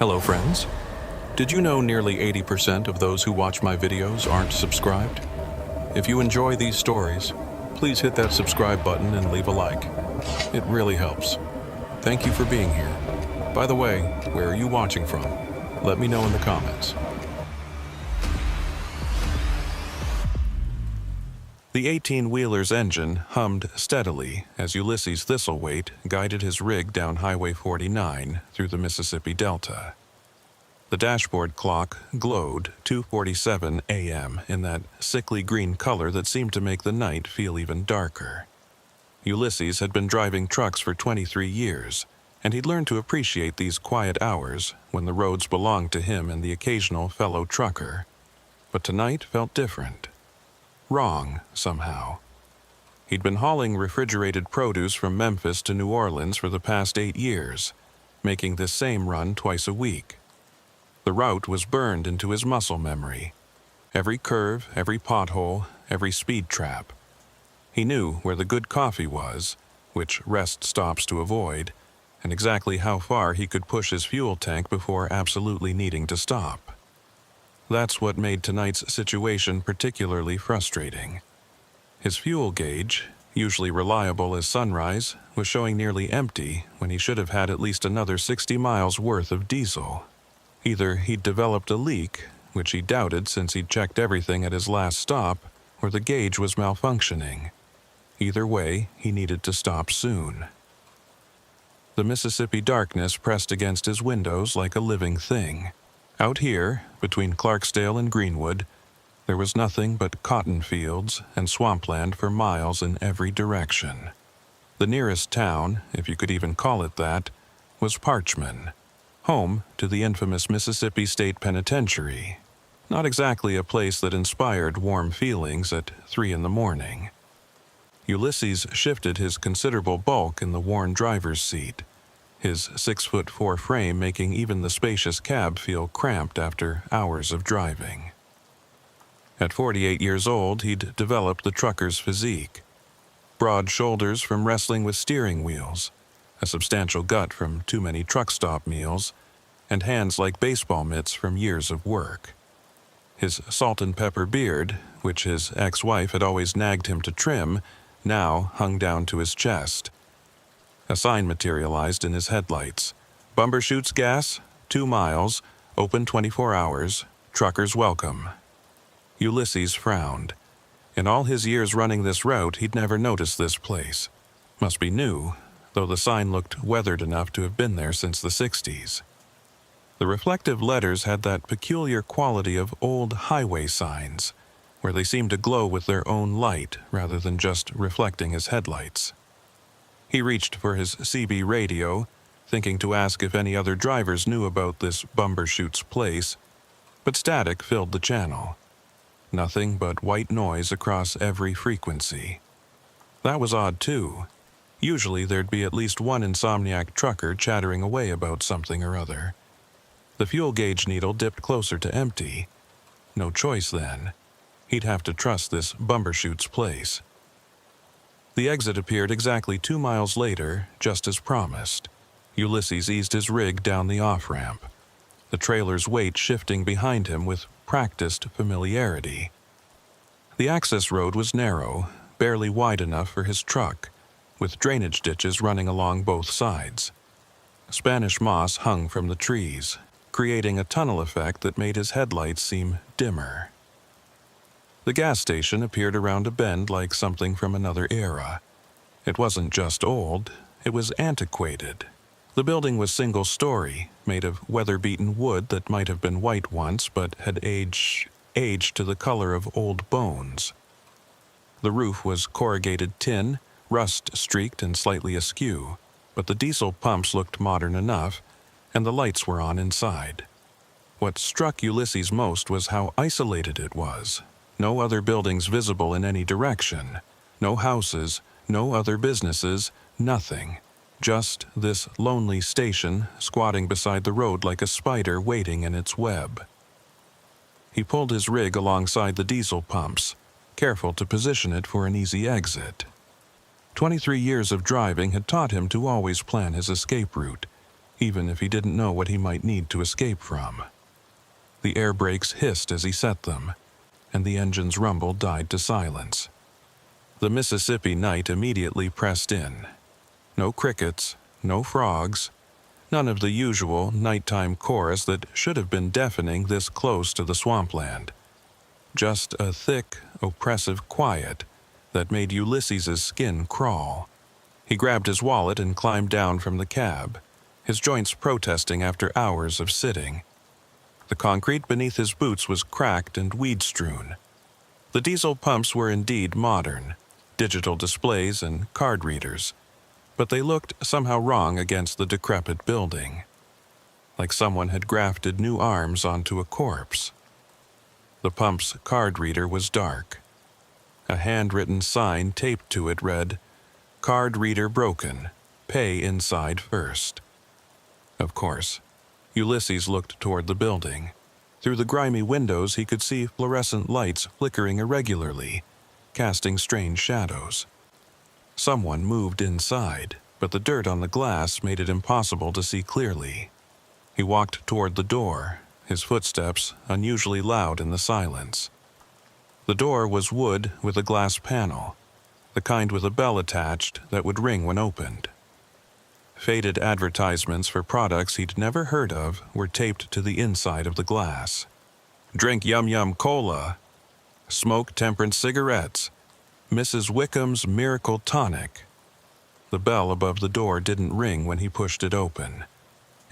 Hello friends. Did you know nearly 80% of those who watch my videos aren't subscribed? If you enjoy these stories, please hit that subscribe button and leave a like. It really helps. Thank you for being here. By the way, where are you watching from? Let me know in the comments. The 18-wheeler's engine hummed steadily as Ulysses Thistlethwaite guided his rig down Highway 49 through the Mississippi Delta. The dashboard clock glowed 2:47 a.m. in that sickly green color that seemed to make the night feel even darker. Ulysses had been driving trucks for 23 years, and he'd learned to appreciate these quiet hours when the roads belonged to him and the occasional fellow trucker. But tonight felt different. Wrong, somehow. He'd been hauling refrigerated produce from Memphis to New Orleans for the past 8 years, making this same run twice a week. The route was burned into his muscle memory. Every curve, every pothole, every speed trap. He knew where the good coffee was, which rest stops to avoid, and exactly how far he could push his fuel tank before absolutely needing to stop. That's what made tonight's situation particularly frustrating. His fuel gauge, usually reliable as sunrise, was showing nearly empty when he should have had at least another 60 miles worth of diesel. Either he'd developed a leak, which he doubted since he'd checked everything at his last stop, or the gauge was malfunctioning. Either way, he needed to stop soon. The Mississippi darkness pressed against his windows like a living thing. Out here, between Clarksdale and Greenwood, there was nothing but cotton fields and swampland for miles in every direction. The nearest town, if you could even call it that, was Parchman, home to the infamous Mississippi State Penitentiary. Not exactly a place that inspired warm feelings at 3 in the morning. Ulysses shifted his considerable bulk in the worn driver's seat, his 6'4" frame making even the spacious cab feel cramped after hours of driving. At 48 years old, he'd developed the trucker's physique. Broad shoulders from wrestling with steering wheels, a substantial gut from too many truck stop meals, and hands like baseball mitts from years of work. His salt and pepper beard, which his ex-wife had always nagged him to trim, now hung down to his chest. A sign materialized in his headlights. Bumbershoots gas, 2 miles, open 24 hours, truckers welcome. Ulysses frowned. In all his years running this route, he'd never noticed this place. Must be new, though the sign looked weathered enough to have been there since the 60s. The reflective letters had that peculiar quality of old highway signs, where they seemed to glow with their own light rather than just reflecting his headlights. He reached for his CB radio, thinking to ask if any other drivers knew about this Bumbershoot's place, but static filled the channel. Nothing but white noise across every frequency. That was odd too. Usually there'd be at least one insomniac trucker chattering away about something or other. The fuel gauge needle dipped closer to empty. No choice then. He'd have to trust this Bumbershoot's place. The exit appeared exactly 2 miles later, just as promised. Ulysses eased his rig down the off-ramp, the trailer's weight shifting behind him with practiced familiarity. The access road was narrow, barely wide enough for his truck, with drainage ditches running along both sides. Spanish moss hung from the trees, creating a tunnel effect that made his headlights seem dimmer. The gas station appeared around a bend like something from another era. It wasn't just old, it was antiquated. The building was single-story, made of weather-beaten wood that might have been white once but had aged to the color of old bones. The roof was corrugated tin, rust-streaked and slightly askew, but the diesel pumps looked modern enough, and the lights were on inside. What struck Ulysses most was how isolated it was. No other buildings visible in any direction. No houses, no other businesses, nothing. Just this lonely station squatting beside the road like a spider waiting in its web. He pulled his rig alongside the diesel pumps, careful to position it for an easy exit. 23 years of driving had taught him to always plan his escape route, even if he didn't know what he might need to escape from. The air brakes hissed as he set them, and the engine's rumble died to silence. The Mississippi night immediately pressed in. No crickets, no frogs, none of the usual nighttime chorus that should have been deafening this close to the swampland. Just a thick, oppressive quiet that made Ulysses's skin crawl. He grabbed his wallet and climbed down from the cab, his joints protesting after hours of sitting. The concrete beneath his boots was cracked and weed-strewn. The diesel pumps were indeed modern, digital displays and card readers, but they looked somehow wrong against the decrepit building, like someone had grafted new arms onto a corpse. The pump's card reader was dark. A handwritten sign taped to it read, "Card reader broken. Pay inside first." Of course, Ulysses looked toward the building. Through the grimy windows he could see fluorescent lights flickering irregularly, casting strange shadows. Someone moved inside, but the dirt on the glass made it impossible to see clearly. He walked toward the door, his footsteps unusually loud in the silence. The door was wood with a glass panel, the kind with a bell attached that would ring when opened. Faded advertisements for products he'd never heard of were taped to the inside of the glass. "Drink Yum Yum Cola," "Smoke Temperance Cigarettes," "Mrs. Wickham's Miracle Tonic." The bell above the door didn't ring when he pushed it open.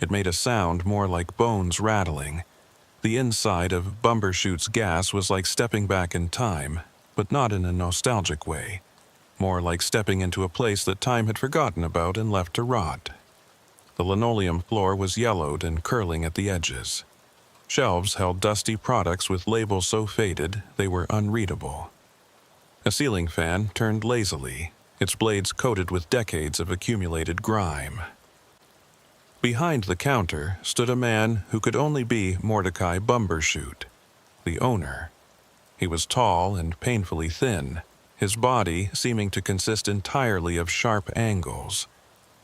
It made a sound more like bones rattling. The inside of Bumbershoot's gas was like stepping back in time, but not in a nostalgic way. More like stepping into a place that time had forgotten about and left to rot. The linoleum floor was yellowed and curling at the edges. Shelves held dusty products with labels so faded they were unreadable. A ceiling fan turned lazily, its blades coated with decades of accumulated grime. Behind the counter stood a man who could only be Mordecai Bumbershoot, the owner. He was tall and painfully thin, his body seeming to consist entirely of sharp angles.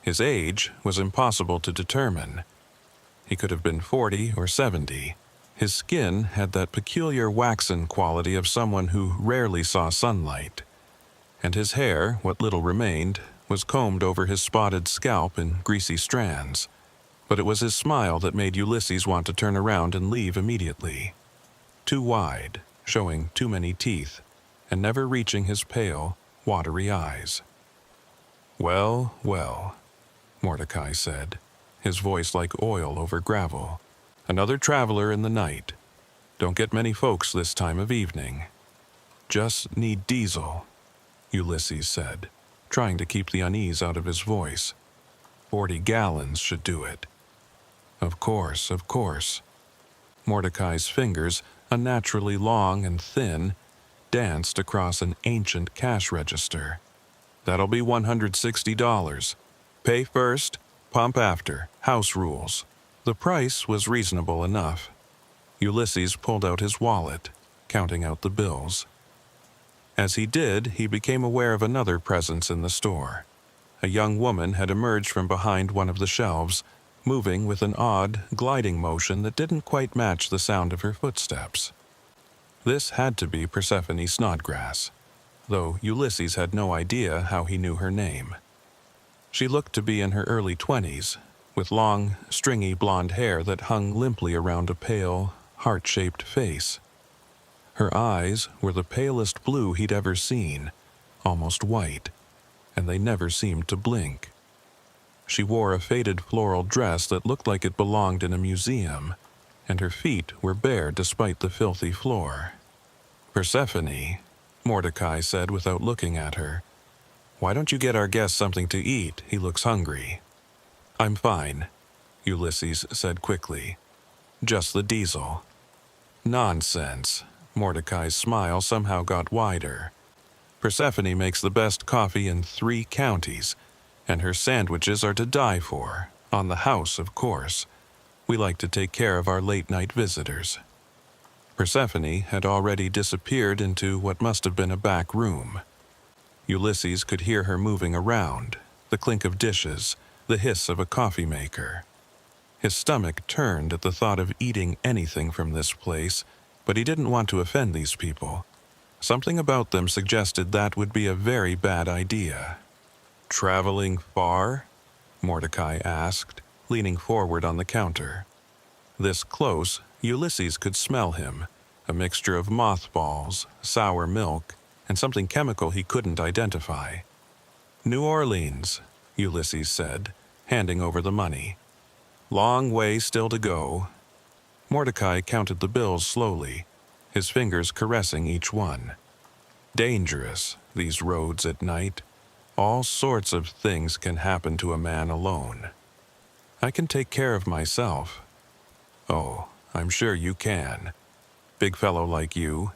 His age was impossible to determine. He could have been 40 or 70. His skin had that peculiar waxen quality of someone who rarely saw sunlight. And his hair, what little remained, was combed over his spotted scalp in greasy strands. But it was his smile that made Ulysses want to turn around and leave immediately. Too wide, showing too many teeth, and never reaching his pale, watery eyes. "Well, well," Mordecai said, his voice like oil over gravel. "Another traveler in the night. Don't get many folks this time of evening." "Just need diesel," Ulysses said, trying to keep the unease out of his voice. 40 gallons should do it." Of course, of course." Mordecai's fingers, unnaturally long and thin, danced across an ancient cash register. "That'll be $160. Pay first, pump after, house rules." The price was reasonable enough. Ulysses pulled out his wallet, counting out the bills. As he did, he became aware of another presence in the store. A young woman had emerged from behind one of the shelves, moving with an odd, gliding motion that didn't quite match the sound of her footsteps. This had to be Persephone Snodgrass, though Ulysses had no idea how he knew her name. She looked to be in her early 20s, with long, stringy blonde hair that hung limply around a pale, heart-shaped face. Her eyes were the palest blue he'd ever seen, almost white, and they never seemed to blink. She wore a faded floral dress that looked like it belonged in a museum, and her feet were bare despite the filthy floor. "Persephone," Mordecai said without looking at her. "Why don't you get our guest something to eat? He looks hungry." "I'm fine," Ulysses said quickly. "Just the diesel." "Nonsense." Mordecai's smile somehow got wider. "Persephone makes the best coffee in 3 counties, and her sandwiches are to die for, on the house, of course. We like to take care of our late-night visitors." Persephone had already disappeared into what must have been a back room. Ulysses could hear her moving around, the clink of dishes, the hiss of a coffee maker. His stomach turned at the thought of eating anything from this place, but he didn't want to offend these people. Something about them suggested that would be a very bad idea. "Traveling far?" Mordecai asked, leaning forward on the counter. This close, Ulysses could smell him, a mixture of mothballs, sour milk, and something chemical he couldn't identify. "New Orleans," Ulysses said, handing over the money. "Long way still to go." Mordecai counted the bills slowly, his fingers caressing each one. Dangerous, these roads at night. All sorts of things can happen to a man alone. "I can take care of myself." "Oh, I'm sure you can. Big fellow like you."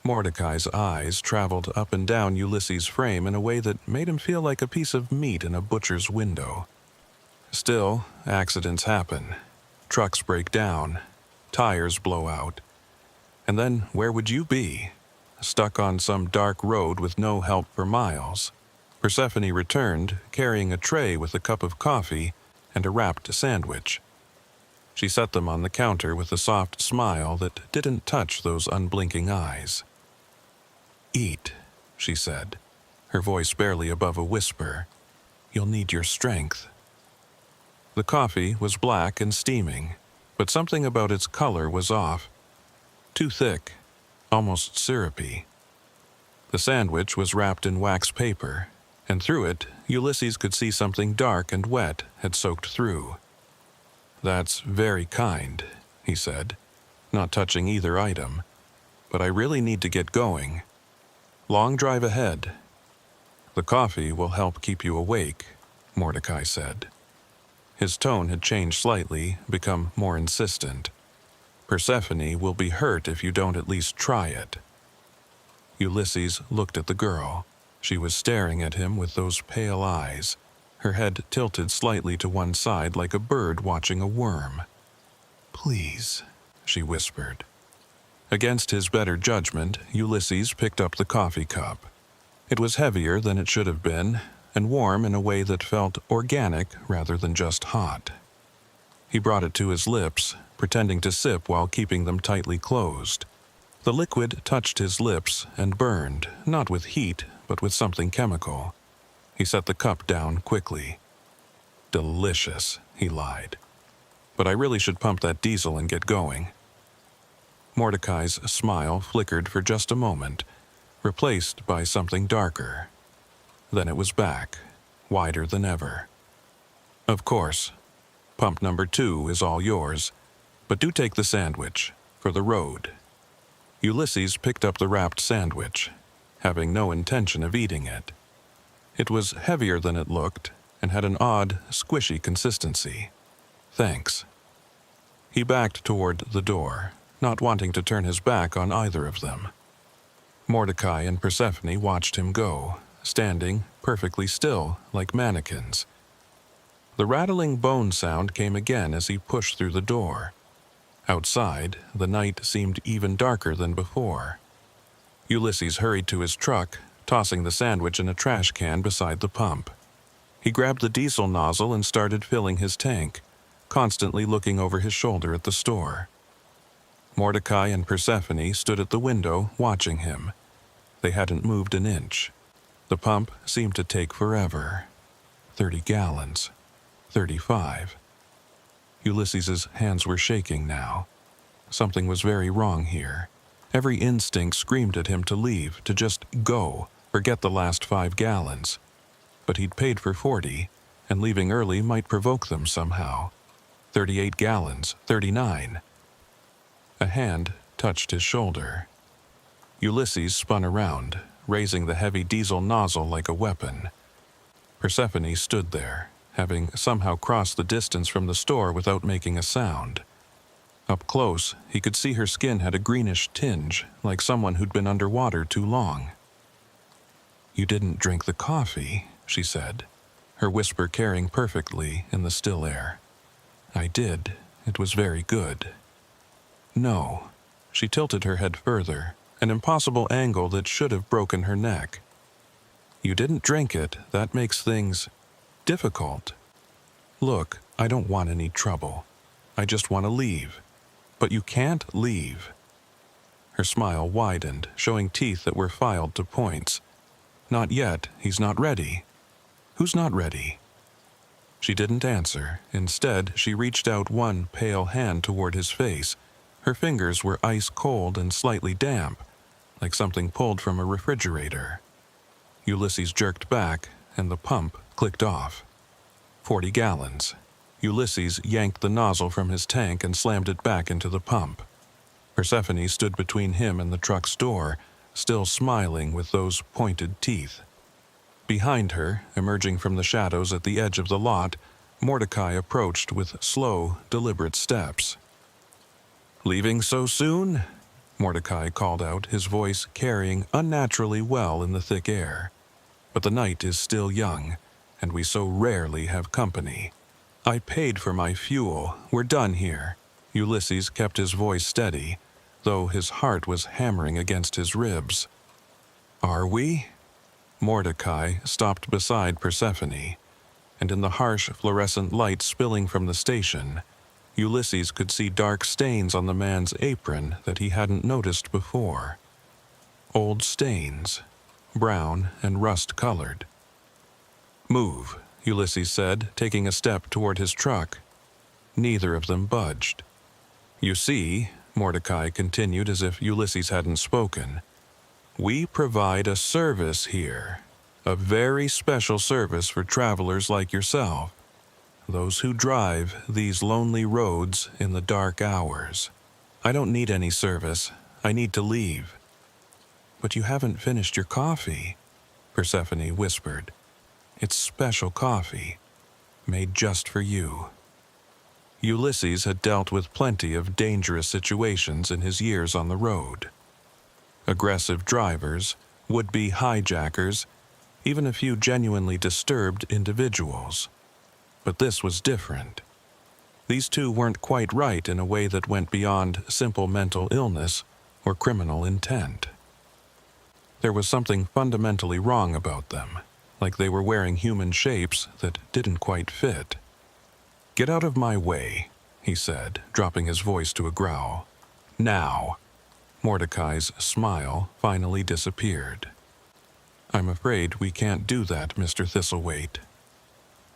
Mordecai's eyes traveled up and down Ulysses' frame in a way that made him feel like a piece of meat in a butcher's window. Still, accidents happen. Trucks break down. Tires blow out. And then where would you be? Stuck on some dark road with no help for miles. Persephone returned, carrying a tray with a cup of coffee and a wrapped sandwich. She set them on the counter with a soft smile that didn't touch those unblinking eyes. "Eat," she said, her voice barely above a whisper. "You'll need your strength." The coffee was black and steaming, but something about its color was off. Too thick, almost syrupy. The sandwich was wrapped in wax paper, and through it, Ulysses could see something dark and wet had soaked through. "That's very kind," he said, not touching either item. "But I really need to get going. Long drive ahead." "The coffee will help keep you awake," Mordecai said. His tone had changed slightly, become more insistent. "Persephone will be hurt if you don't at least try it." Ulysses looked at the girl. She was staring at him with those pale eyes, her head tilted slightly to one side like a bird watching a worm. "Please," she whispered. Against his better judgment, Ulysses picked up the coffee cup. It was heavier than it should have been, and warm in a way that felt organic rather than just hot. He brought it to his lips, pretending to sip while keeping them tightly closed. The liquid touched his lips and burned, not with heat, but with something chemical. He set the cup down quickly. "Delicious," he lied. "But I really should pump that diesel and get going." Mordecai's smile flickered for just a moment, replaced by something darker. Then it was back, wider than ever. "Of course. Pump number 2 is all yours, but do take the sandwich, for the road." Ulysses picked up the wrapped sandwich, having no intention of eating it. It was heavier than it looked, and had an odd, squishy consistency. "Thanks." He backed toward the door, not wanting to turn his back on either of them. Mordecai and Persephone watched him go, standing perfectly still like mannequins. The rattling bone sound came again as he pushed through the door. Outside, the night seemed even darker than before. Ulysses hurried to his truck, tossing the sandwich in a trash can beside the pump. He grabbed the diesel nozzle and started filling his tank, constantly looking over his shoulder at the store. Mordecai and Persephone stood at the window, watching him. They hadn't moved an inch. The pump seemed to take forever. 30 gallons. 35. Ulysses's hands were shaking now. Something was very wrong here. Every instinct screamed at him to leave, to just go, forget the last 5 gallons. But he'd paid for 40, and leaving early might provoke them somehow. 38 gallons, 39. A hand touched his shoulder. Ulysses spun around, raising the heavy diesel nozzle like a weapon. Persephone stood there, having somehow crossed the distance from the store without making a sound. Up close, he could see her skin had a greenish tinge, like someone who'd been underwater too long. "You didn't drink the coffee," she said, her whisper carrying perfectly in the still air. "I did. It was very good." "No." She tilted her head further, an impossible angle that should have broken her neck. "You didn't drink it. That makes things difficult. Look, I don't want any trouble. I just want to leave. But you can't leave." Her smile widened, showing teeth that were filed to points. "Not yet. He's not ready." "Who's not ready?" She didn't answer. Instead, she reached out one pale hand toward his face. Her fingers were ice cold and slightly damp, like something pulled from a refrigerator. Ulysses jerked back, and the pump clicked off. 40 gallons. Ulysses yanked the nozzle from his tank and slammed it back into the pump. Persephone stood between him and the truck's door, still smiling with those pointed teeth. Behind her, emerging from the shadows at the edge of the lot, Mordecai approached with slow, deliberate steps. "Leaving so soon?" Mordecai called out, his voice carrying unnaturally well in the thick air. "But the night is still young, and we so rarely have company. I paid for my fuel. We're done here." Ulysses kept his voice steady, though his heart was hammering against his ribs. "Are we?" Mordecai stopped beside Persephone, and in the harsh fluorescent light spilling from the station, Ulysses could see dark stains on the man's apron that he hadn't noticed before. Old stains, brown and rust-colored. "Move," Ulysses said, taking a step toward his truck. Neither of them budged. "You see," Mordecai continued as if Ulysses hadn't spoken, "we provide a service here, a very special service for travelers like yourself, those who drive these lonely roads in the dark hours. I don't need any service. I need to leave." "But you haven't finished your coffee," Persephone whispered. "It's special coffee, made just for you." Ulysses had dealt with plenty of dangerous situations in his years on the road. Aggressive drivers, would-be hijackers, even a few genuinely disturbed individuals. But this was different. These two weren't quite right in a way that went beyond simple mental illness or criminal intent. There was something fundamentally wrong about them, like they were wearing human shapes that didn't quite fit. "Get out of my way," he said, dropping his voice to a growl. "Now." Mordecai's smile finally disappeared. "I'm afraid we can't do that, Mr. Thistlethwaite."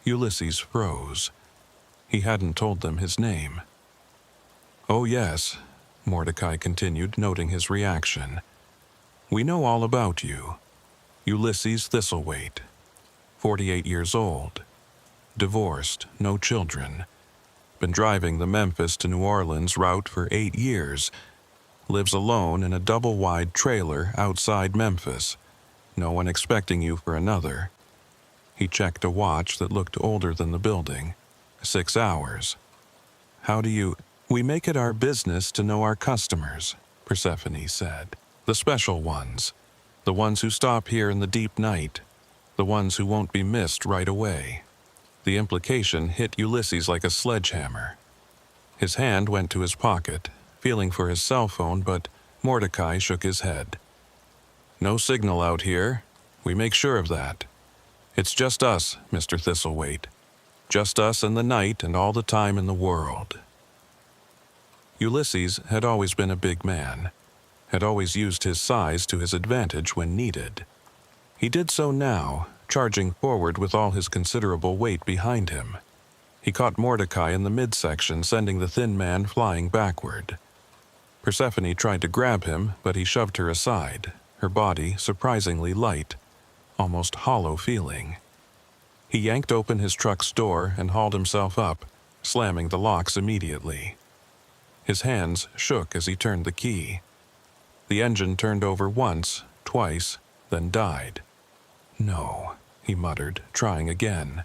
Ulysses froze. He hadn't told them his name. "Oh yes," Mordecai continued, noting his reaction. "We know all about you. Ulysses Thistlethwaite, 48 years old, divorced, no children, been driving the Memphis to New Orleans route for 8 years, lives alone in a double-wide trailer outside Memphis, no one expecting you for another." He checked a watch that looked older than the building. 6 hours. "How do you—" "We make it our business to know our customers," Persephone said. "The special ones. The ones who stop here in the deep night. The ones who won't be missed right away." The implication hit Ulysses like a sledgehammer. His hand went to his pocket, feeling for his cell phone, but Mordecai shook his head. "No signal out here. We make sure of that. It's just us, Mr. Thistlethwaite. Just us and the night and all the time in the world." Ulysses had always been a big man, had always used his size to his advantage when needed. He did so now, charging forward with all his considerable weight behind him. He caught Mordecai in the midsection, sending the thin man flying backward. Persephone tried to grab him, but he shoved her aside, her body surprisingly light, almost hollow feeling. He yanked open his truck's door and hauled himself up, slamming the locks immediately. His hands shook as he turned the key. The engine turned over once, twice, then died. "No," he muttered, trying again.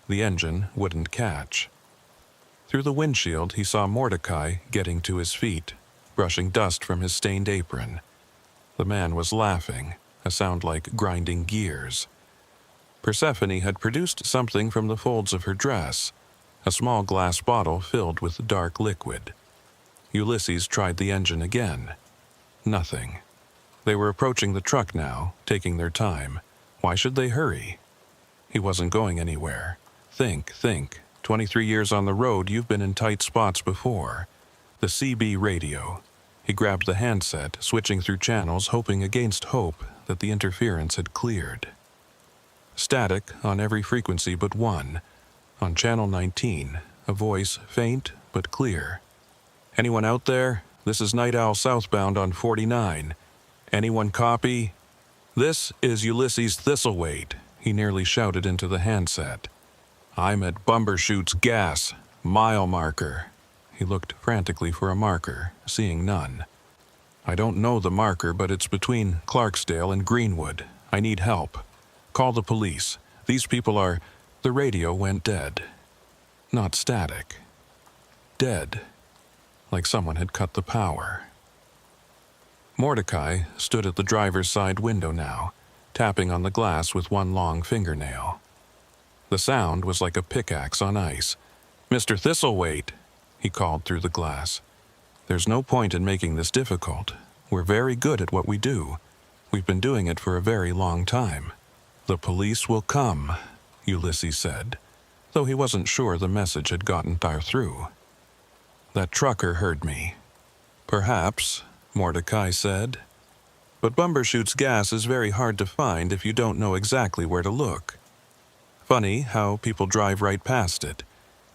The engine wouldn't catch. Through the windshield, he saw Mordecai getting to his feet, brushing dust from his stained apron. The man was laughing, a sound like grinding gears. Persephone had produced something from the folds of her dress, a small glass bottle filled with dark liquid. Ulysses tried the engine again. Nothing. They were approaching the truck now, taking their time. Why should they hurry? He wasn't going anywhere. Think, 23 years on the road, you've been in tight spots before. The CB radio. He grabbed the handset, switching through channels, hoping against hope that the interference had cleared. Static on every frequency but one. On channel 19, a voice faint but clear. "Anyone out there? This is Night Owl southbound on 49. Anyone copy?" "This is Ulysses Thistlethwaite," he nearly shouted into the handset. "I'm at Bumbershoot's gas, mile marker." He looked frantically for a marker, seeing none. "I don't know the marker, but it's between Clarksdale and Greenwood. I need help. Call the police. These people are—" The radio went dead. Not static. Dead. Like someone had cut the power. Mordecai stood at the driver's side window now, tapping on the glass with one long fingernail. The sound was like a pickaxe on ice. "Mr. Thistlethwaite," he called through the glass. "There's no point in making this difficult. We're very good at what we do. We've been doing it for a very long time." "The police will come," Ulysses said, though he wasn't sure the message had gotten far through. "That trucker heard me." "Perhaps," Mordecai said. "But Bumbershoot's gas is very hard to find if you don't know exactly where to look. Funny how people drive right past it.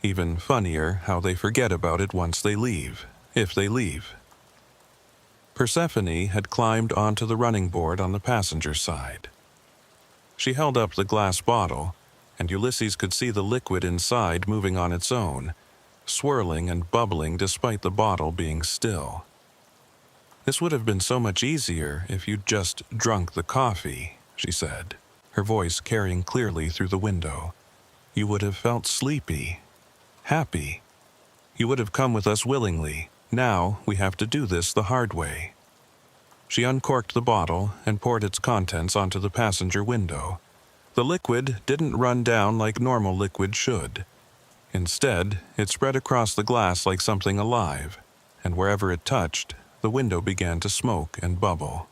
Even funnier how they forget about it once they leave, if they leave." Persephone had climbed onto the running board on the passenger side. She held up the glass bottle, and Ulysses could see the liquid inside moving on its own, swirling and bubbling despite the bottle being still. "This would have been so much easier if you'd just drunk the coffee," she said, her voice carrying clearly through the window. "You would have felt sleepy, happy. You would have come with us willingly. Now we have to do this the hard way." She uncorked the bottle and poured its contents onto the passenger window. The liquid didn't run down like normal liquid should. Instead, it spread across the glass like something alive, and wherever it touched, the window began to smoke and bubble.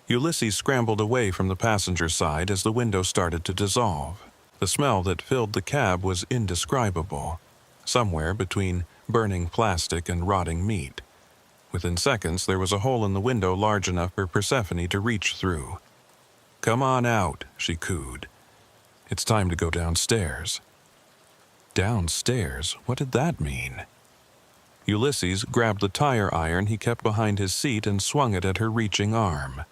Ulysses scrambled away from the passenger side as the window started to dissolve. The smell that filled the cab was indescribable, somewhere between burning plastic and rotting meat. Within seconds, there was a hole in the window large enough for Persephone to reach through. "Come on out," she cooed. "It's time to go downstairs." Downstairs? What did that mean? Ulysses grabbed the tire iron he kept behind his seat and swung it at her reaching arm.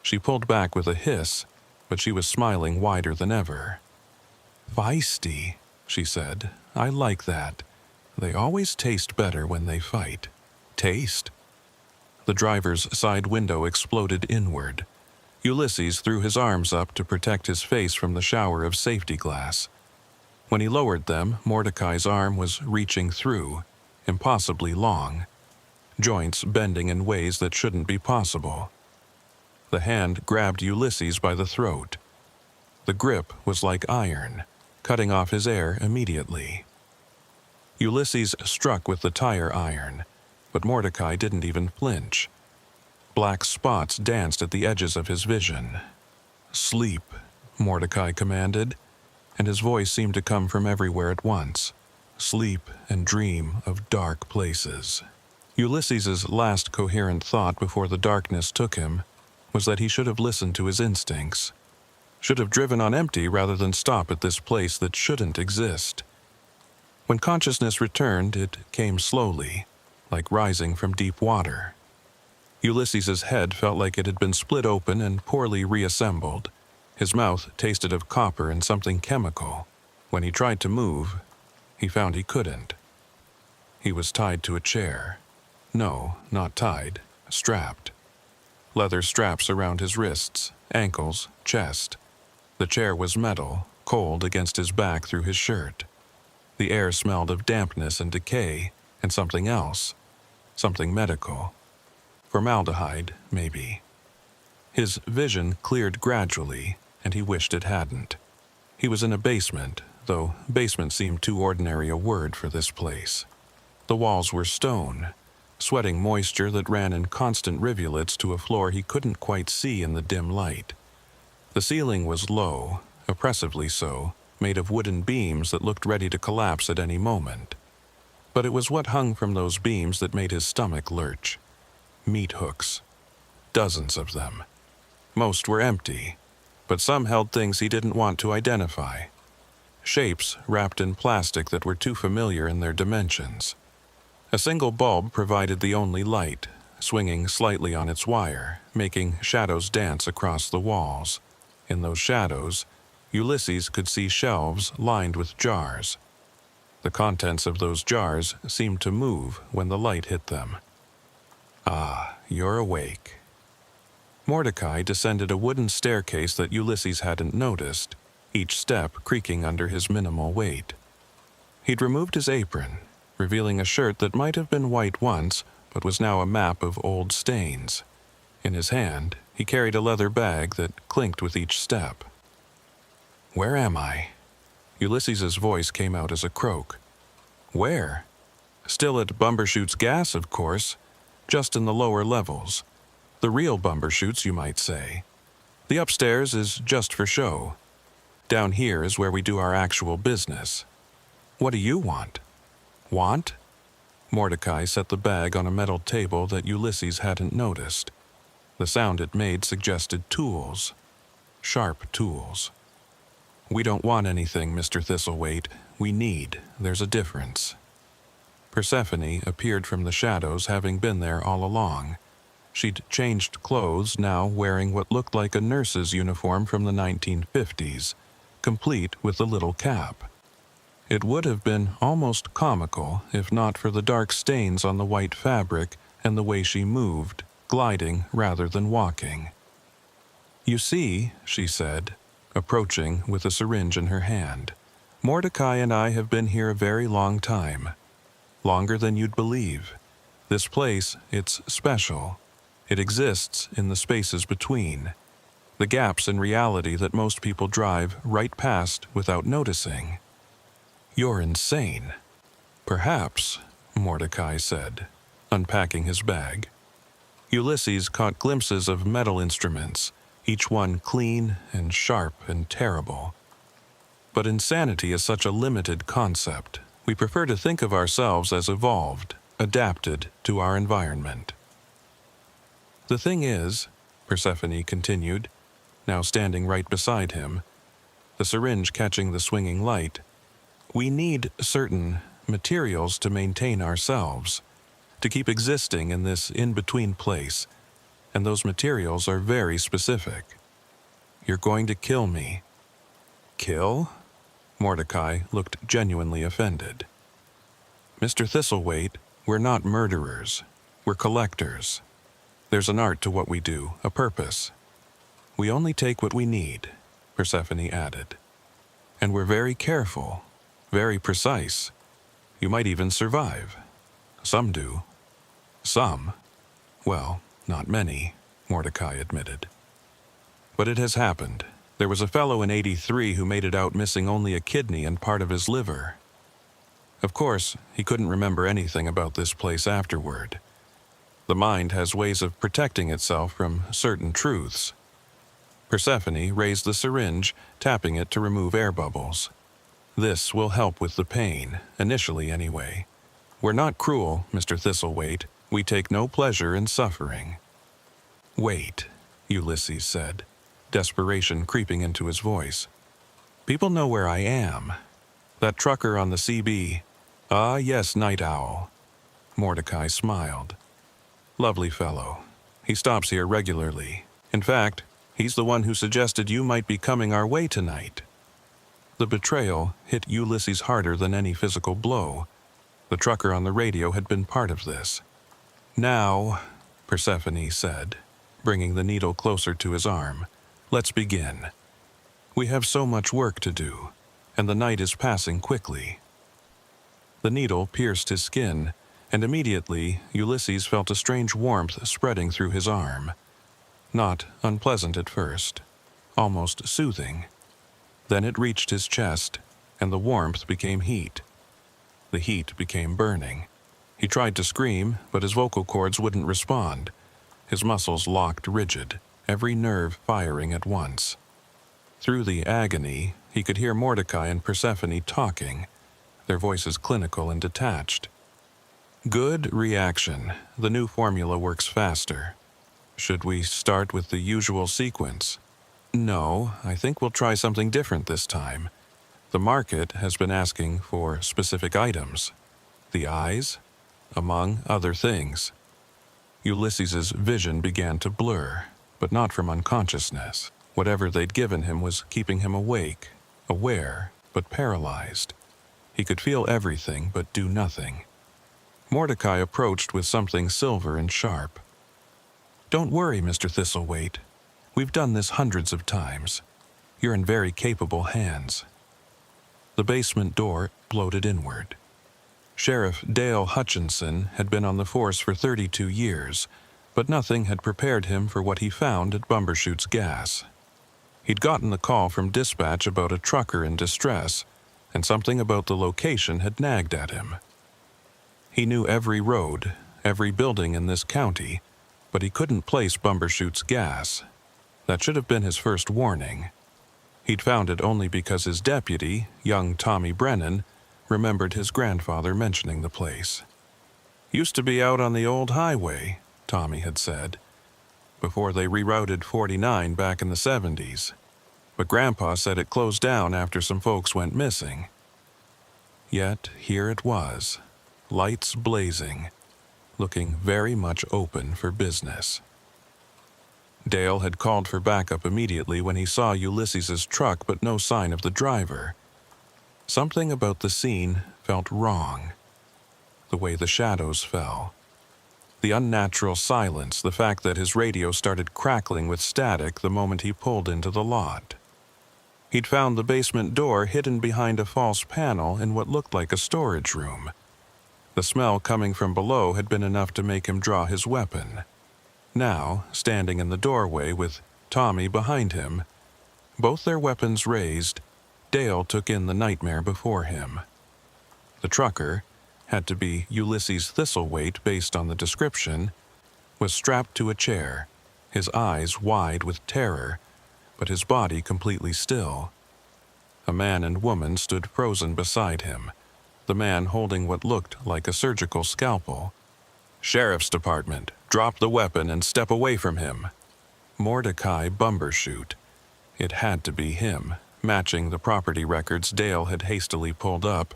She pulled back with a hiss, but she was smiling wider than ever. "Feisty," she said. "I like that. They always taste better when they fight." "Taste?" The driver's side window exploded inward. Ulysses threw his arms up to protect his face from the shower of safety glass. When he lowered them, Mordecai's arm was reaching through, impossibly long, joints bending in ways that shouldn't be possible. The hand grabbed Ulysses by the throat. The grip was like iron, cutting off his air immediately. Ulysses struck with the tire iron, but Mordecai didn't even flinch. Black spots danced at the edges of his vision. "Sleep," Mordecai commanded, and his voice seemed to come from everywhere at once. "Sleep and dream of dark places." Ulysses's last coherent thought before the darkness took him was that he should have listened to his instincts, should have driven on empty rather than stop at this place that shouldn't exist. When consciousness returned, it came slowly, like rising from deep water. Ulysses's head felt like it had been split open and poorly reassembled. His mouth tasted of copper and something chemical. When he tried to move, he found he couldn't. He was tied to a chair. No, not tied, strapped. Leather straps around his wrists, ankles, chest. The chair was metal, cold against his back through his shirt. The air smelled of dampness and decay, and something else. Something medical. Formaldehyde, maybe. His vision cleared gradually, and he wished it hadn't. He was in a basement, though basement seemed too ordinary a word for this place. The walls were stone, sweating moisture that ran in constant rivulets to a floor he couldn't quite see in the dim light. The ceiling was low, oppressively so, made of wooden beams that looked ready to collapse at any moment. But it was what hung from those beams that made his stomach lurch. Meat hooks. Dozens of them. Most were empty, but some held things he didn't want to identify. Shapes wrapped in plastic that were too familiar in their dimensions. A single bulb provided the only light, swinging slightly on its wire, making shadows dance across the walls. In those shadows, Ulysses could see shelves lined with jars. The contents of those jars seemed to move when the light hit them. "Ah, you're awake." Mordecai descended a wooden staircase that Ulysses hadn't noticed, each step creaking under his minimal weight. He'd removed his apron, revealing a shirt that might have been white once, but was now a map of old stains. In his hand, he carried a leather bag that clinked with each step. "Where am I?" Ulysses's voice came out as a croak. "Where?" "Still at Bumbershoot's Gas, of course, just in the lower levels. The real Bumbershoots, you might say. The upstairs is just for show. Down here is where we do our actual business. What do you want?" "Want?" Mordecai set the bag on a metal table that Ulysses hadn't noticed. The sound it made suggested tools. Sharp tools. "We don't want anything, Mr. Thistlethwaite. We need. There's a difference." Persephone appeared from the shadows, having been there all along. She'd changed clothes, now wearing what looked like a nurse's uniform from the 1950s, complete with a little cap. It would have been almost comical if not for the dark stains on the white fabric and the way she moved, gliding rather than walking. "You see," she said, approaching with a syringe in her hand, "Mordecai and I have been here a very long time. Longer than you'd believe. This place, it's special. It exists in the spaces between. The gaps in reality that most people drive right past without noticing." "You're insane." "Perhaps," Mordecai said, unpacking his bag. Ulysses caught glimpses of metal instruments, each one clean and sharp and terrible. But insanity is such a limited concept. We prefer to think of ourselves as evolved, adapted to our environment. "The thing is," Persephone continued, now standing right beside him, the syringe catching the swinging light, "we need certain materials to maintain ourselves, to keep existing in this in-between place, and those materials are very specific. You're going to kill me." "Kill?" Mordecai looked genuinely offended. "Mr. Thistlethwaite, we're not murderers. We're collectors. There's an art to what we do, a purpose. We only take what we need," Persephone added. "And we're very careful, very precise. You might even survive. Some do. Some. Well, not many," Mordecai admitted. "But it has happened. There was a fellow in '83 who made it out missing only a kidney and part of his liver. Of course, he couldn't remember anything about this place afterward. The mind has ways of protecting itself from certain truths." Persephone raised the syringe, tapping it to remove air bubbles. "This will help with the pain, initially anyway. We're not cruel, Mr. Thistlethwaite. We take no pleasure in suffering." "Wait," Ulysses said, desperation creeping into his voice. "People know where I am. That trucker on the CB. Ah, yes, Night Owl." Mordecai smiled. "Lovely fellow. He stops here regularly. In fact, he's the one who suggested you might be coming our way tonight." The betrayal hit Ulysses harder than any physical blow. The trucker on the radio had been part of this. "Now," Persephone said, bringing the needle closer to his arm, "let's begin. We have so much work to do, and the night is passing quickly." The needle pierced his skin, and immediately Ulysses felt a strange warmth spreading through his arm. Not unpleasant at first, almost soothing. Then it reached his chest, and the warmth became heat. The heat became burning. He tried to scream, but his vocal cords wouldn't respond. His muscles locked rigid, every nerve firing at once. Through the agony, He could hear Mordecai and Persephone talking, their voices clinical and detached. Good reaction. The new formula works faster. Should we start with the usual sequence? No, I think we'll try something different this time. The market has been asking for specific items. The eyes, among other things. Ulysses's vision began to blur, but not from unconsciousness. Whatever they'd given him was keeping him awake, aware, but paralyzed. He could feel everything but do nothing. Mordecai approached with something silver and sharp. "Don't worry, Mr. Thistlethwaite. We've done this hundreds of times. You're in very capable hands." The basement door bloated inward. Sheriff Dale Hutchinson had been on the force for 32 years, but nothing had prepared him for what he found at Bumbershoot's Gas. He'd gotten the call from dispatch about a trucker in distress, and something about the location had nagged at him. He knew every road, every building in this county, but he couldn't place Bumbershoot's Gas. That should have been his first warning. He'd found it only because his deputy, young Tommy Brennan, remembered his grandfather mentioning the place. "Used to be out on the old highway," Tommy had said, before they rerouted 49 back in the 70s. But Grandpa said it closed down after some folks went missing. Yet here it was, lights blazing, looking very much open for business. Dale had called for backup immediately when he saw Ulysses's truck, but no sign of the driver. Something about the scene felt wrong. The way the shadows fell. The unnatural silence, the fact that his radio started crackling with static the moment he pulled into the lot. He'd found the basement door hidden behind a false panel in what looked like a storage room. The smell coming from below had been enough to make him draw his weapon. Now, standing in the doorway with Tommy behind him, both their weapons raised, Dale took in the nightmare before him. The trucker, had to be Ulysses Thistlethwaite based on the description, was strapped to a chair, his eyes wide with terror, but his body completely still. A man and woman stood frozen beside him, the man holding what looked like a surgical scalpel. "Sheriff's Department, drop the weapon and step away from him." Mordecai Bumbershoot. It had to be him, matching the property records Dale had hastily pulled up,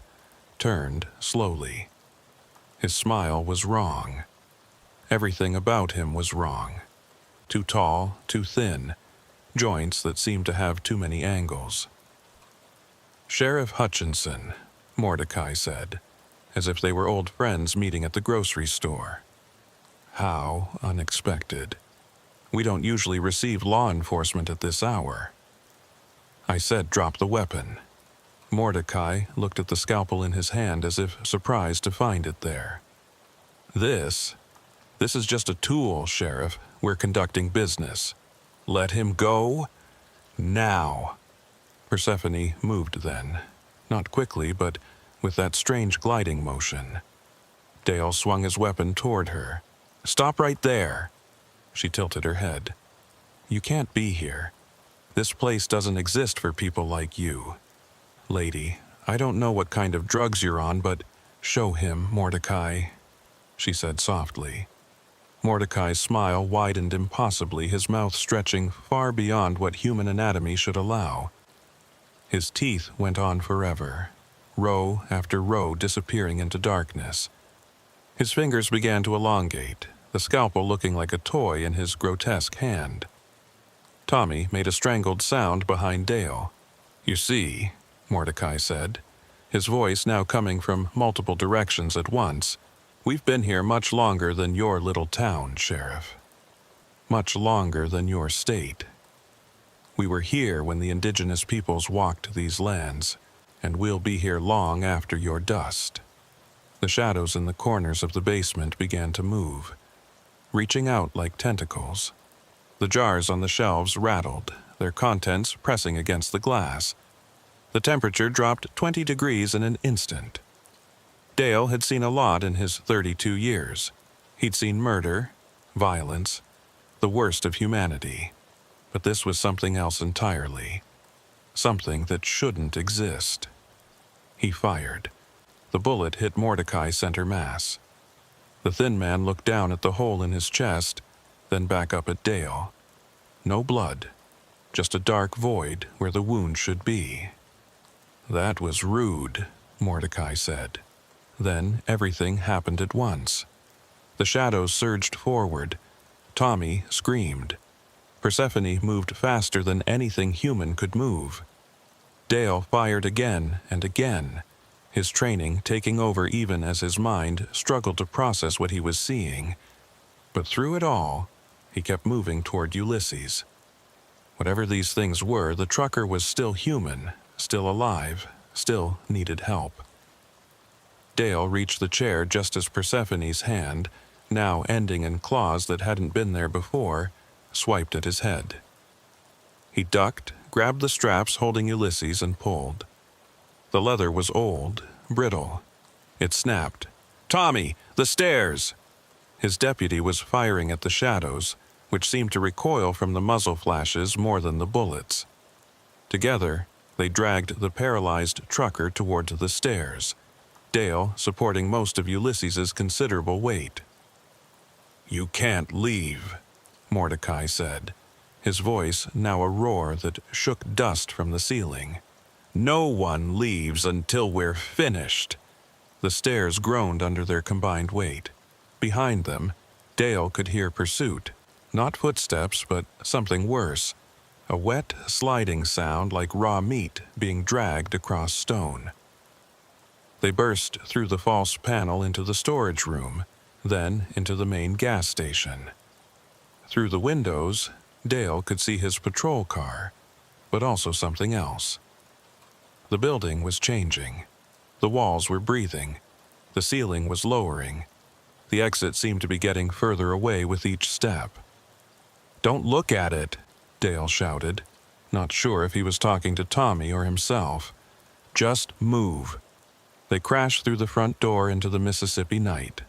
turned slowly. His smile was wrong. Everything about him was wrong. Too tall, too thin, joints that seemed to have too many angles. "Sheriff Hutchinson," Mordecai said, as if they were old friends meeting at the grocery store. How unexpected. "We don't usually receive law enforcement at this hour." "I said drop the weapon." Mordecai looked at the scalpel in his hand as if surprised to find it there. This is just a tool, Sheriff. We're conducting business. Let him go now." Persephone moved then, not quickly, but with that strange gliding motion. Dale swung his weapon toward her. "Stop right there." She tilted her head. "You can't be here. This place doesn't exist for people like you. Lady, I don't know what kind of drugs you're on, but show him, Mordecai," she said softly. Mordecai's smile widened impossibly, his mouth stretching far beyond what human anatomy should allow. His teeth went on forever, row after row disappearing into darkness. His fingers began to elongate, the scalpel looking like a toy in his grotesque hand. Tommy made a strangled sound behind Dale. "You see," Mordecai said, his voice now coming from multiple directions at once, "we've been here much longer than your little town, Sheriff. Much longer than your state. We were here when the indigenous peoples walked these lands, and we'll be here long after your dust." The shadows in the corners of the basement began to move, reaching out like tentacles. The jars on the shelves rattled, their contents pressing against the glass. The temperature dropped 20 degrees in an instant. Dale had seen a lot in his 32 years. He'd seen murder, violence, the worst of humanity. But this was something else entirely. something that shouldn't exist. He fired. The bullet hit Mordecai center mass. The thin man looked down at the hole in his chest, then back up at Dale. No blood, just a dark void where the wound should be. "That was rude," Mordecai said. Then everything happened at once. The shadows surged forward. Tommy screamed. Persephone moved faster than anything human could move. Dale fired again and again, his training taking over even as his mind struggled to process what he was seeing. But through it all, he kept moving toward Ulysses. Whatever these things were, the trucker was still human, still alive, still needed help. Dale reached the chair just as Persephone's hand, now ending in claws that hadn't been there before, swiped at his head. He ducked, grabbed the straps holding Ulysses, and pulled. The leather was old, brittle. It snapped. "Tommy, the stairs!" His deputy was firing at the shadows, which seemed to recoil from the muzzle flashes more than the bullets. Together, they dragged the paralyzed trucker toward the stairs, Dale supporting most of Ulysses's considerable weight. "You can't leave," Mordecai said, his voice now a roar that shook dust from the ceiling. "No one leaves until we're finished." The stairs groaned under their combined weight. Behind them, Dale could hear pursuit. Not footsteps, but something worse. A wet, sliding sound like raw meat being dragged across stone. They burst through the false panel into the storage room, then into the main gas station. Through the windows, Dale could see his patrol car, but also something else. The building was changing. The walls were breathing. The ceiling was lowering. The exit seemed to be getting further away with each step. "Don't look at it," Dale shouted, not sure if he was talking to Tommy or himself. "Just move." They crashed through the front door into the Mississippi night.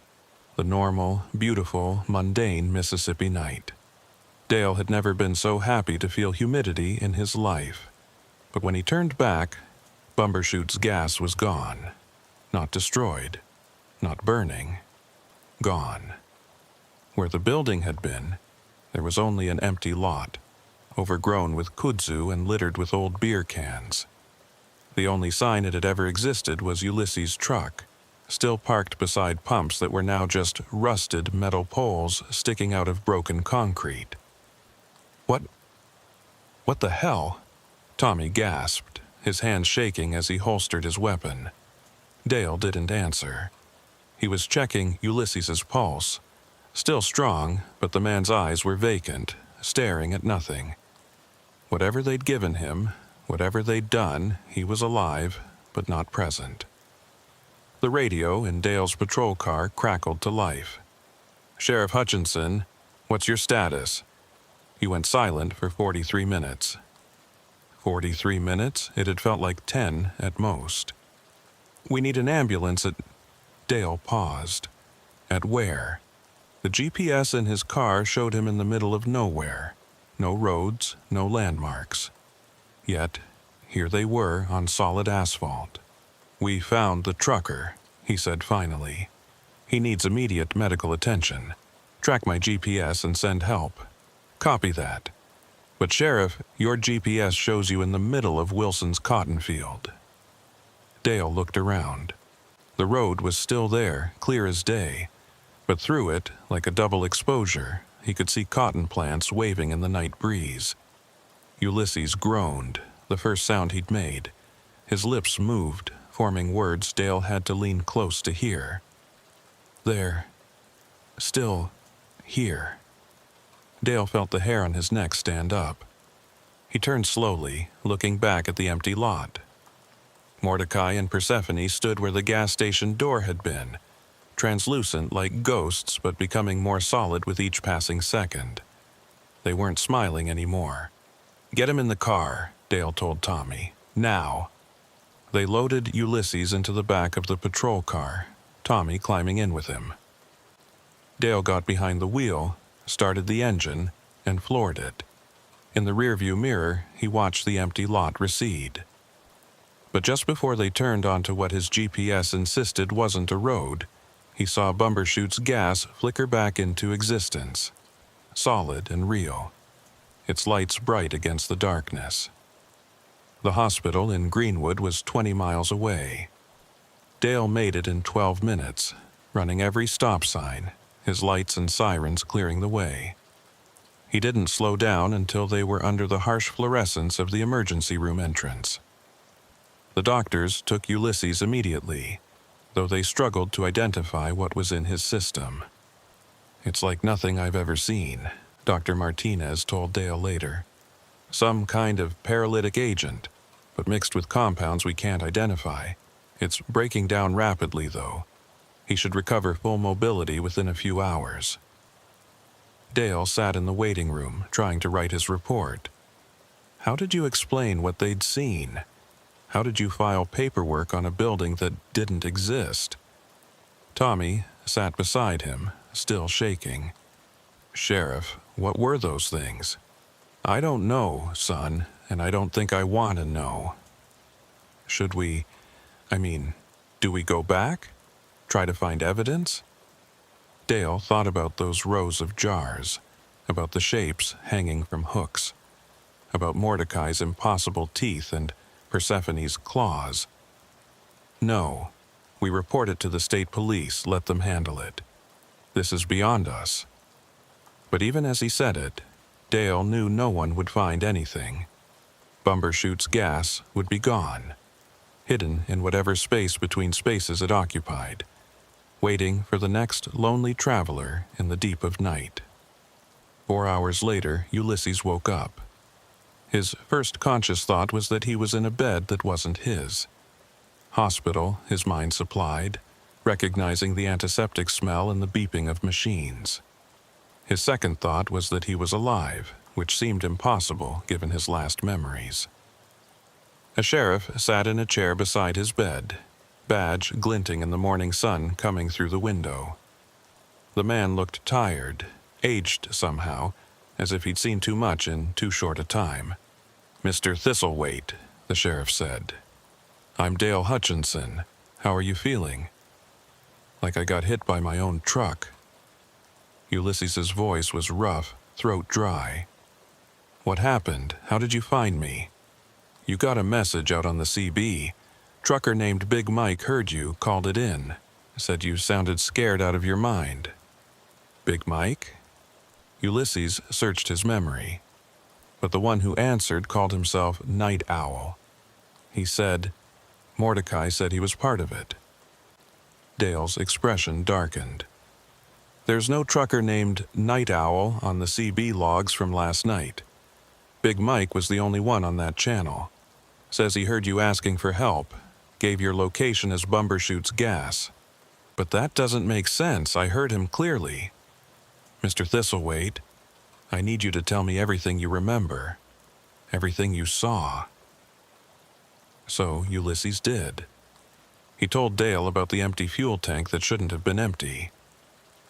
The normal, beautiful, mundane Mississippi night. Dale had never been so happy to feel humidity in his life. But when he turned back, Bumbershoot's gas was gone. Not destroyed. Not burning. Gone. Where the building had been, there was only an empty lot, overgrown with kudzu and littered with old beer cans. The only sign it had ever existed was Ulysses' truck, still parked beside pumps that were now just rusted metal poles sticking out of broken concrete. What the hell?" Tommy gasped, his hands shaking as he holstered his weapon. Dale didn't answer. He was checking Ulysses's pulse. Still strong, but the man's eyes were vacant, staring at nothing. Whatever they'd given him, whatever they'd done, he was alive, but not present. The radio in Dale's patrol car crackled to life. "Sheriff Hutchinson, what's your status?" He went silent for 43 minutes. 43 minutes? It had felt like 10 at most. "We need an ambulance at..." Dale paused. At where? The GPS in his car showed him in the middle of nowhere. No roads, no landmarks. Yet, here they were on solid asphalt. "We found the trucker," he said finally. "He needs immediate medical attention. Track my GPS and send help." "Copy that. But Sheriff, your GPS shows you in the middle of Wilson's cotton field." Dale looked around. The road was still there, clear as day, but through it, like a double exposure, he could see cotton plants waving in the night breeze. Ulysses groaned, the first sound he'd made. His lips moved, forming words Dale had to lean close to hear. "They're still here." Dale felt the hair on his neck stand up. He turned slowly, looking back at the empty lot. Mordecai and Persephone stood where the gas station door had been, translucent like ghosts but becoming more solid with each passing second. They weren't smiling anymore. "Get him in the car," Dale told Tommy. "Now." They loaded Ulysses into the back of the patrol car, Tommy climbing in with him. Dale got behind the wheel, started the engine, and floored it. In the rearview mirror, he watched the empty lot recede. But just before they turned onto what his GPS insisted wasn't a road, he saw Bumbershoots gas flicker back into existence, solid and real, its lights bright against the darkness. The hospital in Greenwood was 20 miles away. Dale made it in 12 minutes, running every stop sign, his lights and sirens clearing the way. He didn't slow down until they were under the harsh fluorescence of the emergency room entrance. The doctors took Ulysses immediately, though they struggled to identify what was in his system. "It's like nothing I've ever seen," Dr. Martinez told Dale later. "Some kind of paralytic agent, but mixed with compounds we can't identify. It's breaking down rapidly, though. He should recover full mobility within a few hours." Dale sat in the waiting room, trying to write his report. How did you explain what they'd seen? How did you file paperwork on a building that didn't exist? Tommy sat beside him, still shaking. "Sheriff, what were those things?" "I don't know, son, and I don't think I want to know." "Should we, do we go back? Try to find evidence?" Dale thought about those rows of jars, about the shapes hanging from hooks, about Mordecai's impossible teeth and Persephone's claws. "No, we report it to the state police, let them handle it. This is beyond us." But even as he said it, Dale knew no one would find anything. Bumbershoot's gas would be gone, hidden in whatever space between spaces it occupied, waiting for the next lonely traveler in the deep of night. 4 hours later, Ulysses woke up. His first conscious thought was that he was in a bed that wasn't his. Hospital, his mind supplied, recognizing the antiseptic smell and the beeping of machines. His second thought was that he was alive, which seemed impossible given his last memories. A sheriff sat in a chair beside his bed, badge glinting in the morning sun coming through the window. The man looked tired, aged somehow, as if he'd seen too much in too short a time. "Mr. Thistlethwaite," the sheriff said. "I'm Dale Hutchinson. How are you feeling?" "Like I got hit by my own truck." Ulysses's voice was rough, throat dry. "What happened? How did you find me?" "You got a message out on the CB. Trucker named Big Mike heard you, called it in. Said you sounded scared out of your mind." "Big Mike?" Ulysses searched his memory, but the one who answered called himself Night Owl. He said, "Mordecai said he was part of it." Dale's expression darkened. "There's no trucker named Night Owl on the CB logs from last night. Big Mike was the only one on that channel. Says he heard you asking for help, gave your location as Bumbershoot's gas. But that doesn't make sense. I heard him clearly. Mr. Thistlethwaite, I need you to tell me everything you remember, everything you saw." So Ulysses did. He told Dale about the empty fuel tank that shouldn't have been empty,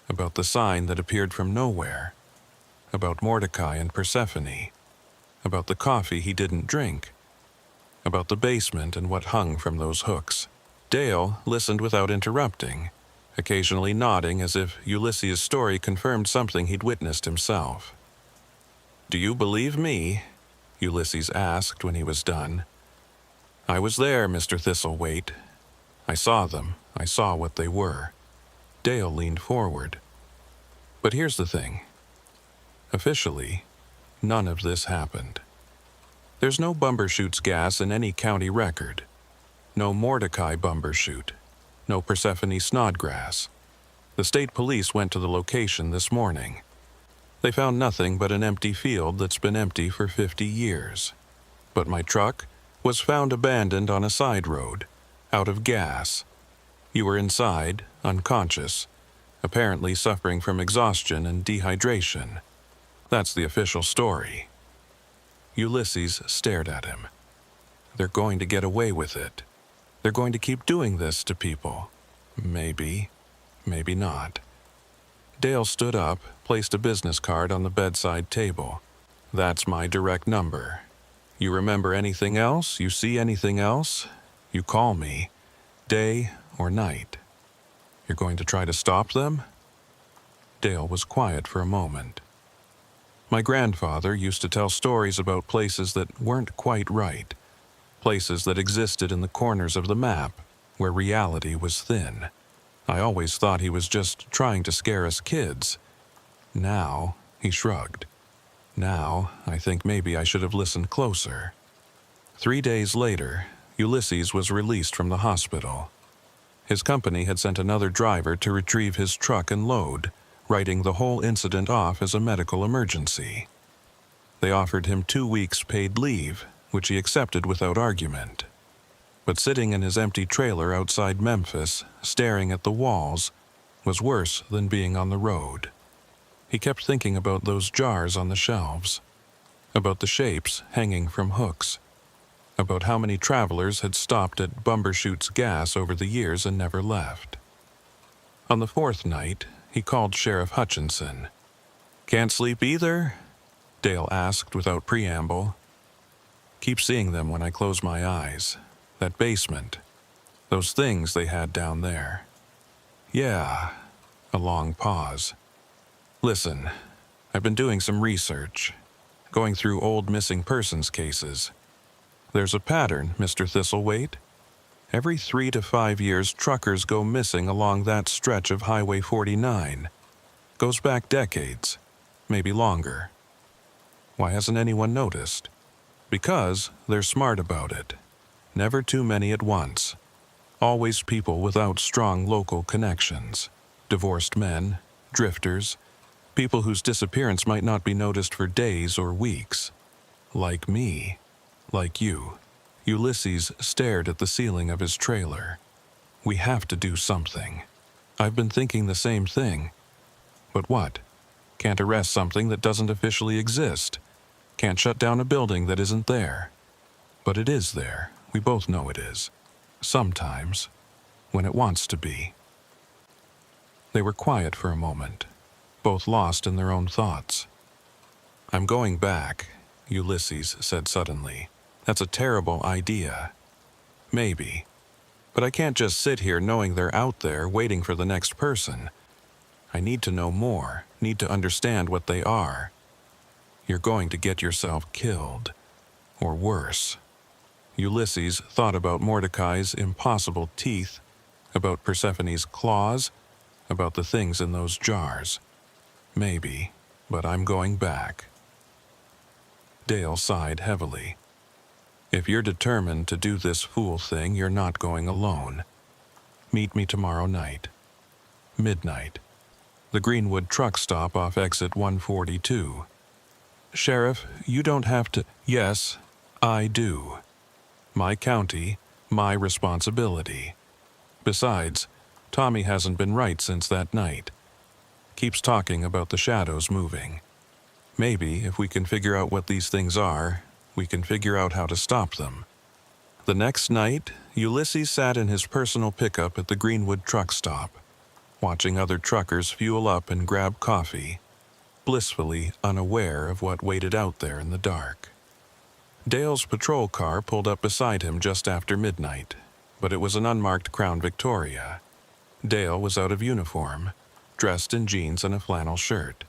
about the sign that appeared from nowhere, about Mordecai and Persephone, about the coffee he didn't drink, about the basement and what hung from those hooks. Dale listened without interrupting, occasionally nodding as if Ulysses' story confirmed something he'd witnessed himself. "Do you believe me?" Ulysses asked when he was done. "I was there, Mr. Thistlethwaite. I saw them. I saw what they were." Dale leaned forward. "But here's the thing. Officially, none of this happened. There's no Bumbershoot's gas in any county record. No Mordecai Bumbershoot. No Persephone Snodgrass. The state police went to the location this morning. They found nothing but an empty field that's been empty for 50 years. But my truck was found abandoned on a side road, out of gas. You were inside, unconscious, apparently suffering from exhaustion and dehydration. That's the official story." Ulysses stared at him. "They're going to get away with it. They're going to keep doing this to people. Maybe, maybe not." Dale stood up, placed a business card on the bedside table. That's my direct number. You remember anything else? You see anything else? You call me, day or night. You're going to try to stop them?" Dale was quiet for a moment. "My grandfather used to tell stories about places that weren't quite right, places that existed in the corners of the map, where reality was thin. I always thought he was just trying to scare us kids. Now," he shrugged, "now I think maybe I should have listened closer." 3 days later, Ulysses was released from the hospital. His company had sent another driver to retrieve his truck and load, writing the whole incident off as a medical emergency. They offered him 2 weeks paid leave, which he accepted without argument. But sitting in his empty trailer outside Memphis, staring at the walls, was worse than being on the road. He kept thinking about those jars on the shelves, about the shapes hanging from hooks, about how many travelers had stopped at Bumbershoot's Gas over the years and never left. On the 4th night, he called Sheriff Hutchinson. "Can't sleep either?" Dale asked without preamble. "Keep seeing them when I close my eyes. That basement. Those things they had down there." "Yeah." A long pause. "Listen, I've been doing some research, going through old missing persons cases. There's a pattern, Mr. Thistlethwaite. Every 3 to 5 years, truckers go missing along that stretch of Highway 49. Goes back decades, maybe longer. Why hasn't anyone noticed? Because they're smart about it. Never too many at once. Always people without strong local connections. Divorced men, drifters, people whose disappearance might not be noticed for days or weeks. Like me. Like you." Ulysses stared at the ceiling of his trailer. "We have to do something. I've been thinking the same thing. But what? Can't arrest something that doesn't officially exist. Can't shut down a building that isn't there. But it is there. We both know it is. Sometimes. When it wants to be." They were quiet for a moment, both lost in their own thoughts. "I'm going back," Ulysses said suddenly. "That's a terrible idea. Maybe. But I can't just sit here knowing they're out there waiting for the next person. I need to know more, need to understand what they are. You're going to get yourself killed. Or worse." Ulysses thought about Mordecai's impossible teeth, about Persephone's claws, about the things in those jars. "Maybe, but I'm going back." Dale sighed heavily. "If you're determined to do this fool thing, you're not going alone. Meet me tomorrow night. Midnight. The Greenwood truck stop off exit 142. Sheriff, you don't have to—" "Yes, I do. My county, my responsibility. Besides, Tommy hasn't been right since that night. Keeps talking about the shadows moving. Maybe if we can figure out what these things are, we can figure out how to stop them." The next night, Ulysses sat in his personal pickup at the Greenwood truck stop, watching other truckers fuel up and grab coffee, blissfully unaware of what waited out there in the dark. Dale's patrol car pulled up beside him just after midnight, but it was an unmarked Crown Victoria. Dale was out of uniform, dressed in jeans and a flannel shirt.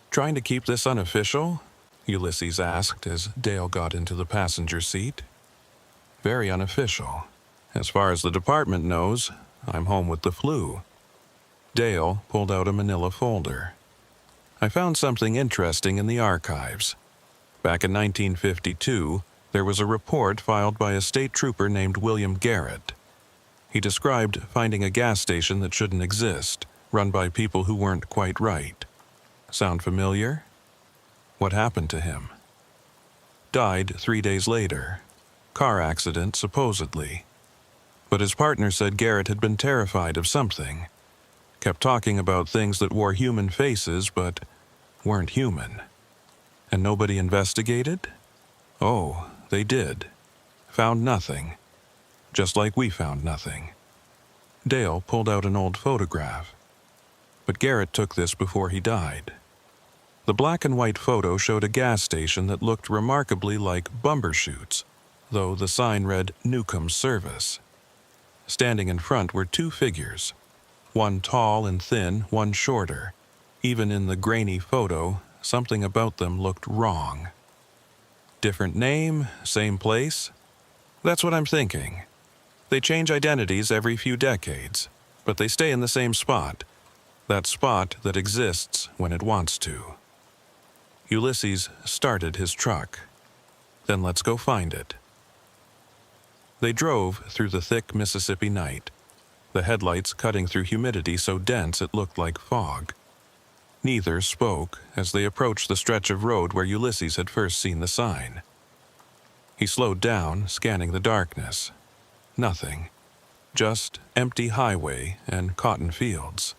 "Trying to keep this unofficial?" Ulysses asked as Dale got into the passenger seat. "Very unofficial. As far as the department knows, I'm home with the flu." Dale pulled out a manila folder. "I found something interesting in the archives. Back in 1952, there was a report filed by a state trooper named William Garrett. He described finding a gas station that shouldn't exist, run by people who weren't quite right. Sound familiar? What happened to him? Died 3 days later. Car accident, supposedly. But his partner said Garrett had been terrified of something. Kept talking about things that wore human faces but weren't human. And nobody investigated? Oh, they did. Found nothing. Just like we found nothing." Dale pulled out an old photograph. "But Garrett took this before he died. The black and white photo showed a gas station that looked remarkably like Bumbershoots, though the sign read Newcomb's Service. Standing in front were two figures, one tall and thin, one shorter. Even in the grainy photo, something about them looked wrong. Different name, same place? That's what I'm thinking. They change identities every few decades, but they stay in the same spot. That spot that exists when it wants to. Ulysses started his truck. Then let's go find it. They drove through the thick Mississippi night, the headlights cutting through humidity so dense it looked like fog. Neither spoke as they approached the stretch of road where Ulysses had first seen the sign. He slowed down, scanning the darkness. Nothing. Just empty highway and cotton fields.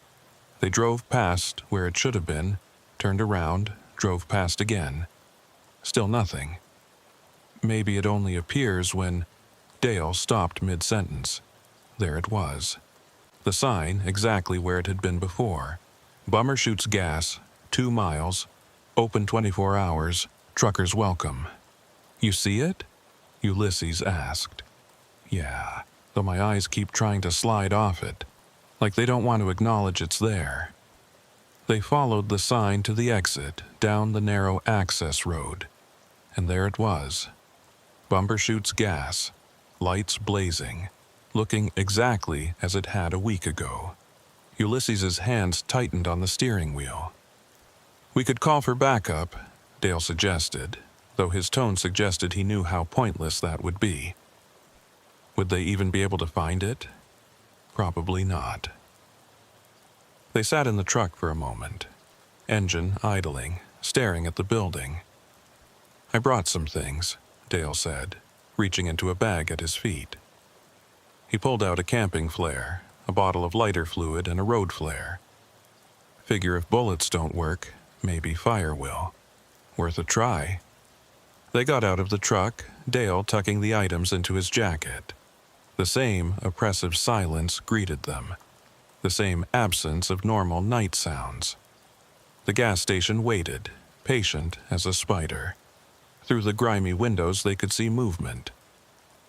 They drove past where it should have been, turned around, drove past again. Still nothing. Maybe it only appears when... Dale stopped mid-sentence. There it was. The sign exactly where it had been before. Bumbershoots Gas, 2 miles, open 24 hours, truckers welcome. You see it? Ulysses asked. Yeah, though my eyes keep trying to slide off it, like they don't want to acknowledge it's there. They followed the sign to the exit, down the narrow access road. And there it was. Bumbershoots Gas, lights blazing, looking exactly as it had a week ago. Ulysses's hands tightened on the steering wheel. We could call for backup, Dale suggested, though his tone suggested he knew how pointless that would be. Would they even be able to find it? Probably not. They sat in the truck for a moment, engine idling, staring at the building. I brought some things, Dale said, reaching into a bag at his feet. He pulled out a camping flare, a bottle of lighter fluid, and a road flare. Figure if bullets don't work, maybe fire will. Worth a try. They got out of the truck, Dale tucking the items into his jacket. The same oppressive silence greeted them. The same absence of normal night sounds. The gas station waited, patient as a spider. Through the grimy windows they could see movement.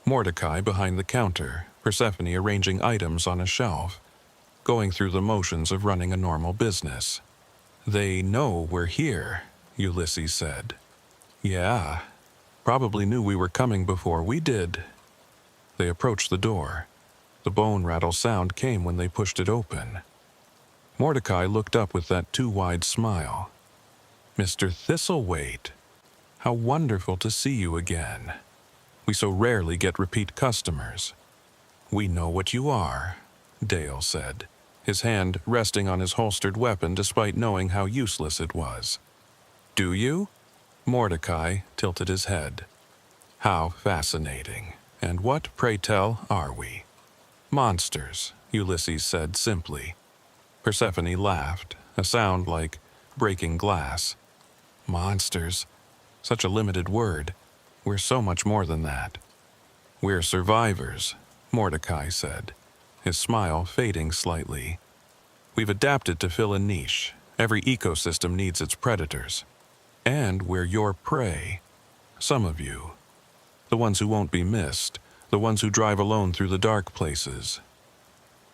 Mordecai behind the counter, Persephone arranging items on a shelf, going through the motions of running a normal business. They know we're here, Ulysses said. Yeah, probably knew we were coming before we did. They approached the door. The bone rattle sound came when they pushed it open. Mordecai looked up with that too wide smile. Mr. Thistlethwaite, how wonderful to see you again. We so rarely get repeat customers. We know what you are, Dale said, his hand resting on his holstered weapon despite knowing how useless it was. Do you? Mordecai tilted his head. How fascinating. And what, pray tell, are we? Monsters, Ulysses said simply. Persephone laughed, a sound like breaking glass. Monsters. Such a limited word. We're so much more than that. We're survivors, Mordecai said, his smile fading slightly. We've adapted to fill a niche. Every ecosystem needs its predators. And we're your prey. Some of you. The ones who won't be missed. The ones who drive alone through the dark places.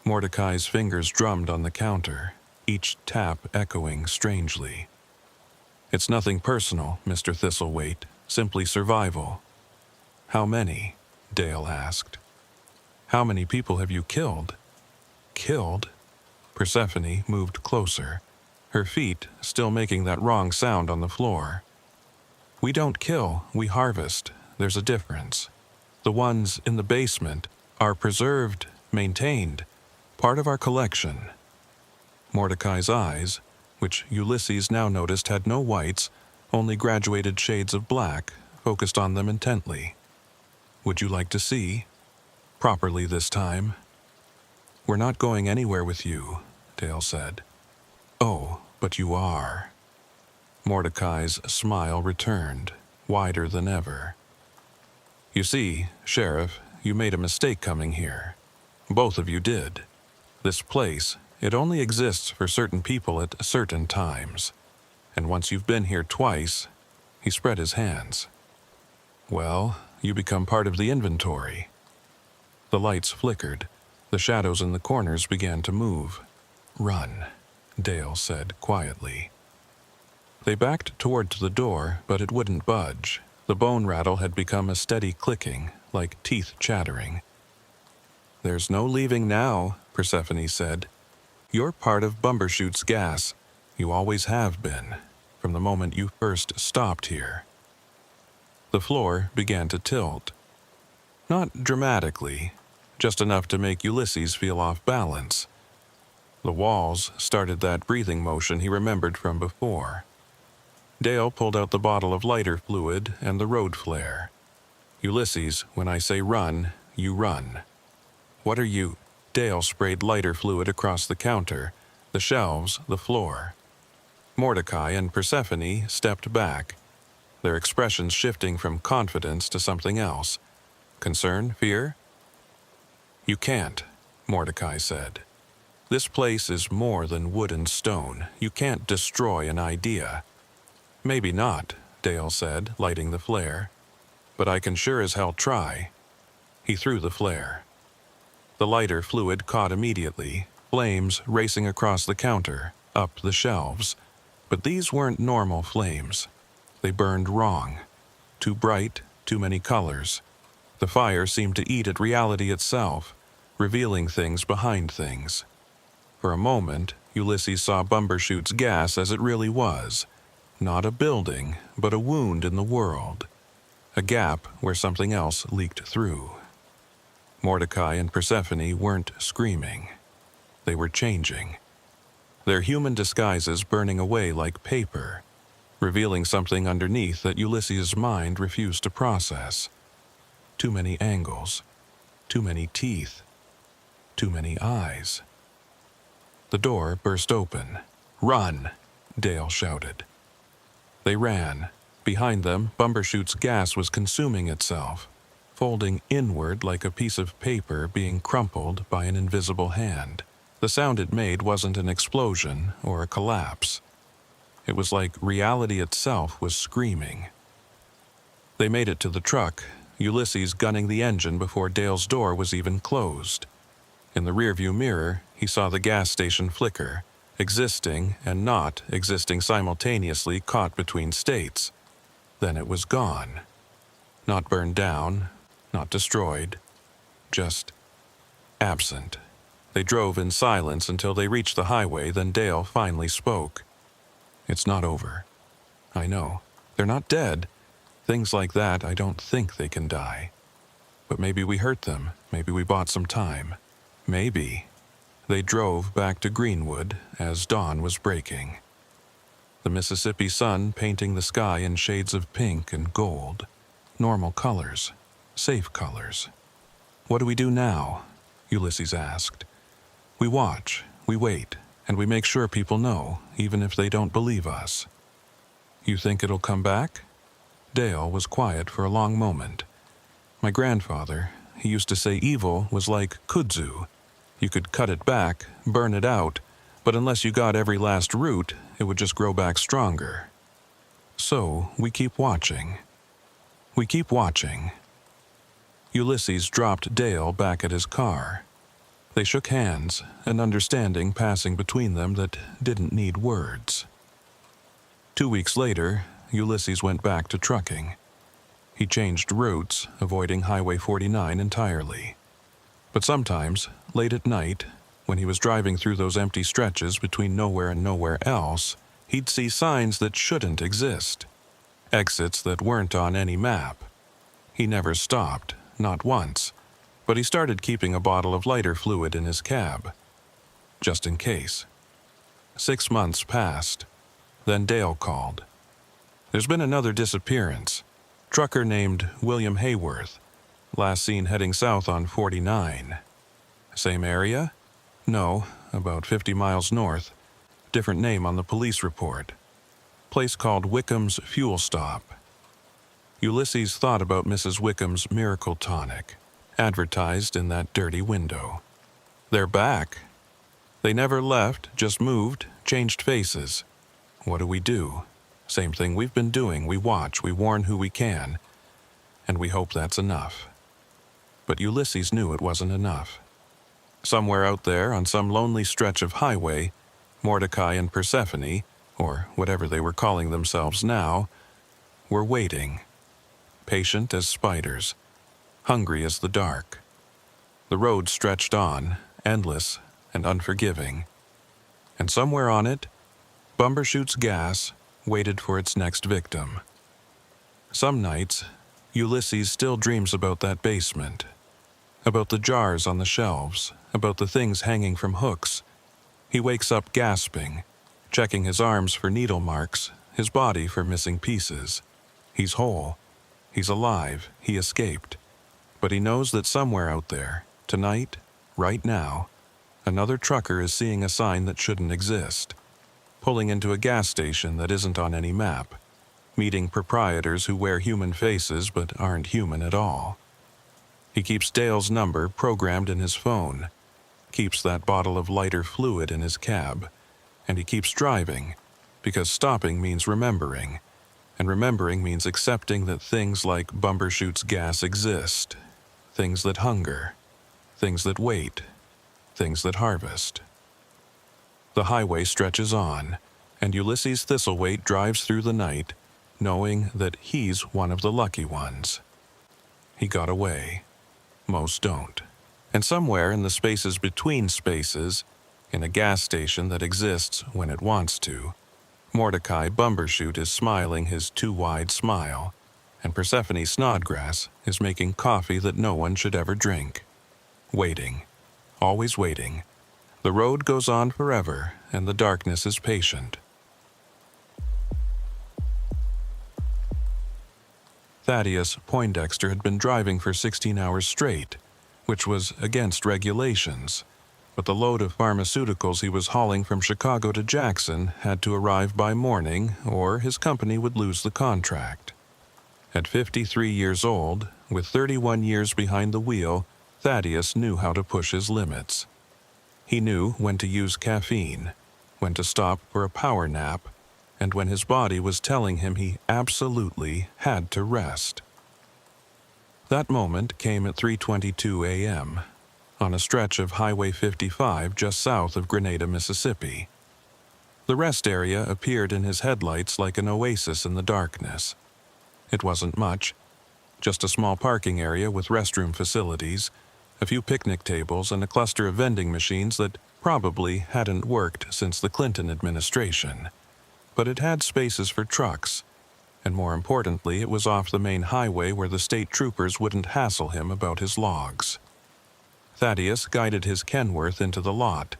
Mordecai's fingers drummed on the counter, each tap echoing strangely. It's nothing personal, Mr. Thistlethwaite, simply survival. How many? Dale asked. How many people have you killed? Killed? Persephone moved closer, her feet still making that wrong sound on the floor. We don't kill, we harvest. There's a difference. The ones in the basement are preserved, maintained, part of our collection. Mordecai's eyes, which Ulysses now noticed had no whites, only graduated shades of black, focused on them intently. Would you like to see? Properly this time. We're not going anywhere with you, Dale said. Oh, but you are. Mordecai's smile returned, wider than ever. You see, Sheriff, you made a mistake coming here. Both of you did. This place, it only exists for certain people at certain times. And once you've been here twice, he spread his hands. Well, you become part of the inventory. The lights flickered. The shadows in the corners began to move. Run, Dale said quietly. They backed toward the door, but it wouldn't budge. The bone rattle had become a steady clicking, like teeth chattering. There's no leaving now, Persephone said. You're part of Bumbershoot's gas. You always have been, from the moment you first stopped here. The floor began to tilt. Not dramatically, just enough to make Ulysses feel off balance. The walls started that breathing motion he remembered from before. Dale pulled out the bottle of lighter fluid and the road flare. Ulysses, when I say run, you run. What are you? Dale sprayed lighter fluid across the counter, the shelves, the floor. Mordecai and Persephone stepped back, their expressions shifting from confidence to something else. Concern? Fear? You can't, Mordecai said. This place is more than wood and stone. You can't destroy an idea. Maybe not, Dale said, lighting the flare. But I can sure as hell try. He threw the flare. The lighter fluid caught immediately, flames racing across the counter, up the shelves. But these weren't normal flames. They burned wrong. Too bright, too many colors. The fire seemed to eat at reality itself, revealing things behind things. For a moment, Ulysses saw Bumbershoot's gas as it really was. Not a building, but a wound in the world. A gap where something else leaked through. Mordecai and Persephone weren't screaming. They were changing. Their human disguises burning away like paper, revealing something underneath that Ulysses' mind refused to process. Too many angles. Too many teeth. Too many eyes. The door burst open. Run! Dale shouted. They ran. Behind them, Bumbershoot's gas was consuming itself, folding inward like a piece of paper being crumpled by an invisible hand. The sound it made wasn't an explosion or a collapse. It was like reality itself was screaming. They made it to the truck, Ulysses gunning the engine before Dale's door was even closed. In the rearview mirror, he saw the gas station flicker, existing and not existing simultaneously caught between states. Then it was gone. Not burned down, not destroyed, just absent. They drove in silence until they reached the highway, then Dale finally spoke. It's not over. I know. They're not dead. Things like that, I don't think they can die. But maybe we hurt them. Maybe we bought some time. Maybe. They drove back to Greenwood as dawn was breaking. The Mississippi sun painting the sky in shades of pink and gold. Normal colors. Safe colors. What do we do now? Ulysses asked. We watch, we wait, and we make sure people know, even if they don't believe us. You think it'll come back? Dale was quiet for a long moment. My grandfather, he used to say evil was like kudzu. You could cut it back, burn it out, but unless you got every last root, it would just grow back stronger. So, we keep watching. We keep watching. Ulysses dropped Dale back at his car. They shook hands, an understanding passing between them that didn't need words. 2 weeks later, Ulysses went back to trucking. He changed routes, avoiding Highway 49 entirely. But sometimes, late at night, when he was driving through those empty stretches between nowhere and nowhere else, he'd see signs that shouldn't exist. Exits that weren't on any map. He never stopped, not once. But he started keeping a bottle of lighter fluid in his cab, just in case. 6 months passed. Then Dale called. There's been another disappearance. Trucker named William Hayworth, last seen heading south on 49. Same area? No, about 50 miles north. Different name on the police report. Place called Wickham's Fuel Stop. Ulysses thought about Mrs. Wickham's miracle tonic, advertised in that dirty window. They're back. They never left, just moved, changed faces. What do? Same thing we've been doing. We watch, we warn who we can, and we hope that's enough. But Ulysses knew it wasn't enough. Somewhere out there on some lonely stretch of highway, Mordecai and Persephone, or whatever they were calling themselves now, were waiting, patient as spiders, hungry as the dark. The road stretched on, endless and unforgiving, and somewhere on it, Bumbershoots gas waited for its next victim. Some nights, Ulysses still dreams about that basement, about the jars on the shelves, about the things hanging from hooks. He wakes up gasping, checking his arms for needle marks, his body for missing pieces. He's whole. He's alive. He escaped. But he knows that somewhere out there, tonight, right now, another trucker is seeing a sign that shouldn't exist, pulling into a gas station that isn't on any map, meeting proprietors who wear human faces but aren't human at all. He keeps Dale's number programmed in his phone, keeps that bottle of lighter fluid in his cab, and he keeps driving, because stopping means remembering, and remembering means accepting that things like Bumbershoots gas exist, things that hunger, things that wait, things that harvest. The highway stretches on, and Ulysses Thistlethwaite drives through the night, knowing that he's one of the lucky ones. He got away. Most don't. And somewhere in the spaces between spaces, in a gas station that exists when it wants to, Mordecai Bumbershoot is smiling his too-wide smile, and Persephone Snodgrass is making coffee that no one should ever drink. Waiting. Always waiting. The road goes on forever, and the darkness is patient. Thaddeus Poindexter had been driving for 16 hours straight, which was against regulations, but the load of pharmaceuticals he was hauling from Chicago to Jackson had to arrive by morning, or his company would lose the contract. At 53 years old, with 31 years behind the wheel, Thaddeus knew how to push his limits. He knew when to use caffeine, when to stop for a power nap, and when his body was telling him he absolutely had to rest. That moment came at 3:22 a.m., on a stretch of Highway 55 just south of Grenada, Mississippi. The rest area appeared in his headlights like an oasis in the darkness. It wasn't much, just a small parking area with restroom facilities, a few picnic tables, and a cluster of vending machines that probably hadn't worked since the Clinton administration. But it had spaces for trucks, and more importantly, it was off the main highway where the state troopers wouldn't hassle him about his logs. Thaddeus guided his Kenworth into the lot,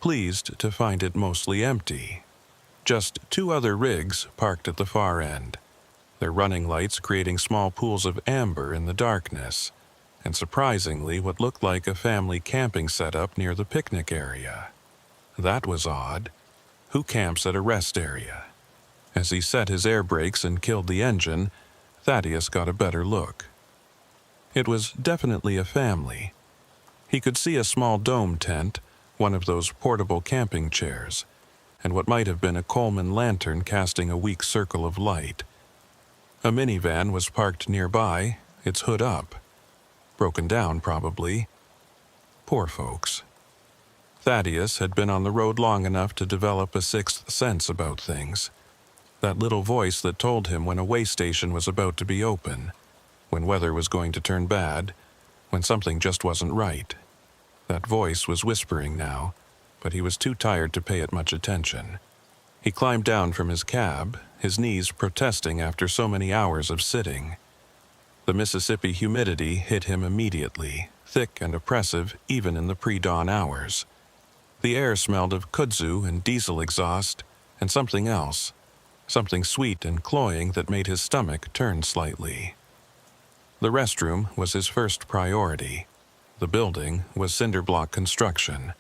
pleased to find it mostly empty. Just 2 other rigs parked at the far end, their running lights creating small pools of amber in the darkness, and surprisingly what looked like a family camping setup near the picnic area. That was odd. Who camps at a rest area? As he set his air brakes and killed the engine, Thaddeus got a better look. It was definitely a family. He could see a small dome tent, one of those portable camping chairs, and what might have been a Coleman lantern casting a weak circle of light. A minivan was parked nearby, its hood up. Broken down, probably. Poor folks. Thaddeus had been on the road long enough to develop a sixth sense about things. That little voice that told him when a way station was about to be open, when weather was going to turn bad, when something just wasn't right. That voice was whispering now, but he was too tired to pay it much attention. He climbed down from his cab, his knees protesting after so many hours of sitting. The Mississippi humidity hit him immediately, thick and oppressive even in the pre-dawn hours. The air smelled of kudzu and diesel exhaust, and something else, something sweet and cloying that made his stomach turn slightly. The restroom was his first priority. The building was cinder block construction,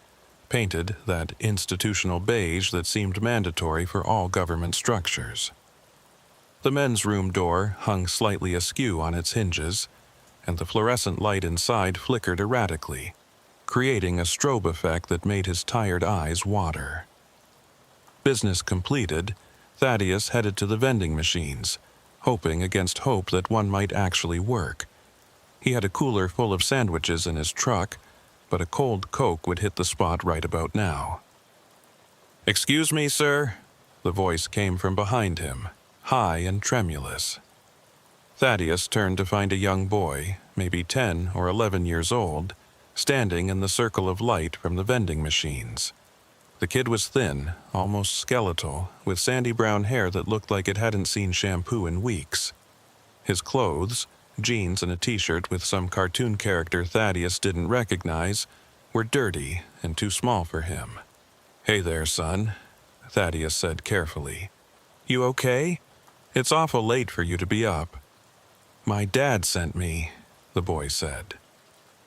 painted that institutional beige that seemed mandatory for all government structures. The men's room door hung slightly askew on its hinges, and the fluorescent light inside flickered erratically, creating a strobe effect that made his tired eyes water. Business completed, Thaddeus headed to the vending machines, hoping against hope that one might actually work. He had a cooler full of sandwiches in his truck, but a cold Coke would hit the spot right about now. "Excuse me, sir?" The voice came from behind him, high and tremulous. Thaddeus turned to find a young boy, maybe 10 or 11 years old, standing in the circle of light from the vending machines. The kid was thin, almost skeletal, with sandy brown hair that looked like it hadn't seen shampoo in weeks. His clothes, jeans and a t-shirt with some cartoon character Thaddeus didn't recognize, were dirty and too small for him. "Hey there, son," Thaddeus said carefully. "You okay? It's awful late for you to be up." "My dad sent me," the boy said.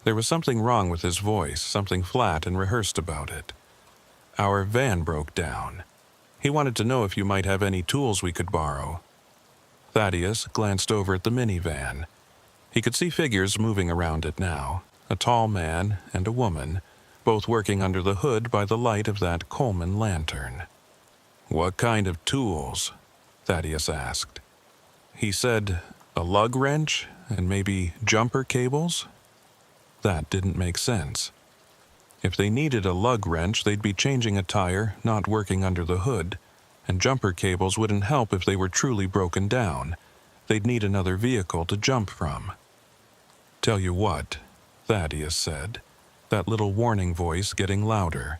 There was something wrong with his voice, something flat and rehearsed about it. "Our van broke down. He wanted to know if you might have any tools we could borrow." Thaddeus glanced over at the minivan. He could see figures moving around it now, a tall man and a woman, both working under the hood by the light of that Coleman lantern. "What kind of tools?" Thaddeus asked. He said, "A lug wrench and maybe jumper cables?" That didn't make sense. If they needed a lug wrench, they'd be changing a tire, not working under the hood, and jumper cables wouldn't help if they were truly broken down. They'd need another vehicle to jump from. "Tell you what," Thaddeus said, that little warning voice getting louder.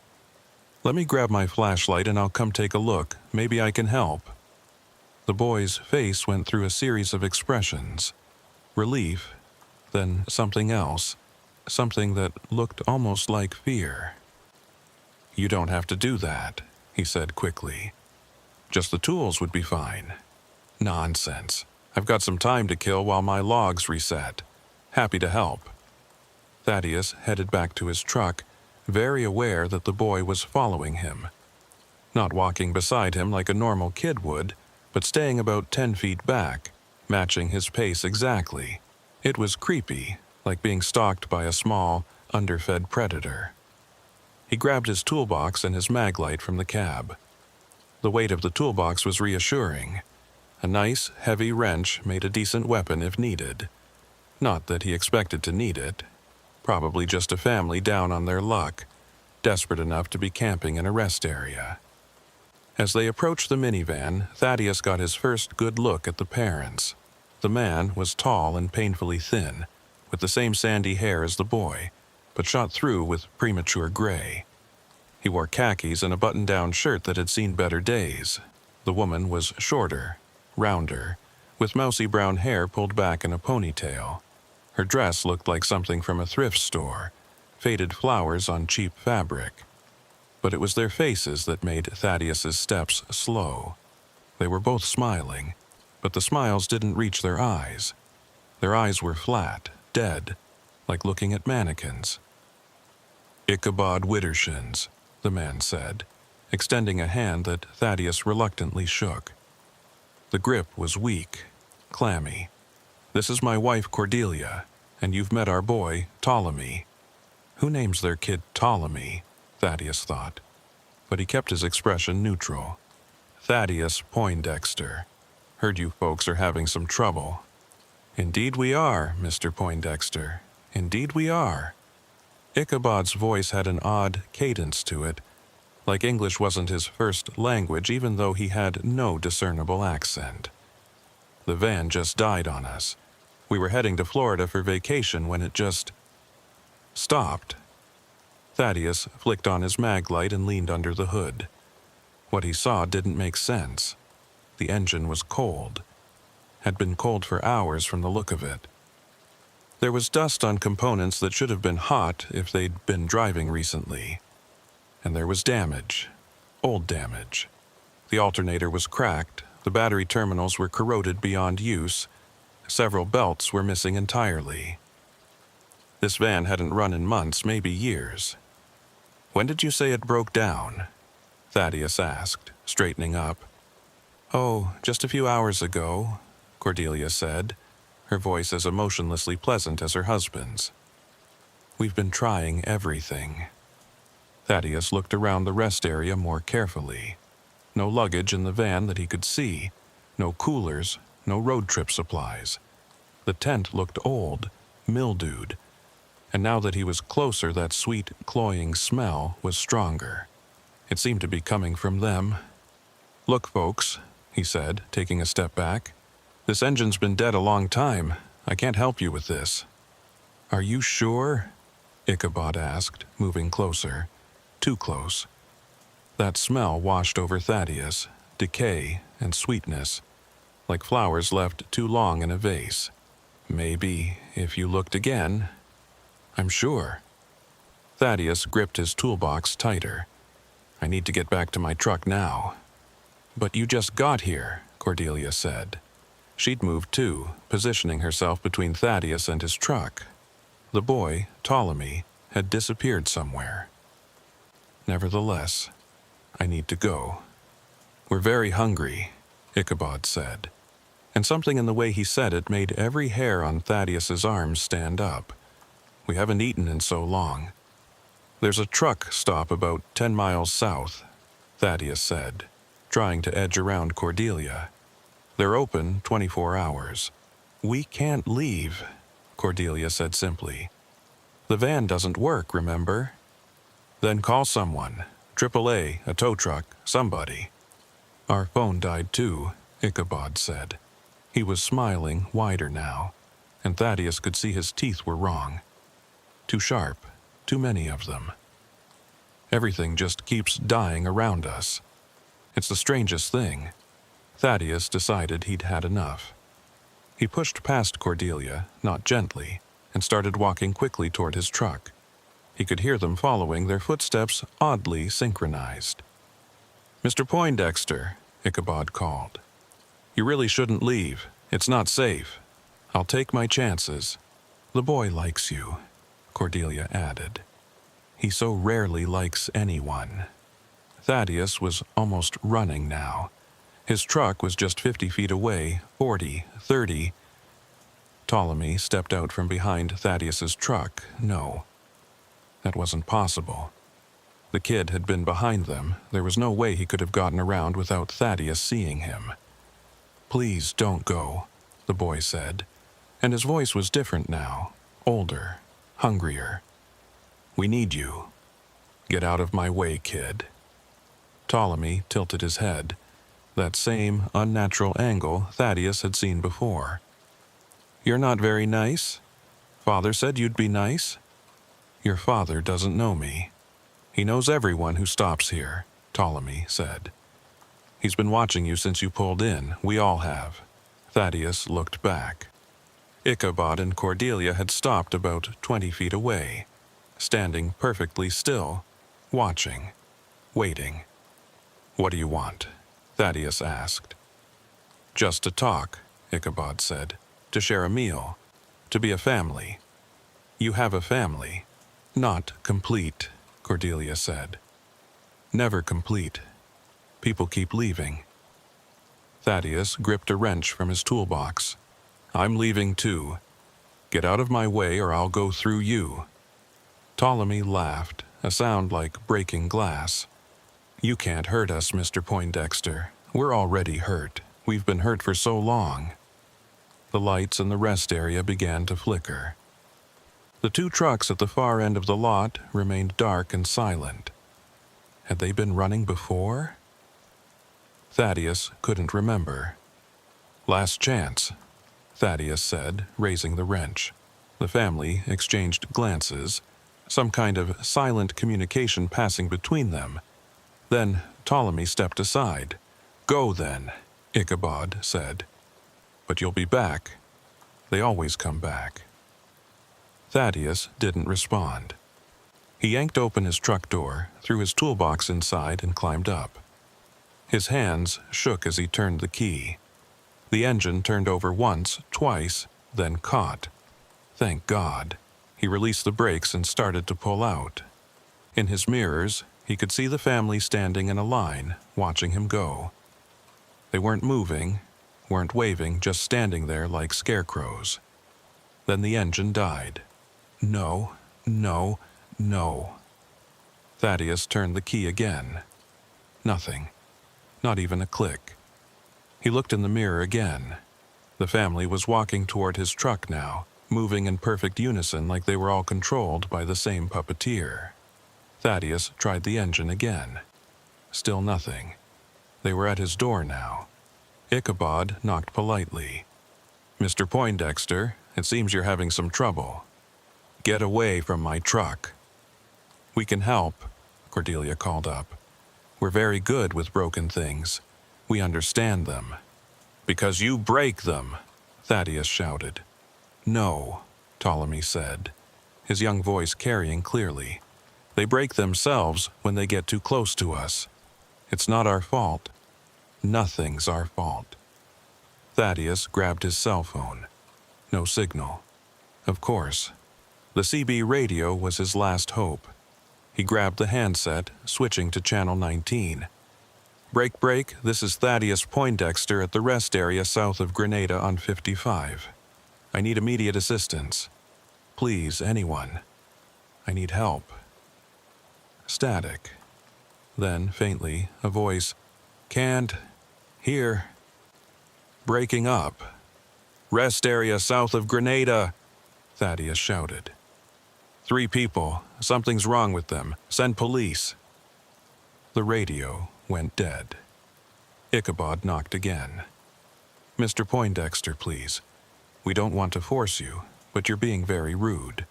"Let me grab my flashlight and I'll come take a look. Maybe I can help." The boy's face went through a series of expressions. Relief, then something else, something that looked almost like fear. "You don't have to do that," he said quickly. "Just the tools would be fine." "Nonsense. I've got some time to kill while my logs reset. Happy to help." Thaddeus headed back to his truck, very aware that the boy was following him. Not walking beside him like a normal kid would, but staying about 10 feet back, matching his pace exactly. It was creepy, like being stalked by a small, underfed predator. He grabbed his toolbox and his maglite from the cab. The weight of the toolbox was reassuring. A nice, heavy wrench made a decent weapon if needed. Not that he expected to need it. Probably just a family down on their luck, desperate enough to be camping in a rest area. As they approached the minivan, Thaddeus got his first good look at the parents. The man was tall and painfully thin, with the same sandy hair as the boy, but shot through with premature gray. He wore khakis and a button-down shirt that had seen better days. The woman was shorter, rounder, with mousy brown hair pulled back in a ponytail. Her dress looked like something from a thrift store, faded flowers on cheap fabric. But it was their faces that made Thaddeus's steps slow. They were both smiling, but the smiles didn't reach their eyes. Their eyes were flat, dead, like looking at mannequins. "Ichabod Widdershins," the man said, extending a hand that Thaddeus reluctantly shook. The grip was weak, clammy. "This is my wife Cordelia, and you've met our boy, Ptolemy." Who names their kid Ptolemy? Thaddeus thought, but he kept his expression neutral. "Thaddeus Poindexter. Heard you folks are having some trouble." "Indeed we are, Mr. Poindexter. Indeed we are." Ichabod's voice had an odd cadence to it, like English wasn't his first language even though he had no discernible accent. "The van just died on us. We were heading to Florida for vacation when it just stopped." Thaddeus flicked on his maglite and leaned under the hood. What he saw didn't make sense. The engine was cold. Had been cold for hours from the look of it. There was dust on components that should have been hot if they'd been driving recently. And there was damage. Old damage. The alternator was cracked, the battery terminals were corroded beyond use, several belts were missing entirely. This van hadn't run in months, maybe years. "When did you say it broke down?" Thaddeus asked, straightening up. "Oh, just a few hours ago," Cordelia said, her voice as emotionlessly pleasant as her husband's. "We've been trying everything." Thaddeus looked around the rest area more carefully. No luggage in the van that he could see. No coolers, no road trip supplies. The tent looked old, mildewed, and now that he was closer, that sweet, cloying smell was stronger. It seemed to be coming from them. "Look, folks," he said, taking a step back. "This engine's been dead a long time. I can't help you with this." "Are you sure?" Ichabod asked, moving closer. Too close. That smell washed over Thaddeus, decay and sweetness, like flowers left too long in a vase. "Maybe, if you looked again." "I'm sure." Thaddeus gripped his toolbox tighter. "I need to get back to my truck now." "But you just got here," Cordelia said. She'd moved too, positioning herself between Thaddeus and his truck. The boy, Ptolemy, had disappeared somewhere. "Nevertheless, I need to go." "We're very hungry," Ichabod said, and something in the way he said it made every hair on Thaddeus's arms stand up. "We haven't eaten in so long." "There's a truck stop about 10 miles south," Thaddeus said, trying to edge around Cordelia. "They're open 24 hours. "We can't leave," Cordelia said simply. "The van doesn't work, remember?" "Then call someone. AAA, a tow truck, somebody." "Our phone died too," Ichabod said. He was smiling wider now, and Thaddeus could see his teeth were wrong. Too sharp, too many of them. "Everything just keeps dying around us. It's the strangest thing." Thaddeus decided he'd had enough. He pushed past Cordelia, not gently, and started walking quickly toward his truck. He could hear them following, their footsteps oddly synchronized. "Mr. Poindexter," Ichabod called. "You really shouldn't leave. It's not safe. I'll take my chances." "The boy likes you," Cordelia added. "He so rarely likes anyone." Thaddeus was almost running now. His truck was just 50 feet away, 40, 30. Ptolemy stepped out from behind Thaddeus's truck. No, that wasn't possible. The kid had been behind them. There was no way he could have gotten around without Thaddeus seeing him. "Please don't go," the boy said, and his voice was different now, older, hungrier. "We need you. Get out of my way, kid." Ptolemy tilted his head, that same unnatural angle Thaddeus had seen before. "You're not very nice? Father said you'd be nice?" "Your father doesn't know me. He knows everyone who stops here," Ptolemy said. "He's been watching you since you pulled in. We all have." Thaddeus looked back. Ichabod and Cordelia had stopped about 20 feet away, standing perfectly still, watching, waiting. "What do you want?" Thaddeus asked. "Just to talk," Ichabod said. "To share a meal. To be a family." "You have a family." "Not complete," Cordelia said. "Never complete. People keep leaving." Thaddeus gripped a wrench from his toolbox. "I'm leaving too. Get out of my way or I'll go through you." Ptolemy laughed, a sound like breaking glass. "You can't hurt us, Mr. Poindexter. We're already hurt. We've been hurt for so long." The lights in the rest area began to flicker. The two trucks at the far end of the lot remained dark and silent. Had they been running before? Thaddeus couldn't remember. "Last chance," Thaddeus said, raising the wrench. The family exchanged glances, some kind of silent communication passing between them. Then Ptolemy stepped aside. "Go then," Ichabod said. "But you'll be back. They always come back." Thaddeus didn't respond. He yanked open his truck door, threw his toolbox inside, and climbed up. His hands shook as he turned the key. The engine turned over once, twice, then caught. Thank God. He released the brakes and started to pull out. In his mirrors, he could see the family standing in a line, watching him go. They weren't moving, weren't waving, just standing there like scarecrows. Then the engine died. No, no, no. Thaddeus turned the key again. Nothing. Not even a click. He looked in the mirror again. The family was walking toward his truck now, moving in perfect unison like they were all controlled by the same puppeteer. Thaddeus tried the engine again. Still nothing. They were at his door now. Ichabod knocked politely. "Mr. Poindexter, it seems you're having some trouble. Get away from my truck." "We can help," Cordelia called up. "We're very good with broken things. We understand them." "Because you break them," Thaddeus shouted. "No," Ptolemy said, his young voice carrying clearly. "They break themselves when they get too close to us. It's not our fault. Nothing's our fault." Thaddeus grabbed his cell phone. No signal. Of course. The CB radio was his last hope. He grabbed the handset, switching to channel 19. Break, this is Thaddeus Poindexter at the rest area south of Grenada on 55. I need immediate assistance. Please, anyone. I need help." Static. Then, faintly, a voice. "Can't. Hear. Breaking up. Rest area south of Grenada," Thaddeus shouted. "3 people. Something's wrong with them. Send police." The radio went dead. Ichabod knocked again. "Mr. Poindexter, please. We don't want to force you, but you're being very rude.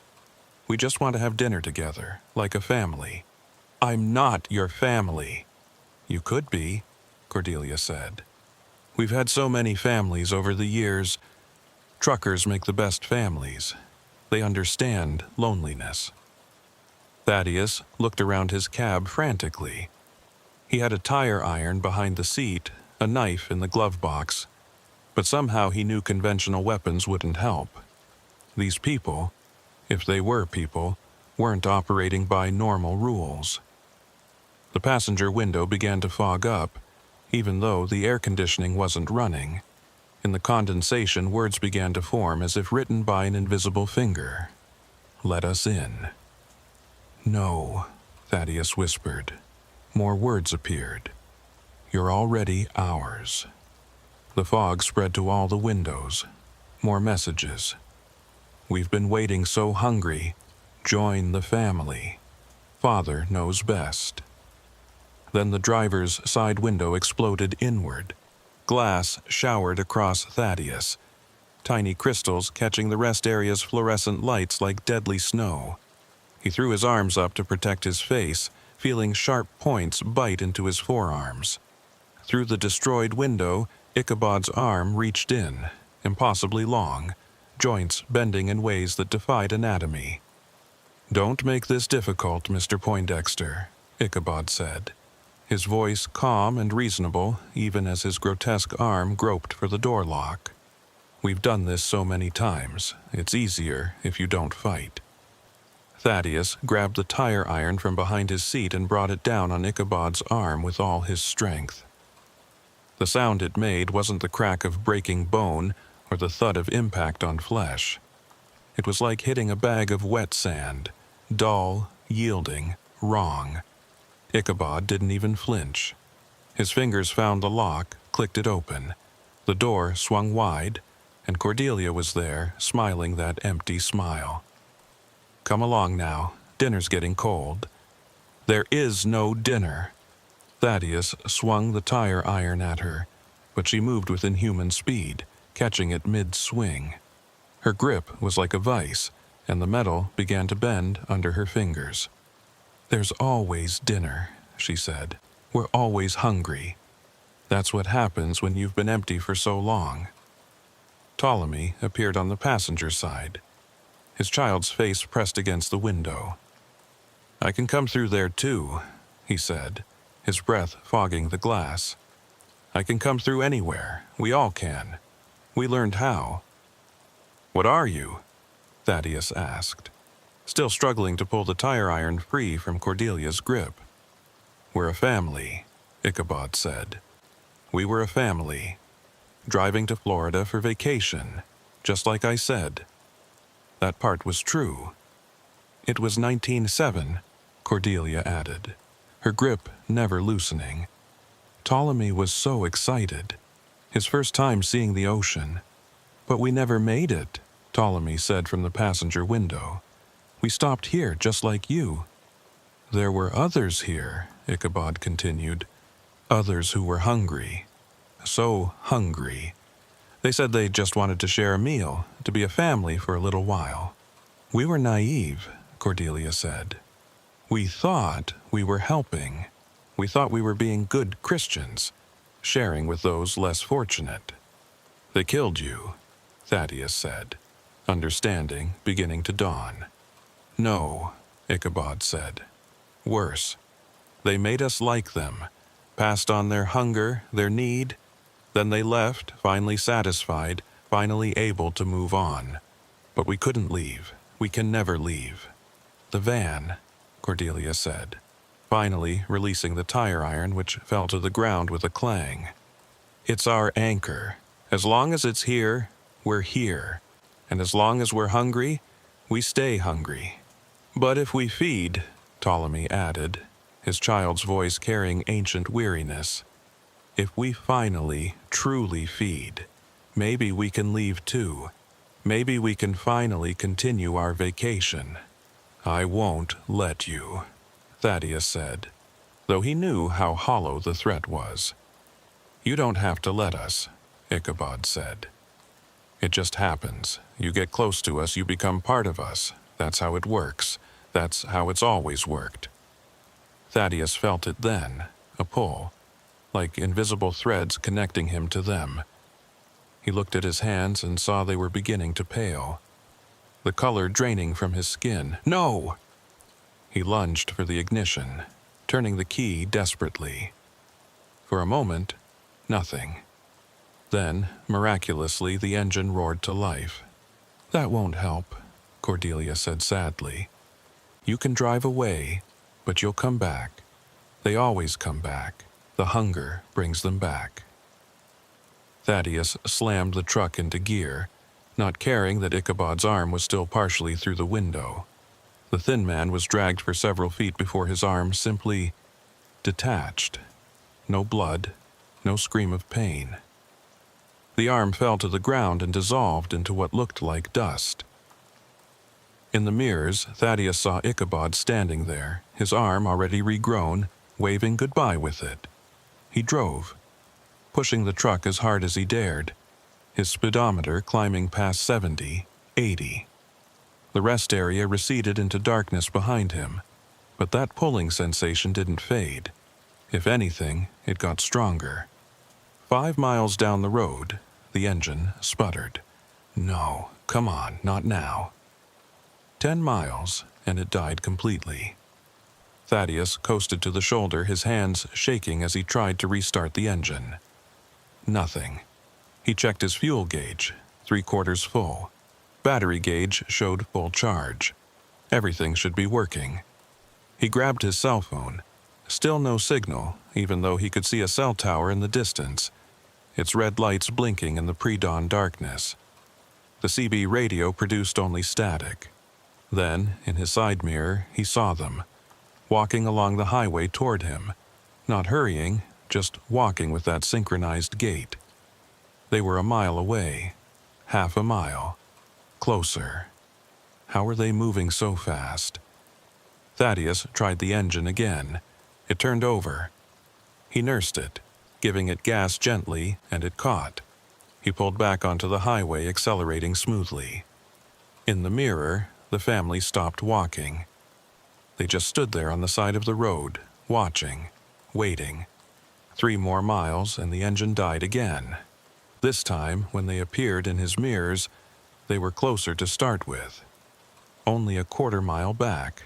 We just want to have dinner together, like a family." "I'm not your family." "You could be," Cordelia said. "We've had so many families over the years. Truckers make the best families. They understand loneliness." Thaddeus looked around his cab frantically. He had a tire iron behind the seat, a knife in the glove box, but somehow he knew conventional weapons wouldn't help. These people, if they were people, weren't operating by normal rules. The passenger window began to fog up, even though the air conditioning wasn't running. In the condensation, words began to form as if written by an invisible finger. "Let us in." "No," Thaddeus whispered. More words appeared. "You're already ours." The fog spread to all the windows. More messages. "We've been waiting so hungry. Join the family. Father knows best." Then the driver's side window exploded inward. Glass showered across Thaddeus, tiny crystals catching the rest area's fluorescent lights like deadly snow. He threw his arms up to protect his face, feeling sharp points bite into his forearms. Through the destroyed window, Ichabod's arm reached in, impossibly long, joints bending in ways that defied anatomy. "Don't make this difficult, Mr. Poindexter," Ichabod said, his voice calm and reasonable even as his grotesque arm groped for the door lock. "We've done this so many times. It's easier if you don't fight." Thaddeus grabbed the tire iron from behind his seat and brought it down on Ichabod's arm with all his strength. The sound it made wasn't the crack of breaking bone or the thud of impact on flesh. It was like hitting a bag of wet sand, dull, yielding, wrong. Ichabod didn't even flinch. His fingers found the lock, clicked it open. The door swung wide, and Cordelia was there, smiling that empty smile. "Come along now. Dinner's getting cold." "There is no dinner." Thaddeus swung the tire iron at her, but she moved with inhuman speed, catching it mid-swing. Her grip was like a vice, and the metal began to bend under her fingers. "There's always dinner," she said. "We're always hungry. That's what happens when you've been empty for so long." Ptolemy appeared on the passenger side, his child's face pressed against the window. "I can come through there too," he said, his breath fogging the glass. "I can come through anywhere. We all can. We learned how." "What are you?" Thaddeus asked, still struggling to pull the tire iron free from Cordelia's grip. "We're a family," Ichabod said. "We were a family, driving to Florida for vacation, just like I said." That part was true. "It was 1907, Cordelia added, her grip never loosening. Ptolemy was so excited. His first time seeing the ocean. "But we never made it," Ptolemy said from the passenger window. "We stopped here just like you." "There were others here," Ichabod continued. "Others who were hungry. So hungry. They said they just wanted to share a meal, to be a family for a little while." "We were naive," Cordelia said. "We thought we were helping. We thought we were being good Christians, sharing with those less fortunate." "They killed you," Thaddeus said, understanding beginning to dawn. "No," Ichabod said. "Worse. They made us like them, passed on their hunger, their need. Then they left, finally satisfied, finally able to move on. But we couldn't leave. We can never leave." "The van," Cordelia said, finally releasing the tire iron, which fell to the ground with a clang. "It's our anchor. As long as it's here, we're here. And as long as we're hungry, we stay hungry." "But if we feed," Ptolemy added, his child's voice carrying ancient weariness, "if we finally, truly feed, maybe we can leave too. Maybe we can finally continue our vacation." "I won't let you," Thaddeus said, though he knew how hollow the threat was. "You don't have to let us," Ichabod said. "It just happens. You get close to us, you become part of us. That's how it works. That's how it's always worked." Thaddeus felt it then, a pull, like invisible threads connecting him to them. He looked at his hands and saw they were beginning to pale, the color draining from his skin. "No!" He lunged for the ignition, turning the key desperately. For a moment, nothing. Then, miraculously, the engine roared to life. "That won't help," Cordelia said sadly. "You can drive away, but you'll come back. They always come back. The hunger brings them back." Thaddeus slammed the truck into gear, not caring that Ichabod's arm was still partially through the window. The thin man was dragged for several feet before his arm simply detached. No blood, no scream of pain. The arm fell to the ground and dissolved into what looked like dust. In the mirrors, Thaddeus saw Ichabod standing there, his arm already regrown, waving goodbye with it. He drove, pushing the truck as hard as he dared, his speedometer climbing past 70, 80. The rest area receded into darkness behind him, but that pulling sensation didn't fade. If anything, it got stronger. 5 miles down the road, the engine sputtered. "No, come on, not now." 10 miles, and it died completely. Thaddeus coasted to the shoulder, his hands shaking as he tried to restart the engine. Nothing. He checked his fuel gauge, 3/4 full. Battery gauge showed full charge. Everything should be working. He grabbed his cell phone. Still no signal, even though he could see a cell tower in the distance, its red lights blinking in the pre-dawn darkness. The CB radio produced only static. Then, in his side mirror, he saw them, walking along the highway toward him, not hurrying, just walking with that synchronized gait. They were a mile away, half a mile, closer. How were they moving so fast? Thaddeus tried the engine again. It turned over. He nursed it, giving it gas gently, and it caught. He pulled back onto the highway, accelerating smoothly. In the mirror, the family stopped walking. They just stood there on the side of the road, watching, waiting. 3 more miles, and the engine died again. This time, when they appeared in his mirrors, they were closer to start with. Only a 1/4 mile back.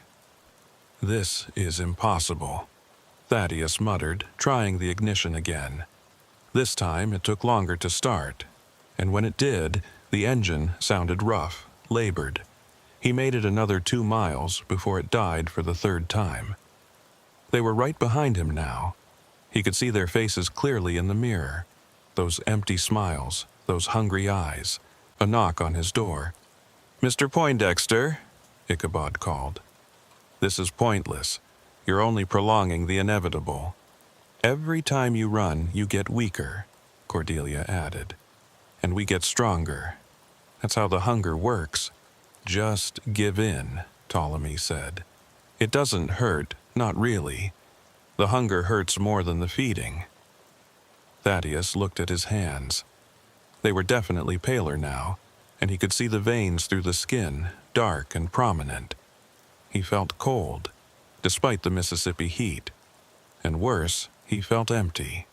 "This is impossible," Thaddeus muttered, trying the ignition again. This time it took longer to start, and when it did, the engine sounded rough, labored. He made it another 2 miles before it died for the 3rd time. They were right behind him now. He could see their faces clearly in the mirror. Those empty smiles, those hungry eyes. A knock on his door. "Mr. Poindexter," Ichabod called. "This is pointless. You're only prolonging the inevitable." Every time you run, you get weaker, Cordelia added. And we get stronger. That's how the hunger works. Just give in, Ptolemy said. It doesn't hurt, not really. The hunger hurts more than the feeding. Thaddeus looked at his hands. They were definitely paler now, and he could see the veins through the skin, dark and prominent. He felt cold, despite the Mississippi heat. And worse, he felt empty.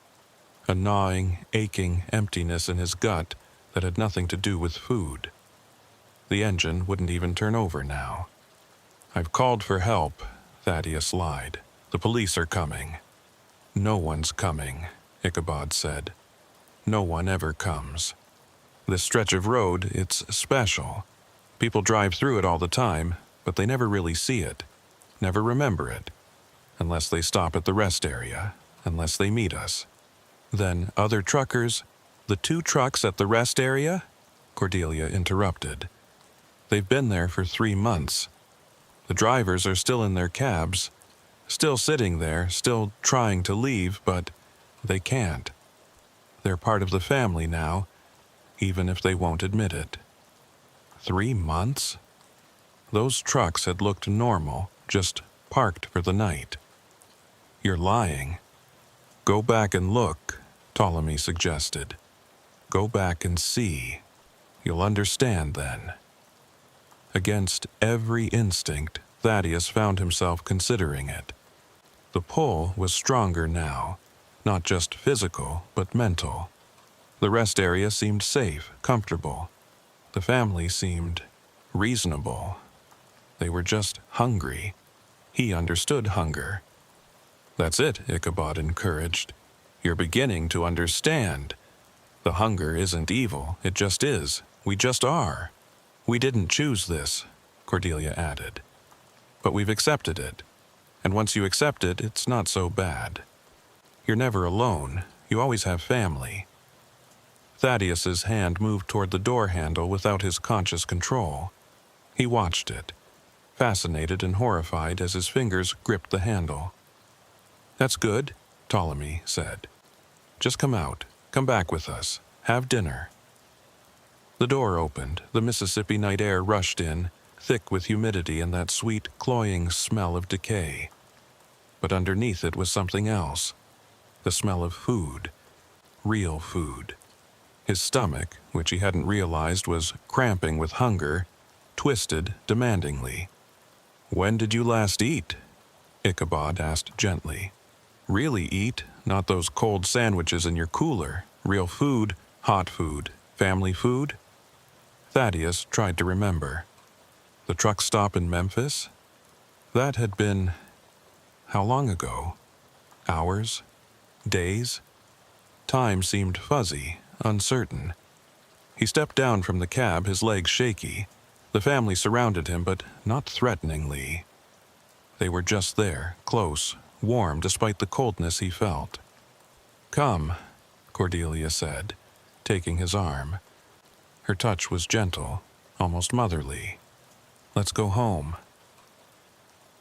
A gnawing, aching emptiness in his gut that had nothing to do with food. The engine wouldn't even turn over now. I've called for help, Thaddeus lied. The police are coming. No one's coming, Ichabod said. No one ever comes. This stretch of road, it's special. People drive through it all the time, but they never really see it, never remember it, unless they stop at the rest area, unless they meet us. Then other truckers, the 2 trucks at the rest area? Cordelia interrupted. They've been there for 3 months. The drivers are still in their cabs, still sitting there, still trying to leave, but they can't. They're part of the family now, even if they won't admit it. 3 months? Those trucks had looked normal, just parked for the night. You're lying. Go back and look, Ptolemy suggested. Go back and see. You'll understand then. Against every instinct, Thaddeus found himself considering it. The pull was stronger now, not just physical, but mental. The rest area seemed safe, comfortable. The family seemed reasonable. They were just hungry. He understood hunger. That's it, Ichabod encouraged. You're beginning to understand. The hunger isn't evil, it just is. We just are. We didn't choose this, Cordelia added. But we've accepted it. And once you accept it, it's not so bad. You're never alone. You always have family. Thaddeus's hand moved toward the door handle without his conscious control. He watched it, fascinated and horrified as his fingers gripped the handle. That's good, Ptolemy said. Just come out. Come back with us. Have dinner. The door opened. The Mississippi night air rushed in, thick with humidity and that sweet, cloying smell of decay. But underneath it was something else. The smell of food. Real food. His stomach, which he hadn't realized was cramping with hunger, twisted demandingly. When did you last eat? Ichabod asked gently. Really eat, not those cold sandwiches in your cooler. Real food, hot food, family food? Thaddeus tried to remember. The truck stop in Memphis? That had been... how long ago? Hours? Days? Time seemed fuzzy, uncertain. He stepped down from the cab, his legs shaky. The family surrounded him, but not threateningly. They were just there, close, warm despite the coldness he felt. Come, Cordelia said, taking his arm. Her touch was gentle, almost motherly. Let's go home.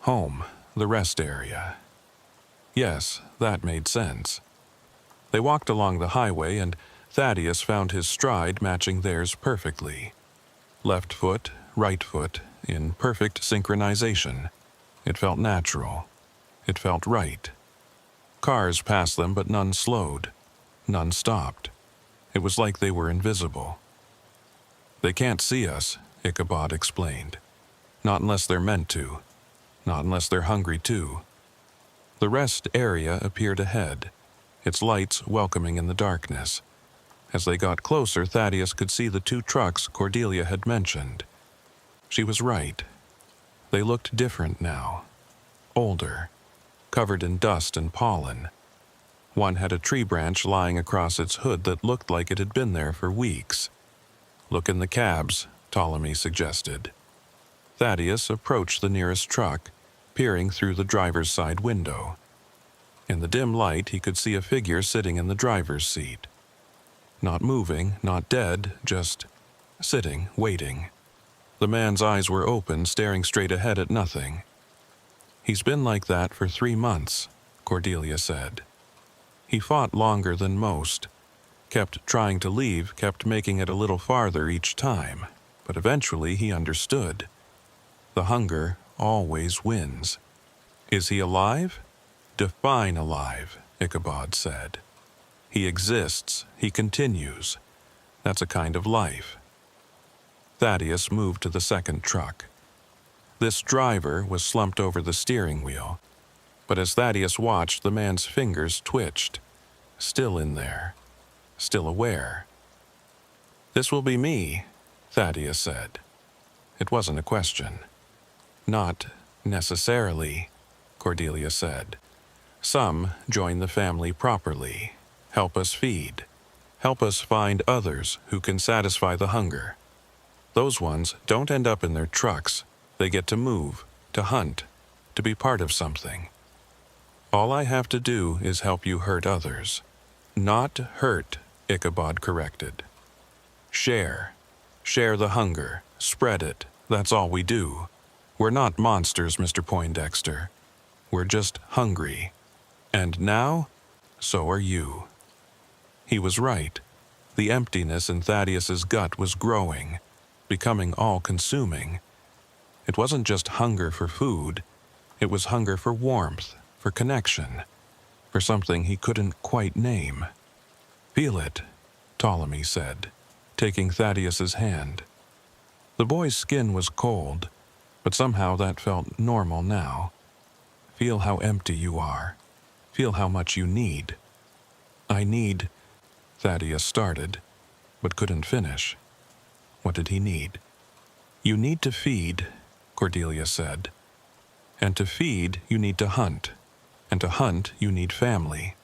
Home, the rest area. Yes, that made sense. They walked along the highway, and Thaddeus found his stride matching theirs perfectly. Left foot, right foot, in perfect synchronization. It felt natural. It felt right. Cars passed them, but none slowed. None stopped. It was like they were invisible. They can't see us, Ichabod explained. Not unless they're meant to. Not unless they're hungry too. The rest area appeared ahead, its lights welcoming in the darkness. As they got closer, Thaddeus could see the 2 trucks Cordelia had mentioned. She was right. They looked different now. Older, covered in dust and pollen. One had a tree branch lying across its hood that looked like it had been there for weeks. Look in the cabs, Ptolemy suggested. Thaddeus approached the nearest truck, peering through the driver's side window. In the dim light, he could see a figure sitting in the driver's seat. Not moving, not dead, just sitting, waiting. The man's eyes were open, staring straight ahead at nothing. He's been like that for 3 months, Cordelia said. He fought longer than most, kept trying to leave, kept making it a little farther each time, but eventually he understood. The hunger always wins. Is he alive? Define alive, Ichabod said. He exists, he continues. That's a kind of life. Thaddeus moved to the second truck. This driver was slumped over the steering wheel, but as Thaddeus watched, the man's fingers twitched. Still in there, still aware. "This will be me," Thaddeus said. It wasn't a question. "Not necessarily," Cordelia said. "Some join the family properly, help us feed, help us find others who can satisfy the hunger. Those ones don't end up in their trucks. They get to move, to hunt, to be part of something. All I have to do is help you hurt others." "Not hurt," Ichabod corrected. "Share. Share the hunger. Spread it. That's all we do. We're not monsters, Mr. Poindexter. We're just hungry. And now, so are you." He was right. The emptiness in Thaddeus's gut was growing, becoming all-consuming. It wasn't just hunger for food. It was hunger for warmth, for connection, for something he couldn't quite name. "Feel it," Ptolemy said, taking Thaddeus's hand. The boy's skin was cold, but somehow that felt normal now. "Feel how empty you are. Feel how much you need." "I need," Thaddeus started, but couldn't finish. What did he need? "You need to feed," Cordelia said. "And to feed, you need to hunt. And to hunt, you need family.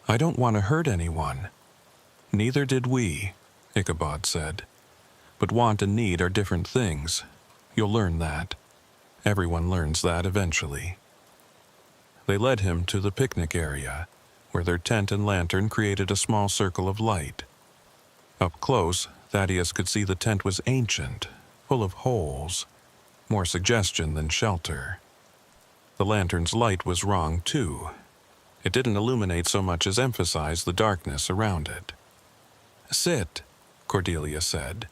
I don't want to hurt anyone." "Neither did we," Ichabod said. "But want and need are different things. You'll learn that. Everyone learns that eventually." They led him to the picnic area, where their tent and lantern created a small circle of light. Up close, Thaddeus could see the tent was ancient, full of holes, more suggestion than shelter. The lantern's light was wrong, too. It didn't illuminate so much as emphasize the darkness around it. "Sit," Cordelia said,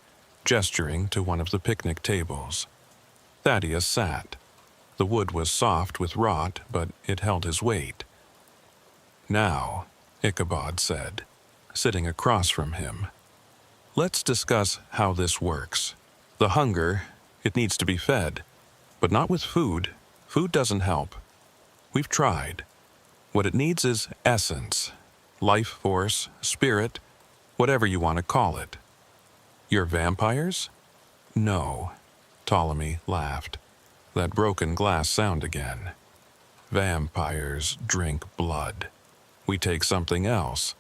gesturing to one of the picnic tables. Thaddeus sat. The wood was soft with rot, but it held his weight. "Now," Ichabod said, sitting across from him, "let's discuss how this works. The hunger, it needs to be fed, but not with food. Food doesn't help. We've tried. What it needs is essence, life force, spirit, whatever you want to call it. You're vampires?" "No," Ptolemy laughed. That broken glass sound again. "Vampires drink blood. We take something else,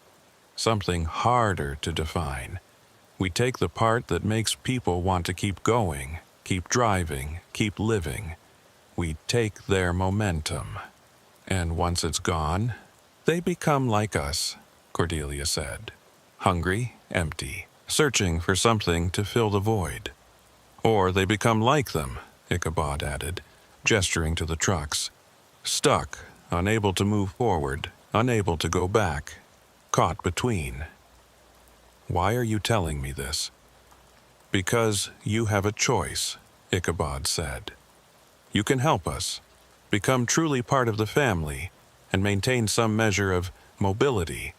something harder to define. We take the part that makes people want to keep going, keep driving, keep living. We take their momentum. And once it's gone, they become like us," Cordelia said. "Hungry, empty, searching for something to fill the void. Or they become like them," Ichabod added, gesturing to the trucks. "Stuck, unable to move forward, unable to go back, caught between." "Why are you telling me this?" "Because you have a choice," Ichabod said. "You can help us, become truly part of the family, and maintain some measure of mobility.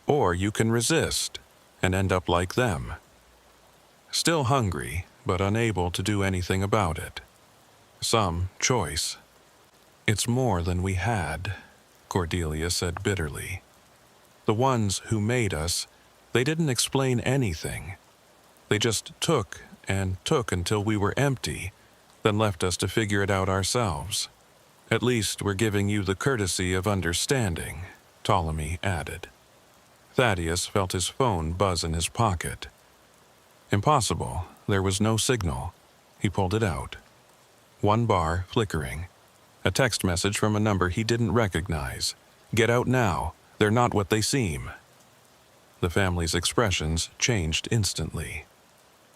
Or you can resist and end up like them. Still hungry, but unable to do anything about it. Some choice." "It's more than we had," Cordelia said bitterly. "The ones who made us, they didn't explain anything. They just took and took until we were empty, then left us to figure it out ourselves. At least we're giving you the courtesy of understanding," Ptolemy added. Thaddeus felt his phone buzz in his pocket. Impossible. There was no signal. He pulled it out. One bar flickering. A text message from a number he didn't recognize. "Get out now. They're not what they seem." The family's expressions changed instantly.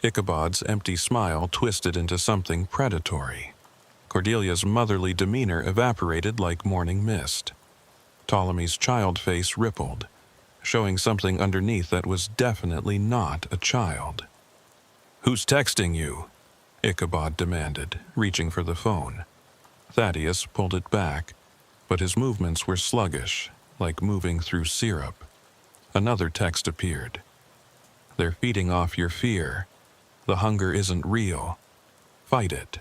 Ichabod's empty smile twisted into something predatory. Cordelia's motherly demeanor evaporated like morning mist. Ptolemy's child face rippled, showing something underneath that was definitely not a child. "Who's texting you?" Ichabod demanded, reaching for the phone. Thaddeus pulled it back, but his movements were sluggish, like moving through syrup. Another text appeared. "They're feeding off your fear. The hunger isn't real. Fight it."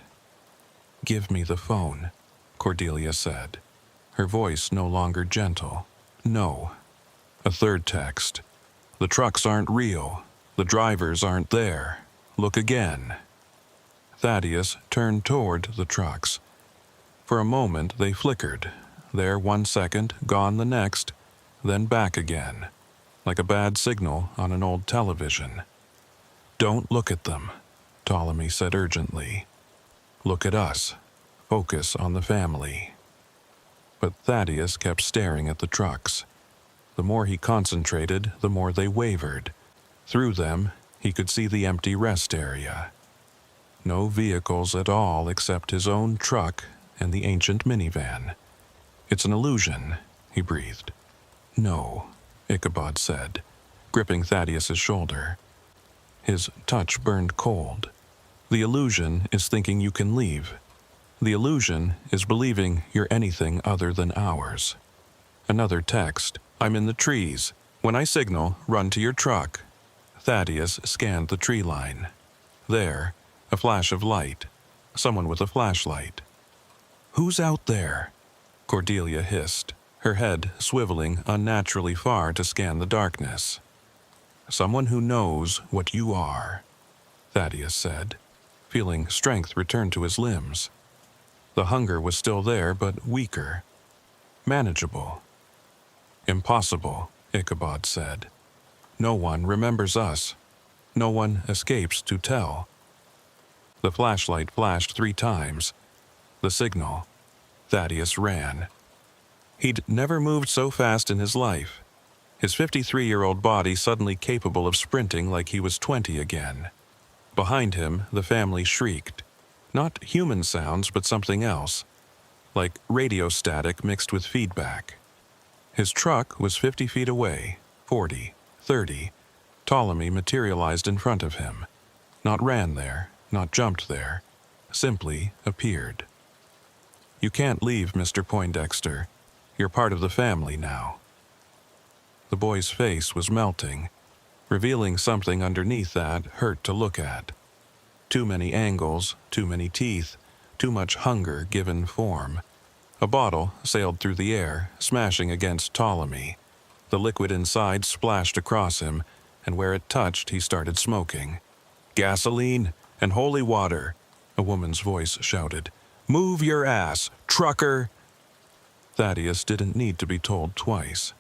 "Give me the phone," Cordelia said, her voice no longer gentle. "No." A third text. "The trucks aren't real. The drivers aren't there. Look again." Thaddeus turned toward the trucks. For a moment they flickered, there 1 second, gone the next, then back again, like a bad signal on an old television. "Don't look at them," Ptolemy said urgently. "Look at us. Focus on the family." But Thaddeus kept staring at the trucks. The more he concentrated, the more they wavered. Through them, he could see the empty rest area. No vehicles at all except his own truck and the ancient minivan. "It's an illusion," he breathed. "No," Ichabod said, gripping Thaddeus's shoulder. His touch burned cold. "The illusion is thinking you can leave. The illusion is believing you're anything other than ours." Another text. "I'm in the trees. When I signal, run to your truck." Thaddeus scanned the tree line. There, a flash of light. Someone with a flashlight. "Who's out there?" Cordelia hissed, her head swiveling unnaturally far to scan the darkness. "Someone who knows what you are," Thaddeus said, feeling strength return to his limbs. The hunger was still there, but weaker. Manageable. "Impossible," Ichabod said. "No one remembers us. No one escapes to tell." The flashlight flashed 3 times. The signal. Thaddeus ran. He'd never moved so fast in his life. His 53-year-old body suddenly capable of sprinting like he was 20 again. Behind him, the family shrieked. Not human sounds, but something else. Like radio static mixed with feedback. His truck was 50 feet away, 40, 30. Ptolemy materialized in front of him. Not ran there, not jumped there. Simply appeared. "You can't leave, Mr. Poindexter. You're part of the family now." The boy's face was melting, revealing something underneath that hurt to look at. Too many angles, too many teeth, too much hunger given form. A bottle sailed through the air, smashing against Ptolemy. The liquid inside splashed across him, and where it touched he started smoking. "Gasoline and holy water," a woman's voice shouted. "Move your ass, trucker!" Thaddeus didn't need to be told twice.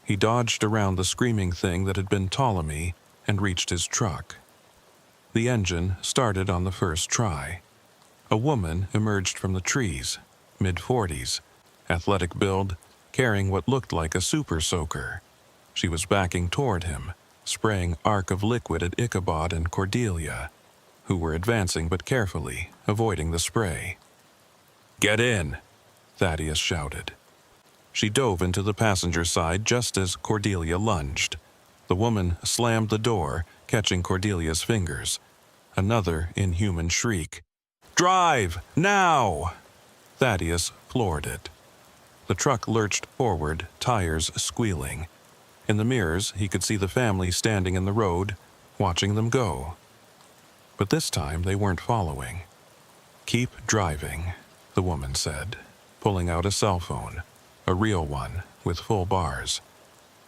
He dodged around the screaming thing that had been Ptolemy and reached his truck. The engine started on the first try. A woman emerged from the trees, mid-40s, athletic build, carrying what looked like a super soaker. She was backing toward him, spraying arc of liquid at Ichabod and Cordelia, who were advancing but carefully, avoiding the spray. "Get in!" Thaddeus shouted. She dove into the passenger side just as Cordelia lunged. The woman slammed the door, catching Cordelia's fingers. Another inhuman shriek. "Drive! Now!" Thaddeus floored it. The truck lurched forward, tires squealing. In the mirrors, he could see the family standing in the road, watching them go. But this time they weren't following. "Keep driving," the woman said, pulling out a cell phone, a real one with full bars.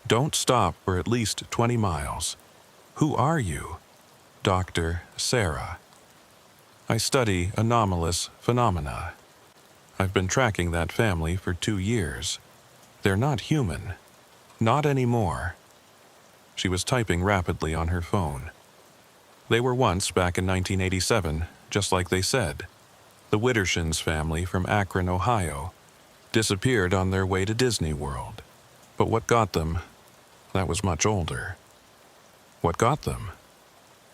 "Don't stop for at least 20 miles. Who are you?" "Dr. Sarah. I study anomalous phenomena. I've been tracking that family for 2 years. They're not human. Not anymore." She was typing rapidly on her phone. "They were once back in 1987, just like they said. The Widdershins family from Akron, Ohio, disappeared on their way to Disney World. But what got them, that was much older." "What got them?"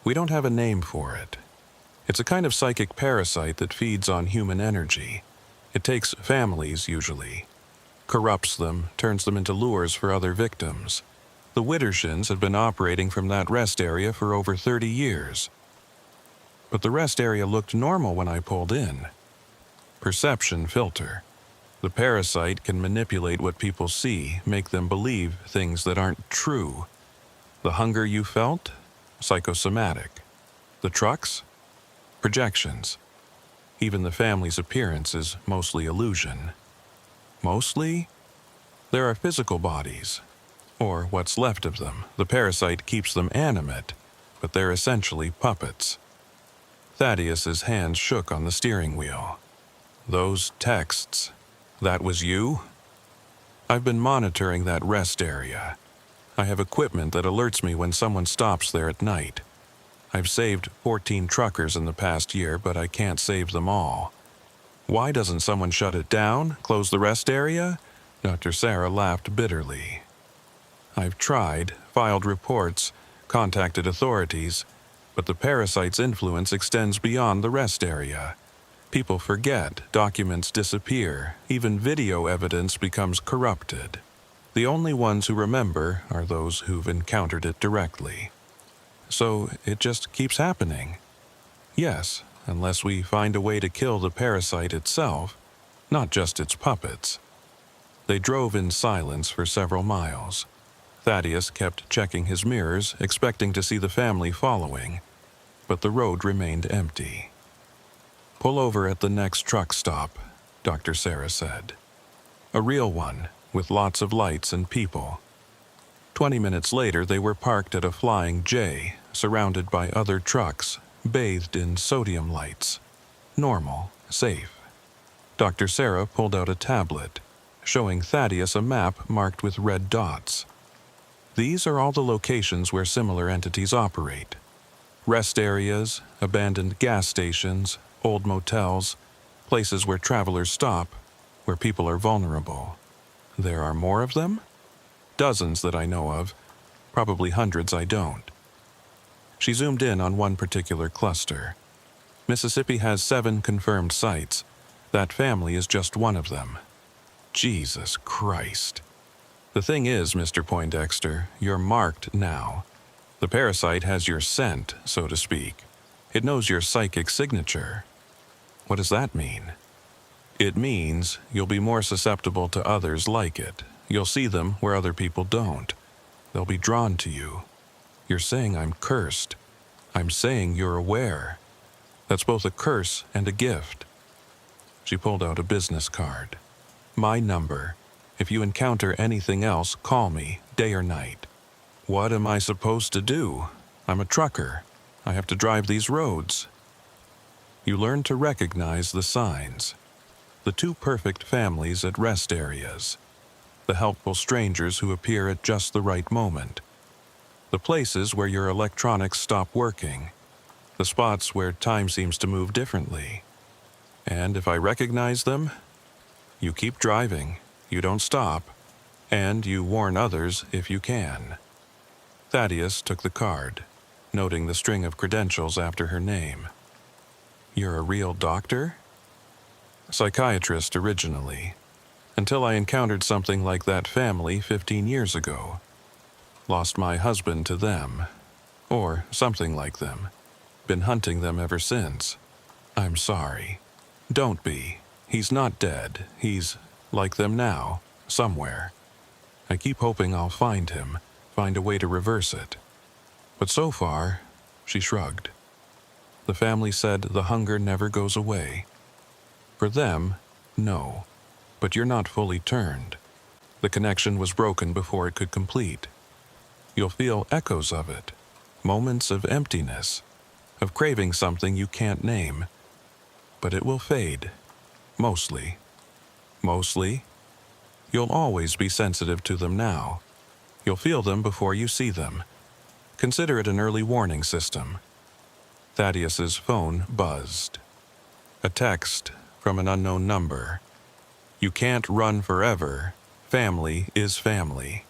"We don't have a name for it. It's a kind of psychic parasite that feeds on human energy. It takes families, usually. corrupts them, turns them into lures for other victims. The Widdershins had been operating from that rest area for over 30 years. But the rest area looked normal when I pulled in. Perception filter. The parasite can manipulate what people see, make them believe things that aren't true. The hunger you felt? Psychosomatic. The trucks? Projections. Even the family's appearance is mostly illusion. Mostly? There are physical bodies, or what's left of them. The parasite keeps them animate, but they're essentially puppets. Thaddeus's hands shook on the steering wheel. Those texts, that was you? I've been monitoring that rest area. I have equipment that alerts me when someone stops there at night. I've saved 14 truckers in the past year, but I can't save them all. Why doesn't someone shut it down, close the rest area? Dr. Sarah laughed bitterly. I've tried, filed reports, contacted authorities, but the parasite's influence extends beyond the rest area. People forget, documents disappear, even video evidence becomes corrupted. The only ones who remember are those who've encountered it directly. So it just keeps happening. Yes, unless we find a way to kill the parasite itself, not just its puppets. They drove in silence for several miles. Thaddeus kept checking his mirrors, expecting to see the family following, but the road remained empty. Pull over at the next truck stop, Dr. Sarah said. A real one, with lots of lights and people. 20 minutes later, they were parked at a Flying J, surrounded by other trucks, bathed in sodium lights. Normal, safe. Dr. Sarah pulled out a tablet, showing Thaddeus a map marked with red dots. These are all the locations where similar entities operate. Rest areas, abandoned gas stations, old motels, places where travelers stop, where people are vulnerable. There are more of them? Dozens that I know of, probably hundreds I don't. She zoomed in on one particular cluster. Mississippi has 7 confirmed sites. That family is just one of them. Jesus Christ. The thing is, Mr. Poindexter, you're marked now. The parasite has your scent, so to speak. It knows your psychic signature. What does that mean? It means you'll be more susceptible to others like it. You'll see them where other people don't. They'll be drawn to you. You're saying I'm cursed. I'm saying you're aware. That's both a curse and a gift. She pulled out a business card. My number. If you encounter anything else, call me, day or night. What am I supposed to do? I'm a trucker. I have to drive these roads. You learn to recognize the signs. The 2 perfect families at rest areas. The helpful strangers who appear at just the right moment. The places where your electronics stop working. The spots where time seems to move differently. And if I recognize them, you keep driving, you don't stop, and you warn others if you can. Thaddeus took the card, noting the string of credentials after her name. You're a real doctor? Psychiatrist originally, until I encountered something like that family 15 years ago. Lost my husband to them, or something like them. Been hunting them ever since. I'm sorry. Don't be. He's not dead. He's like them now, somewhere. I keep hoping I'll find him, find a way to reverse it. But so far, she shrugged. The family said the hunger never goes away. For them, no. But you're not fully turned. The connection was broken before it could complete. You'll feel echoes of it, moments of emptiness, of craving something you can't name. But it will fade. Mostly. Mostly. You'll always be sensitive to them now. You'll feel them before you see them. Consider it an early warning system. Thaddeus's phone buzzed. A text from an unknown number. You can't run forever. Family is family.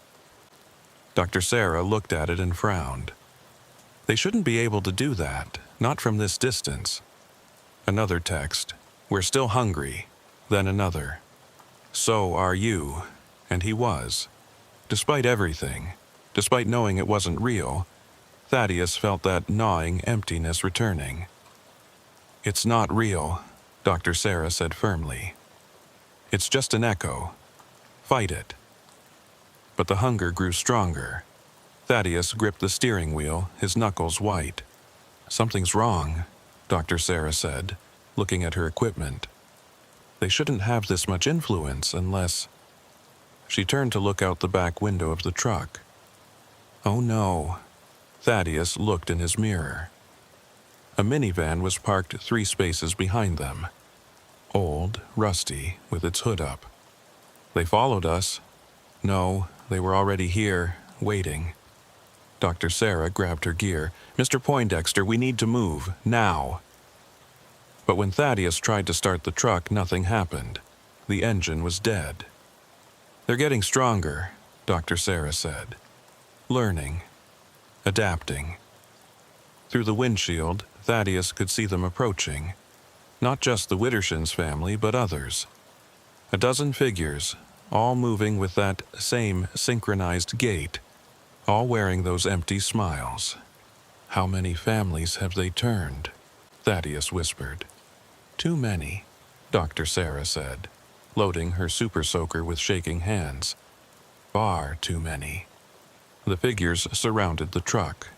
Dr. Sarah looked at it and frowned. They shouldn't be able to do that, not from this distance. Another text. We're still hungry. Then another. So are you. And he was. Despite everything, despite knowing it wasn't real, Thaddeus felt that gnawing emptiness returning. It's not real, Dr. Sarah said firmly. It's just an echo. Fight it. But the hunger grew stronger. Thaddeus gripped the steering wheel, his knuckles white. Something's wrong, Dr. Sarah said, looking at her equipment. They shouldn't have this much influence unless... She turned to look out the back window of the truck. Oh no. Thaddeus looked in his mirror. A minivan was parked 3 spaces behind them. Old, rusty, with its hood up. They followed us. No, they were already here, waiting. Dr. Sarah grabbed her gear. Mr. Poindexter, we need to move, now. But when Thaddeus tried to start the truck, nothing happened. The engine was dead. They're getting stronger, Dr. Sarah said. Learning. Adapting. Through the windshield, Thaddeus could see them approaching. Not just the Widdershins family, but others. A dozen figures, all moving with that same synchronized gait, all wearing those empty smiles. How many families have they turned? Thaddeus whispered. Too many, Dr. Sarah said, loading her super soaker with shaking hands. Far too many. The figures surrounded the truck.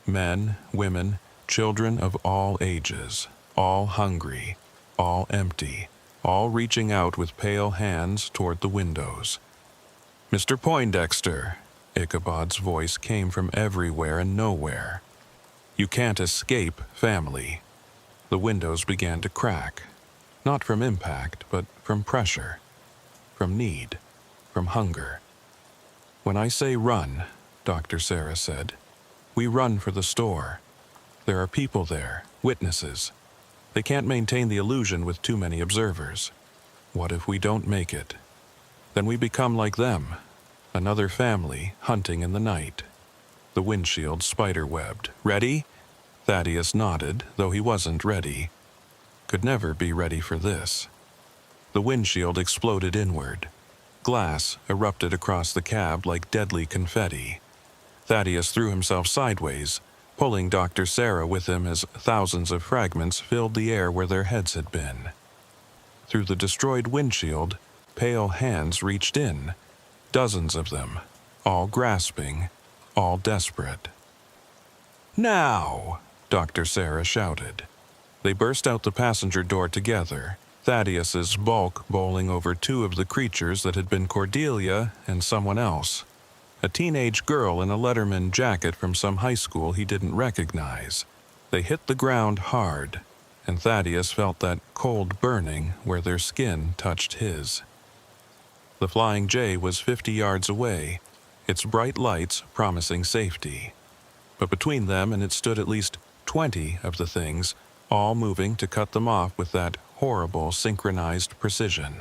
Men, women, children of all ages, all hungry, all empty, all reaching out with pale hands toward the windows. Mr. Poindexter, Ichabod's voice came from everywhere and nowhere. You can't escape family. The windows began to crack, not from impact, but from pressure, from need, from hunger. When I say run, Dr. Sarah said, we run for the store. There are people there, witnesses. They can't maintain the illusion with too many observers. What if we don't make it? Then we become like them, another family hunting in the night. The windshield spider-webbed. Ready? Thaddeus nodded, though he wasn't ready. Could never be ready for this. The windshield exploded inward. Glass erupted across the cab like deadly confetti. Thaddeus threw himself sideways, pulling Dr. Sarah with him as thousands of fragments filled the air where their heads had been. Through the destroyed windshield, pale hands reached in, dozens of them, all grasping, all desperate. Now! Dr. Sarah shouted. They burst out the passenger door together, Thaddeus's bulk bowling over 2 of the creatures that had been Cordelia and someone else. A teenage girl in a Letterman jacket from some high school he didn't recognize. They hit the ground hard, and Thaddeus felt that cold burning where their skin touched his. The Flying J was 50 yards away, its bright lights promising safety. But between them and it stood at least 20 of the things, all moving to cut them off with that horrible synchronized precision.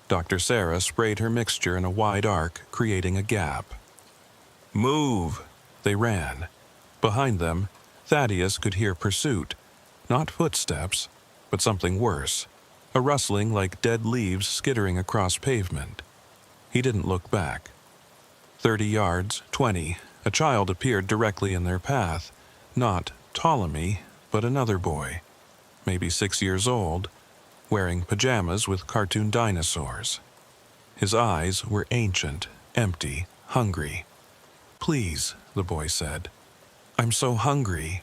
Dr. Sarah sprayed her mixture in a wide arc, creating a gap. Move! They ran. Behind them, Thaddeus could hear pursuit. Not footsteps, but something worse. A rustling like dead leaves skittering across pavement. He didn't look back. 30 yards, 20, a child appeared directly in their path. Not Ptolemy, but another boy, maybe 6 years old, wearing pajamas with cartoon dinosaurs. His eyes were ancient, empty, hungry. Please, the boy said. I'm so hungry.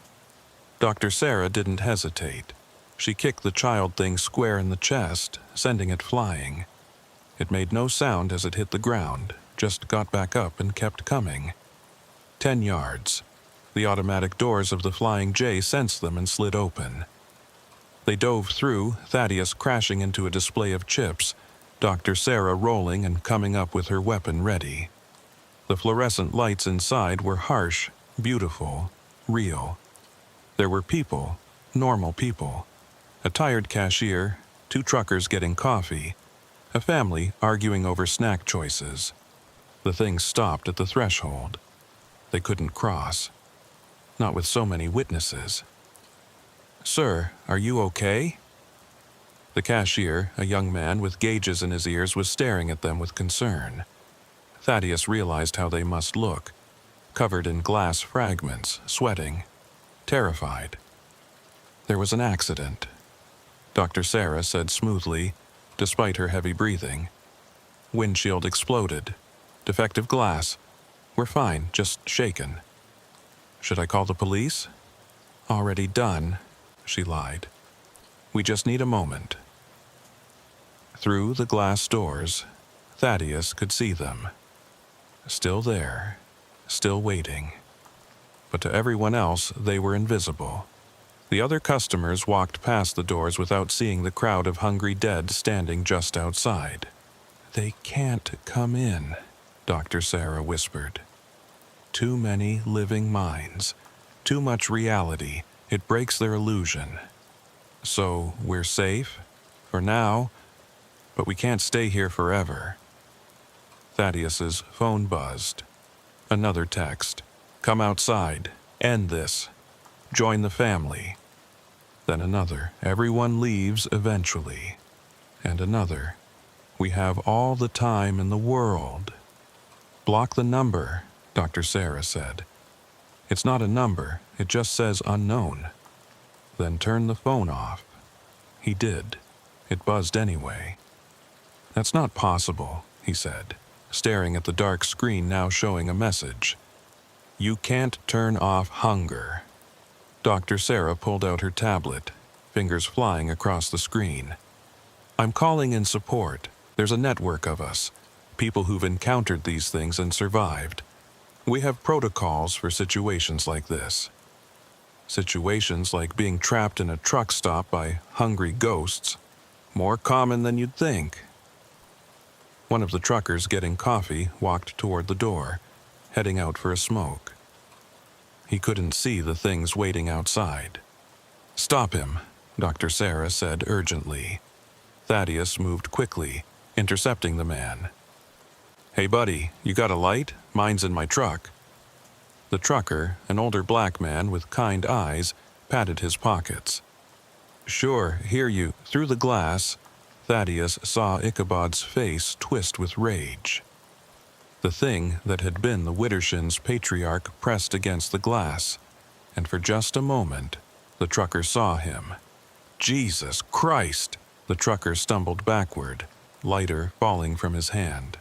Dr. Sarah didn't hesitate. She kicked the child thing square in the chest, sending it flying. It made no sound as it hit the ground, just got back up and kept coming. 10 yards. The automatic doors of the Flying J sensed them and slid open. They dove through, Thaddeus crashing into a display of chips, Dr. Sarah rolling and coming up with her weapon ready. The fluorescent lights inside were harsh, beautiful, real. There were people, normal people. A tired cashier, 2 truckers getting coffee, a family arguing over snack choices. The thing stopped at the threshold. They couldn't cross. Not with so many witnesses. Sir, are you okay? The cashier, a young man with gauges in his ears, was staring at them with concern. Thaddeus realized how they must look, covered in glass fragments, sweating, terrified. There was an accident, Dr. Sarah said smoothly, despite her heavy breathing. Windshield exploded. Defective glass. We're fine, just shaken. Should I call the police? Already done, she lied. We just need a moment. Through the glass doors, Thaddeus could see them. Still there, still waiting. But to everyone else, they were invisible. The other customers walked past the doors without seeing the crowd of hungry dead standing just outside. They can't come in, Dr. Sarah whispered. Too many living minds, too much reality, it breaks their illusion. So we're safe, for now, but we can't stay here forever. Thaddeus's phone buzzed. Another text. Come outside. End this. Join the family. Then another. Everyone leaves eventually. And another. We have all the time in the world. Block the number, Dr. Sarah said. It's not a number, it just says unknown. Then turn the phone off. He did. It buzzed anyway. That's not possible, he said, staring at the dark screen now showing a message. You can't turn off hunger. Dr. Sarah pulled out her tablet, fingers flying across the screen. I'm calling in support. There's a network of us, people who've encountered these things and survived. We have protocols for situations like this. Situations like being trapped in a truck stop by hungry ghosts. More common than you'd think. One of the truckers getting coffee walked toward the door, heading out for a smoke. He couldn't see the things waiting outside. Stop him, Dr. Sarah said urgently. Thaddeus moved quickly, intercepting the man. Hey buddy, you got a light? Mine's in my truck. The trucker, an older black man with kind eyes, patted his pockets. Sure, hear you. Through the glass, Thaddeus saw Ichabod's face twist with rage. The thing that had been the Widdershins' patriarch pressed against the glass, and for just a moment, the trucker saw him. Jesus Christ! The trucker stumbled backward, lighter falling from his hand.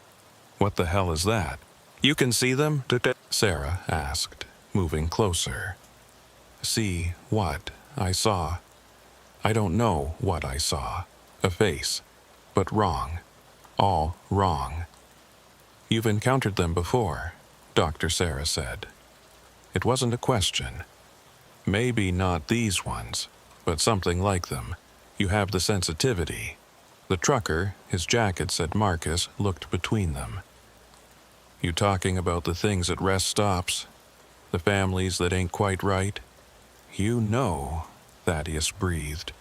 What the hell is that? You can see them? Sarah asked, moving closer. See what I saw? I don't know what I saw. A face, but wrong. All wrong. You've encountered them before, Dr. Sarah said. It wasn't a question. Maybe not these ones, but something like them. You have the sensitivity. The trucker, his jacket said Marcus, looked between them. You talking about the things at rest stops? The families that ain't quite right? You know, Thaddeus breathed.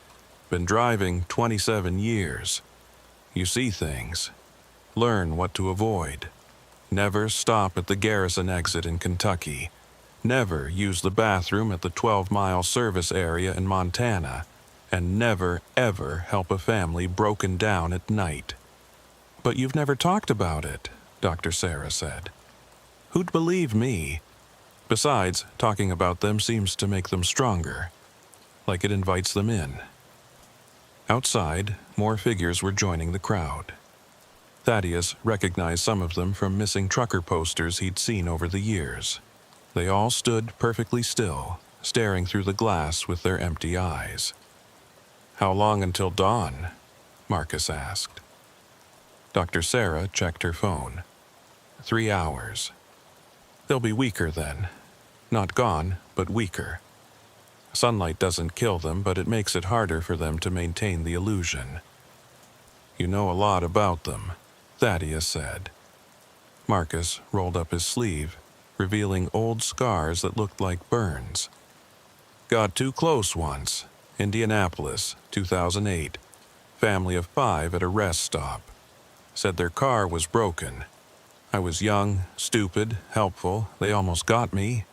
Been driving 27 years. You see things. Learn what to avoid. Never stop at the Garrison exit in Kentucky. Never use the bathroom at the 12-mile service area in Montana. And never, ever help a family broken down at night. But you've never talked about it, Dr. Sarah said. Who'd believe me? Besides, talking about them seems to make them stronger. Like it invites them in. Outside, more figures were joining the crowd. Thaddeus recognized some of them from missing trucker posters he'd seen over the years. They all stood perfectly still, staring through the glass with their empty eyes. How long until dawn? Marcus asked. Dr. Sarah checked her phone. 3 hours. They'll be weaker then. Not gone, but weaker. Sunlight doesn't kill them, but it makes it harder for them to maintain the illusion. You know a lot about them, Thaddeus said. Marcus rolled up his sleeve, revealing old scars that looked like burns. Got too close once. Indianapolis, 2008. Family of 5 at a rest stop. Said their car was broken. I was young, stupid, helpful. They almost got me.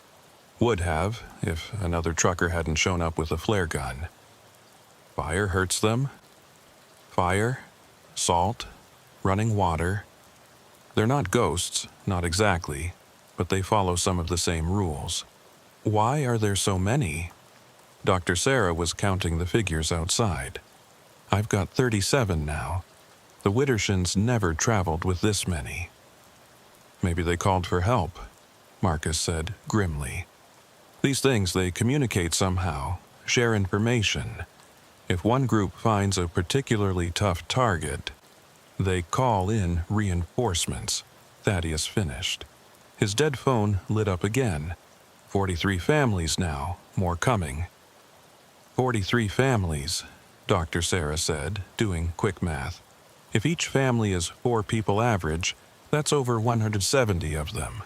Would have, if another trucker hadn't shown up with a flare gun. Fire hurts them? Fire, salt, running water. They're not ghosts, not exactly, but they follow some of the same rules. Why are there so many? Dr. Sarah was counting the figures outside. I've got 37 now. The Widdershins never traveled with this many. Maybe they called for help, Marcus said grimly. These things, they communicate somehow, share information. If one group finds a particularly tough target, they call in reinforcements, Thaddeus finished. His dead phone lit up again. 43 families now, more coming. 43 families, Dr. Sarah said, doing quick math. If each family is 4 people average, that's over 170 of them.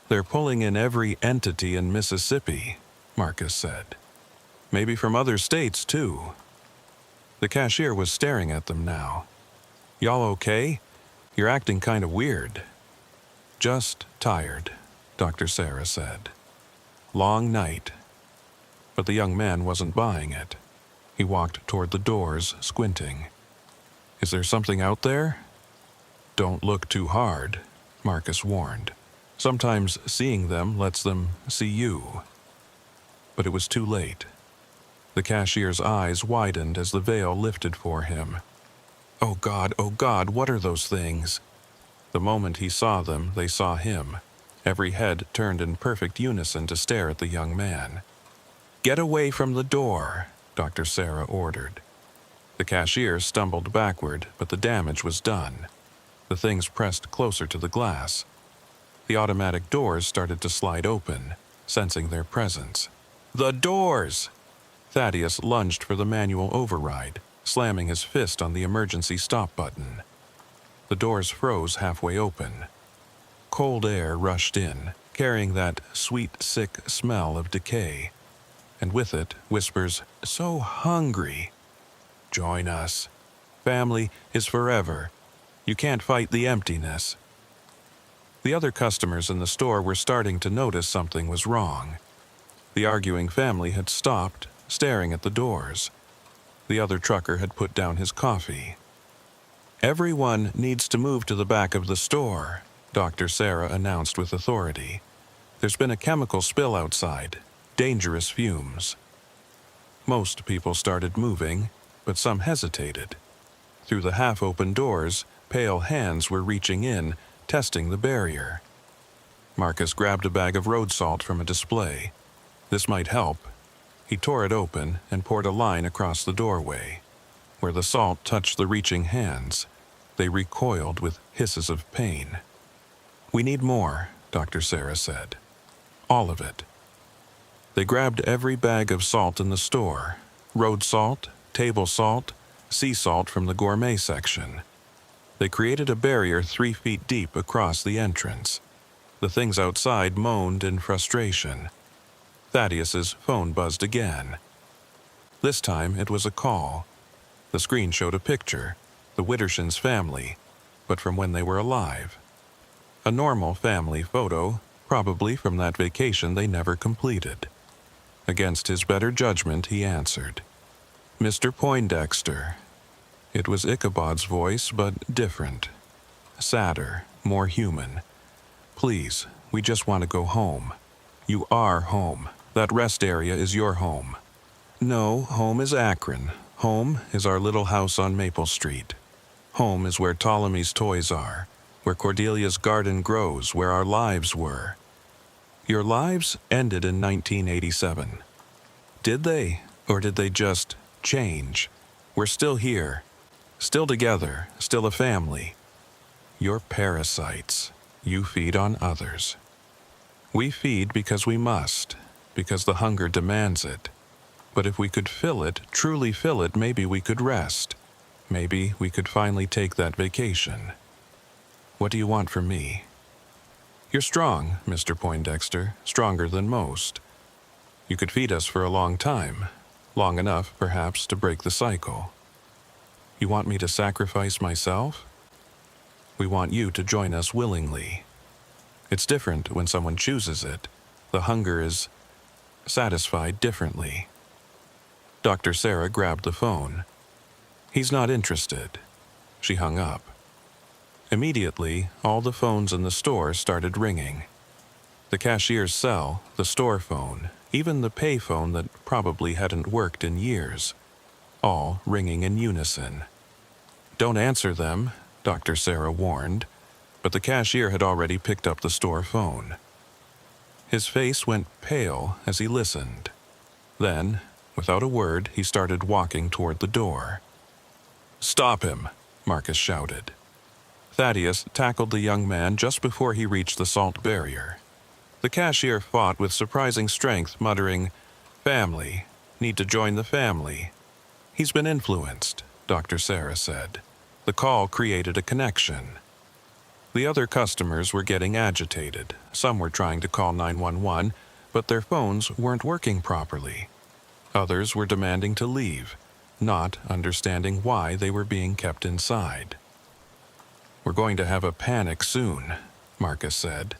They're pulling in every entity in Mississippi, Marcus said. Maybe from other states, too. The cashier was staring at them now. Y'all okay? You're acting kind of weird. Just tired, Dr. Sarah said. Long night. But the young man wasn't buying it. He walked toward the doors, squinting. Is there something out there? Don't look too hard, Marcus warned. Sometimes seeing them lets them see you. But it was too late. The cashier's eyes widened as the veil lifted for him. Oh God, what are those things? The moment he saw them, they saw him. Every head turned in perfect unison to stare at the young man. Get away from the door, Dr. Sarah ordered. The cashier stumbled backward, but the damage was done. The things pressed closer to the glass. The automatic doors started to slide open, sensing their presence. The doors! Thaddeus lunged for the manual override, slamming his fist on the emergency stop button. The doors froze halfway open. Cold air rushed in, carrying that sweet, sick smell of decay. And with it, whispers, so hungry. Join us. Family is forever. You can't fight the emptiness. The other customers in the store were starting to notice something was wrong. The arguing family had stopped, staring at the doors. The other trucker had put down his coffee. Everyone needs to move to the back of the store, Dr. Sarah announced with authority. There's been a chemical spill outside, dangerous fumes. Most people started moving, but some hesitated. Through the half-open doors, pale hands were reaching in, testing the barrier. Marcus grabbed a bag of road salt from a display. This might help. He tore it open and poured a line across the doorway. Where the salt touched the reaching hands, they recoiled with hisses of pain. We need more, Dr. Sarah said. All of it. They grabbed every bag of salt in the store. Road salt, table salt, sea salt from the gourmet section. They created a barrier 3 feet deep across the entrance. The things outside moaned in frustration. Thaddeus's phone buzzed again. This time it was a call. The screen showed a picture, the Widdershins' family, but from when they were alive. A normal family photo, probably from that vacation they never completed. Against his better judgment, he answered. Mr. Poindexter. It was Ichabod's voice, but different. Sadder, more human. Please, we just want to go home. You are home. That rest area is your home. No, home is Akron. Home is our little house on Maple Street. Home is where Ptolemy's toys are, where Cordelia's garden grows, where our lives were. Your lives ended in 1987. Did they, or did they just change? We're still here. Still together, still a family. You're parasites. You feed on others. We feed because we must, because the hunger demands it. But if we could fill it, truly fill it, maybe we could rest. Maybe we could finally take that vacation. What do you want from me? You're strong, Mr. Poindexter, stronger than most. You could feed us for a long time, long enough, perhaps, to break the cycle. You want me to sacrifice myself? We want you to join us willingly. It's different when someone chooses it. The hunger is satisfied differently. Dr. Sarah grabbed the phone. He's not interested. She hung up. Immediately, all the phones in the store started ringing. The cashier's cell, the store phone, even the pay phone that probably hadn't worked in years, all ringing in unison. "Don't answer them," Dr. Sarah warned, but the cashier had already picked up the store phone. His face went pale as he listened. Then, without a word, he started walking toward the door. "Stop him!" Marcus shouted. Thaddeus tackled the young man just before he reached the salt barrier. The cashier fought with surprising strength, muttering, "Family. Need to join the family." "He's been influenced," Dr. Sarah said. The call created a connection. The other customers were getting agitated. Some were trying to call 911, but their phones weren't working properly. Others were demanding to leave, not understanding why they were being kept inside. "We're going to have a panic soon," Marcus said.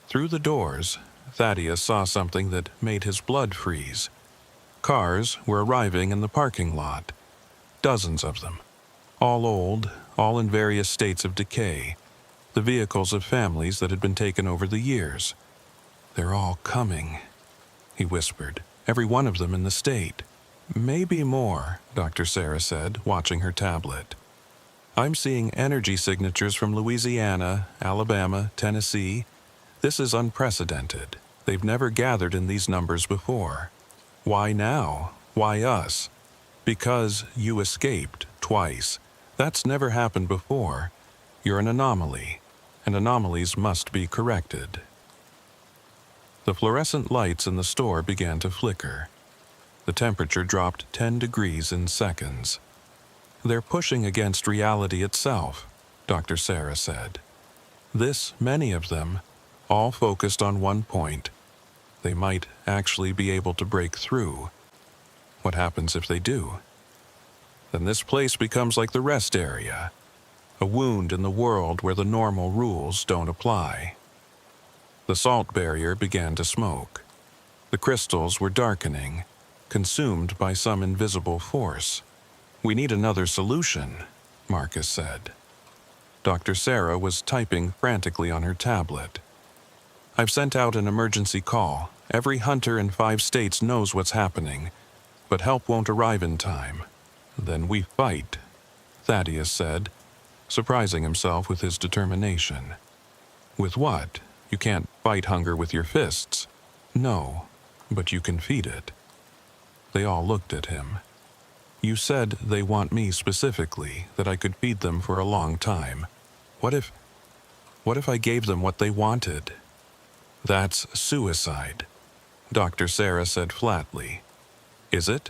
Through the doors, Thaddeus saw something that made his blood freeze. Cars were arriving in the parking lot. Dozens of them. All old, all in various states of decay. The vehicles of families that had been taken over the years. "They're all coming," he whispered. "Every one of them in the state." "Maybe more," Dr. Sarah said, watching her tablet. "I'm seeing energy signatures from Louisiana, Alabama, Tennessee. This is unprecedented. They've never gathered in these numbers before. Why now? Why us? Because you escaped twice. That's never happened before. You're an anomaly, and anomalies must be corrected." The fluorescent lights in the store began to flicker. The temperature dropped 10 degrees in seconds. "They're pushing against reality itself," Dr. Sarah said. "This many of them, all focused on one point. They might actually be able to break through. What happens if they do? Then this place becomes like the rest area, a wound in the world where the normal rules don't apply." The salt barrier began to smoke. The crystals were darkening, consumed by some invisible force. "We need another solution," Marcus said. Dr. Sarah was typing frantically on her tablet. "I've sent out an emergency call. Every hunter in 5 states knows what's happening, but help won't arrive in time. Then we fight," Thaddeus said, surprising himself with his determination. "With what? You can't fight hunger with your fists." "No, but you can feed it." They all looked at him. "You said they want me specifically, that I could feed them for a long time. What if I gave them what they wanted?" "That's suicide," Dr. Sarah said flatly. "Is it?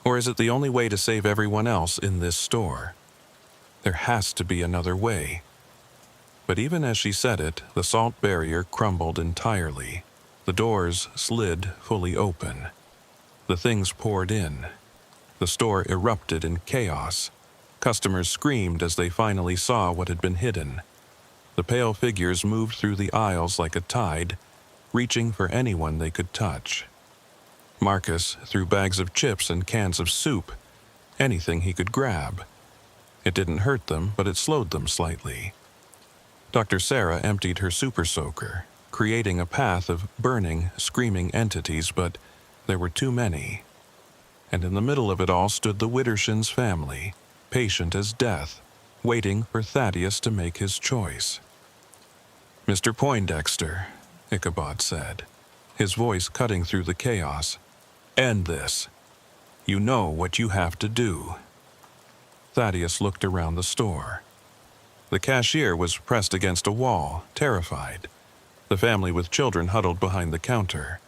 Or is it the only way to save everyone else in this store? There has to be another way." But even as she said it, the salt barrier crumbled entirely. The doors slid fully open. The things poured in. The store erupted in chaos. Customers screamed as they finally saw what had been hidden. The pale figures moved through the aisles like a tide, reaching for anyone they could touch. Marcus threw bags of chips and cans of soup, anything he could grab. It didn't hurt them, but it slowed them slightly. Dr. Sarah emptied her super soaker, creating a path of burning, screaming entities, but there were too many. And in the middle of it all stood the Widdershins family, patient as death, waiting for Thaddeus to make his choice. "Mr. Poindexter," Ichabod said, his voice cutting through the chaos, "end this. You know what you have to do." Thaddeus looked around the store. The cashier was pressed against a wall, terrified. The family with children huddled behind the counter.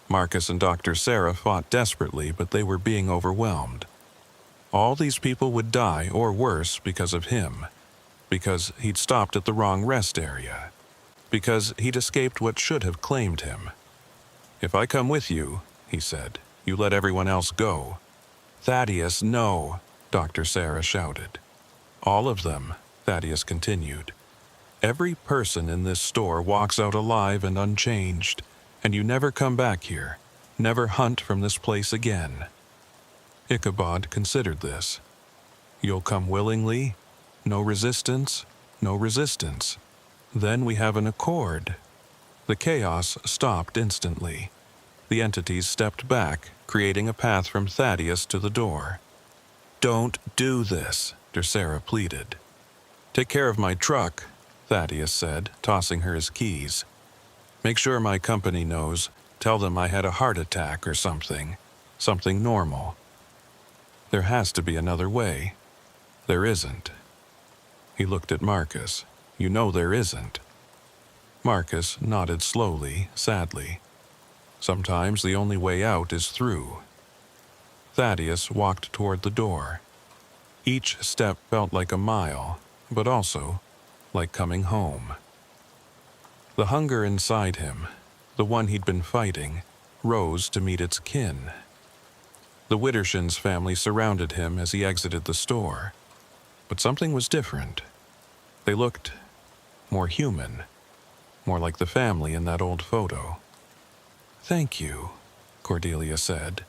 Marcus and Dr. Sarah fought desperately, but they were being overwhelmed. All these people would die, or worse, because of him. Because he'd stopped at the wrong rest area. Because he'd escaped what should have claimed him. "If I come with you," he said, "you let everyone else go." "Thaddeus, no," Dr. Sarah shouted. "All of them," Thaddeus continued. "Every person in this store walks out alive and unchanged, and you never come back here, never hunt from this place again." Ichabod considered this. You'll come willingly? No resistance? No resistance. Then we have an accord. The chaos stopped instantly. The entities stepped back, creating a path from Thaddeus to the door. Don't do this, Dracera pleaded. Take care of my truck, Thaddeus said, tossing her his keys. Make sure my company knows. Tell them I had a heart attack or something. Something normal. There has to be another way. There isn't. He looked at Marcus. You know there isn't. Marcus nodded slowly, sadly. Sometimes the only way out is through. Thaddeus walked toward the door. Each step felt like a mile, but also like coming home. The hunger inside him, the one he'd been fighting, rose to meet its kin. The Widdershins family surrounded him as he exited the store. But something was different. They looked more human, more like the family in that old photo. Thank you, Cordelia said,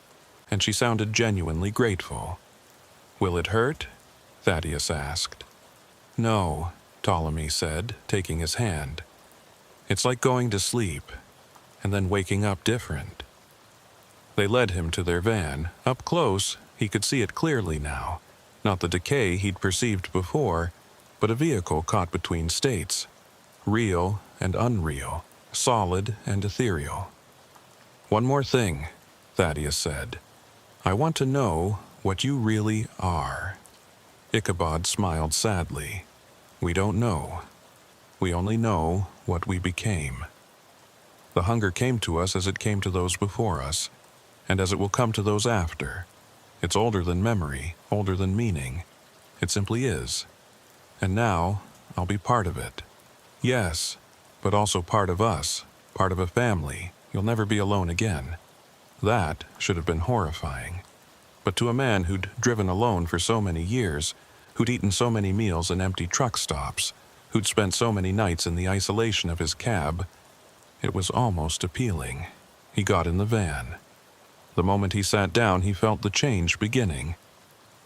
and she sounded genuinely grateful. Will it hurt? Thaddeus asked. No, Ptolemy said, taking his hand. It's like going to sleep, and then waking up different. They led him to their van. Up close, he could see it clearly now. Not the decay he'd perceived before, but a vehicle caught between states. Real and unreal, solid and ethereal. One more thing, Thaddeus said. I want to know what you really are. Ichabod smiled sadly. We don't know. We only know what we became. The hunger came to us as it came to those before us, and as it will come to those after. It's older than memory, older than meaning. It simply is. And now, I'll be part of it. Yes, but also part of us, part of a family. You'll never be alone again. That should have been horrifying. But to a man who'd driven alone for so many years, who'd eaten so many meals in empty truck stops, who'd spent so many nights in the isolation of his cab, it was almost appealing. He got in the van. The moment he sat down, he felt the change beginning.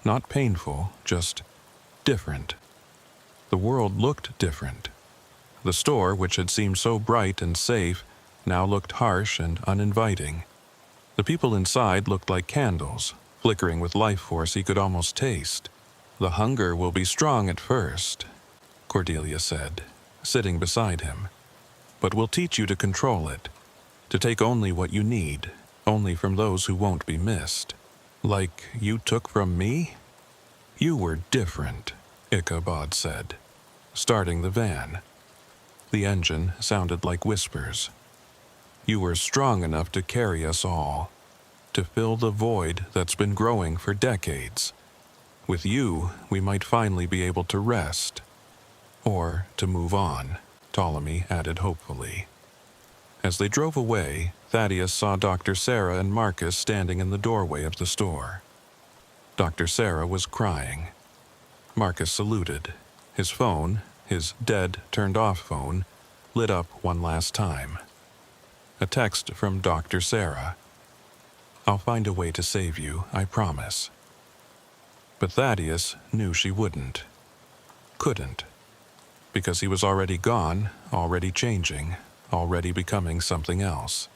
Not painful, just different. The world looked different. The store, which had seemed so bright and safe, now looked harsh and uninviting. The people inside looked like candles, flickering with life force he could almost taste. The hunger will be strong at first, Cordelia said, sitting beside him. But we'll teach you to control it, to take only what you need, only from those who won't be missed. Like you took from me? You were different, Ichabod said, starting the van. The engine sounded like whispers. You were strong enough to carry us all, to fill the void that's been growing for decades. With you, we might finally be able to rest, or to move on, Ptolemy added hopefully. As they drove away, Thaddeus saw Dr. Sarah and Marcus standing in the doorway of the store. Dr. Sarah was crying. Marcus saluted. His phone, his dead, turned-off phone, lit up one last time. A text from Dr. Sarah. I'll find a way to save you, I promise. But Thaddeus knew she wouldn't. Couldn't. Because he was already gone, already changing, already becoming something else.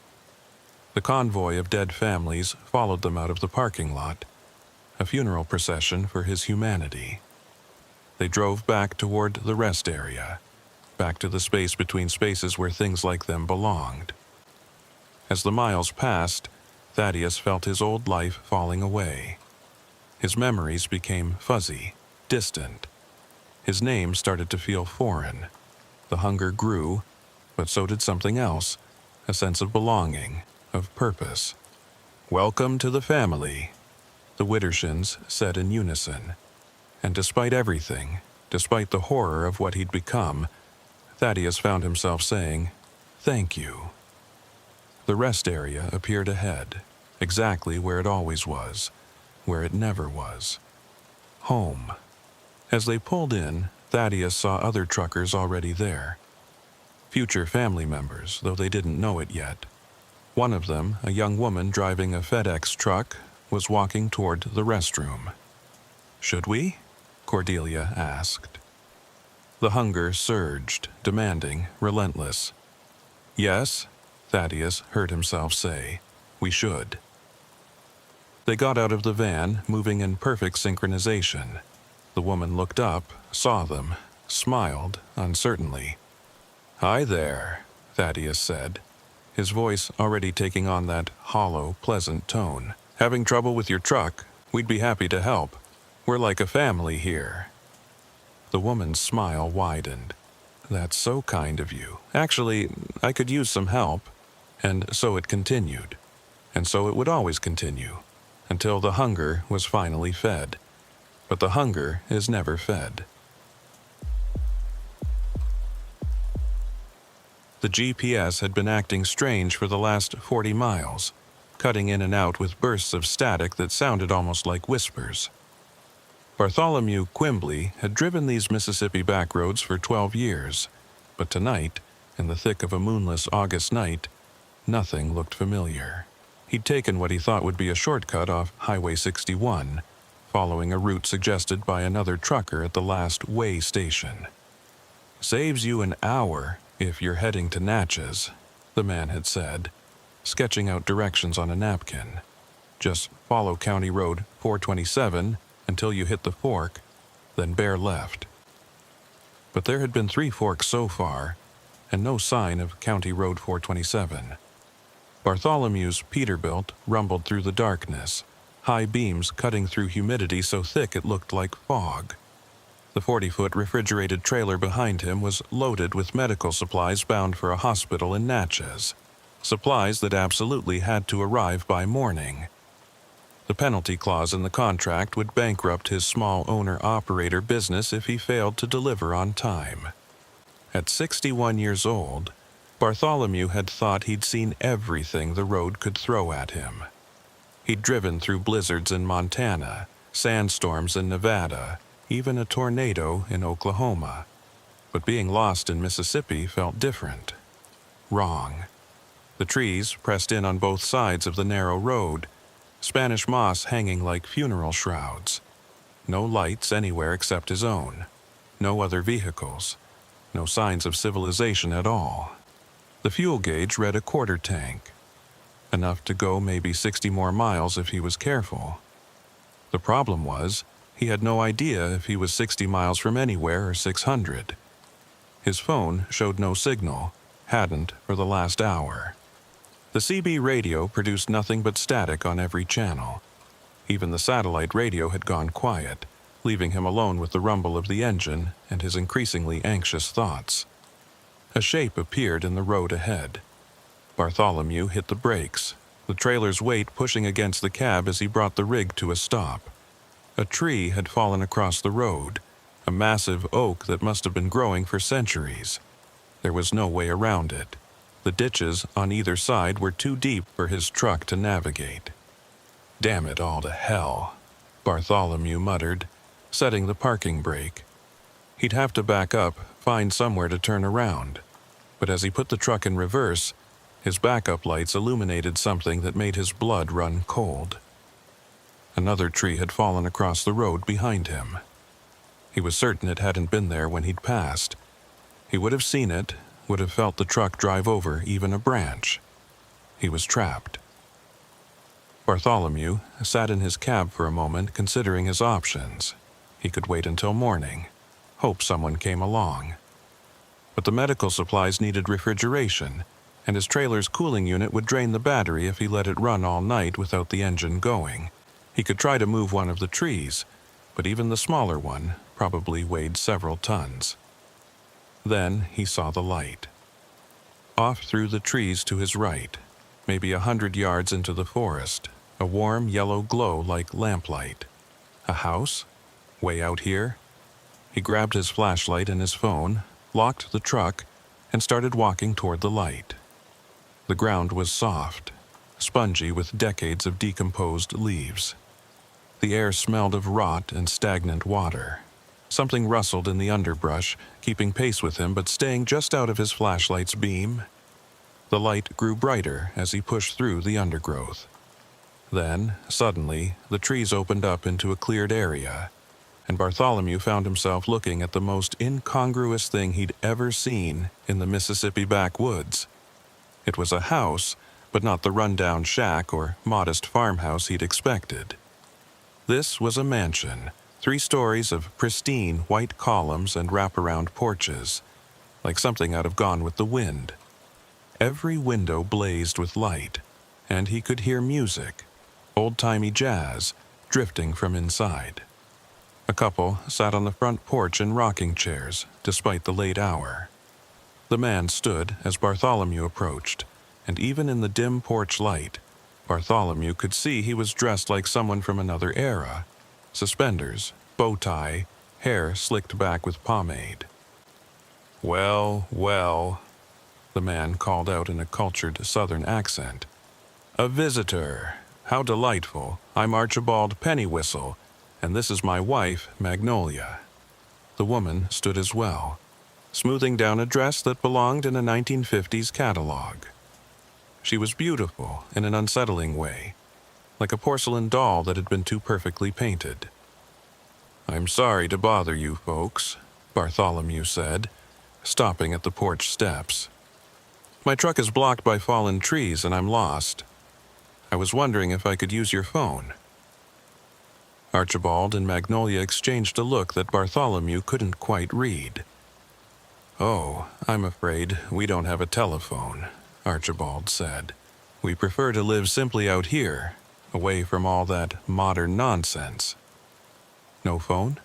The convoy of dead families followed them out of the parking lot, a funeral procession for his humanity. They drove back toward the rest area, back to the space between spaces where things like them belonged. As the miles passed, Thaddeus felt his old life falling away. His memories became fuzzy, distant. His name started to feel foreign. The hunger grew, but so did something else, a sense of belonging, of purpose. Welcome to the family, the Widdershins said in unison. And despite everything, despite the horror of what he'd become, Thaddeus found himself saying, "Thank you." The rest area appeared ahead, exactly where it always was, where it never was. Home. As they pulled in, Thaddeus saw other truckers already there. Future family members, though they didn't know it yet. One of them, a young woman driving a FedEx truck, was walking toward the restroom. Should we? Cordelia asked. The hunger surged, demanding, relentless. Yes, Thaddeus heard himself say, we should. They got out of the van, moving in perfect synchronization. The woman looked up, saw them, smiled uncertainly. Hi there, Thaddeus said, his voice already taking on that hollow, pleasant tone. Having trouble with your truck? We'd be happy to help. We're like a family here. The woman's smile widened. That's so kind of you. Actually, I could use some help. And so it continued. And so it would always continue, until the hunger was finally fed. But the hunger is never fed. The GPS had been acting strange for the last 40 miles, cutting in and out with bursts of static that sounded almost like whispers. Bartholomew Quimbley had driven these Mississippi backroads for 12 years, but tonight, in the thick of a moonless August night, nothing looked familiar. He'd taken what he thought would be a shortcut off Highway 61, following a route suggested by another trucker at the last weigh station. Saves you an hour if you're heading to Natchez, the man had said, sketching out directions on a napkin. Just follow County Road 427 until you hit the fork, then bear left. But there had been 3 forks so far, and no sign of County Road 427. Bartholomew's Peterbilt rumbled through the darkness, high beams cutting through humidity so thick it looked like fog. The 40-foot refrigerated trailer behind him was loaded with medical supplies bound for a hospital in Natchez, supplies that absolutely had to arrive by morning. The penalty clause in the contract would bankrupt his small owner-operator business if he failed to deliver on time. At 61 years old, Bartholomew had thought he'd seen everything the road could throw at him. He'd driven through blizzards in Montana, sandstorms in Nevada, even a tornado in Oklahoma. But being lost in Mississippi felt different. Wrong. The trees pressed in on both sides of the narrow road, Spanish moss hanging like funeral shrouds. No lights anywhere except his own. No other vehicles. No signs of civilization at all. The fuel gauge read a quarter tank. Enough to go maybe 60 more miles if he was careful. The problem was, he had no idea if he was 60 miles from anywhere or 600. His phone showed no signal, hadn't for the last hour. The CB radio produced nothing but static on every channel. Even the satellite radio had gone quiet, leaving him alone with the rumble of the engine and his increasingly anxious thoughts. A shape appeared in the road ahead. Bartholomew hit the brakes, the trailer's weight pushing against the cab as he brought the rig to a stop. A tree had fallen across the road, a massive oak that must have been growing for centuries. There was no way around it. The ditches on either side were too deep for his truck to navigate. Damn it all to hell, Bartholomew muttered, setting the parking brake. He'd have to back up, find somewhere to turn around. But as he put the truck in reverse, his backup lights illuminated something that made his blood run cold. Another tree had fallen across the road behind him. He was certain it hadn't been there when he'd passed. He would have seen it, would have felt the truck drive over even a branch. He was trapped. Bartholomew sat in his cab for a moment, considering his options. He could wait until morning, hope someone came along. But the medical supplies needed refrigeration, and his trailer's cooling unit would drain the battery if he let it run all night without the engine going. He could try to move one of the trees, but even the smaller one probably weighed several tons. Then he saw the light. Off through the trees to his right, maybe 100 yards into the forest, a warm yellow glow like lamplight. A house? Way out here? He grabbed his flashlight and his phone, locked the truck, and started walking toward the light. The ground was soft, spongy with decades of decomposed leaves. The air smelled of rot and stagnant water. Something rustled in the underbrush, keeping pace with him but staying just out of his flashlight's beam. The light grew brighter as he pushed through the undergrowth. Then, suddenly, the trees opened up into a cleared area. and Bartholomew found himself looking at the most incongruous thing he'd ever seen in the Mississippi backwoods. It was a house, but not the rundown shack or modest farmhouse he'd expected. This was a mansion, 3 stories of pristine white columns and wraparound porches, like something out of Gone with the Wind. Every window blazed with light, and he could hear music, old-timey jazz, drifting from inside. A couple sat on the front porch in rocking chairs, despite the late hour. The man stood as Bartholomew approached, and even in the dim porch light, Bartholomew could see he was dressed like someone from another era. Suspenders, bow tie, hair slicked back with pomade. "Well, well," the man called out in a cultured southern accent. "A visitor. How delightful. I'm Archibald Pennywhistle, and this is my wife, Magnolia." The woman stood as well, smoothing down a dress that belonged in a 1950s catalog. She was beautiful in an unsettling way, like a porcelain doll that had been too perfectly painted. "I'm sorry to bother you folks," Bartholomew said, stopping at the porch steps. "My truck is blocked by fallen trees and I'm lost. I was wondering if I could use your phone." Archibald and Magnolia exchanged a look that Bartholomew couldn't quite read. "Oh, I'm afraid we don't have a telephone," Archibald said. "We prefer to live simply out here, away from all that modern nonsense." "No phone?"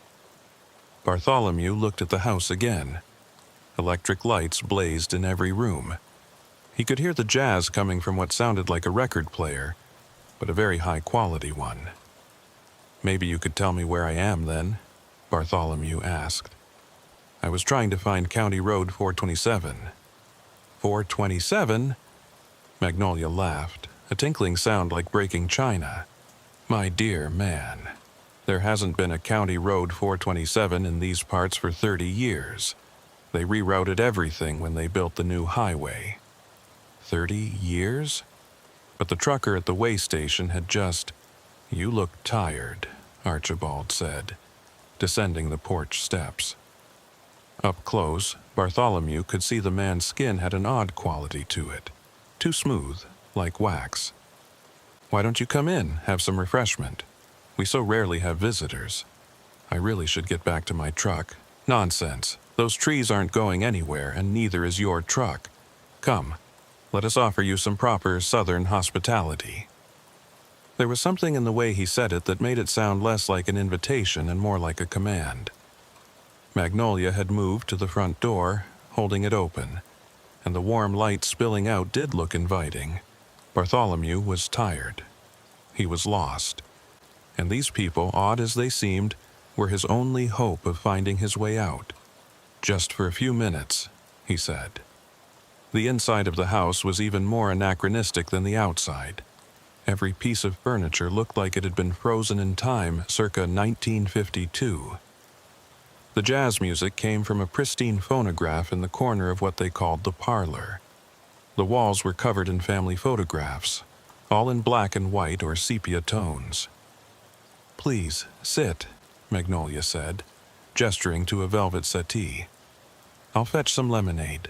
Bartholomew looked at the house again. Electric lights blazed in every room. He could hear the jazz coming from what sounded like a record player, but a very high-quality one. "Maybe you could tell me where I am, then?" Bartholomew asked. "I was trying to find County Road 427. 427? Magnolia laughed, a tinkling sound like breaking china. "My dear man, there hasn't been a County Road 427 in these parts for 30 years. They rerouted everything when they built the new highway." 30 years? But the trucker at the way station had just— "You look tired," Archibald said, descending the porch steps. Up close, Bartholomew could see the man's skin had an odd quality to it, too smooth, like wax. "Why don't you come in, have some refreshment? We so rarely have visitors. I really should get back to my truck." "Nonsense. Those trees aren't going anywhere, and neither is your truck. Come, let us offer you some proper Southern hospitality." There was something in the way he said it that made it sound less like an invitation and more like a command. Magnolia had moved to the front door, holding it open, and the warm light spilling out did look inviting. Bartholomew was tired. He was lost. And these people, odd as they seemed, were his only hope of finding his way out. "Just for a few minutes," he said. The inside of the house was even more anachronistic than the outside. Every piece of furniture looked like it had been frozen in time circa 1952. The jazz music came from a pristine phonograph in the corner of what they called the parlor. The walls were covered in family photographs, all in black and white or sepia tones. "Please, sit," Magnolia said, gesturing to a velvet settee. "I'll fetch some lemonade."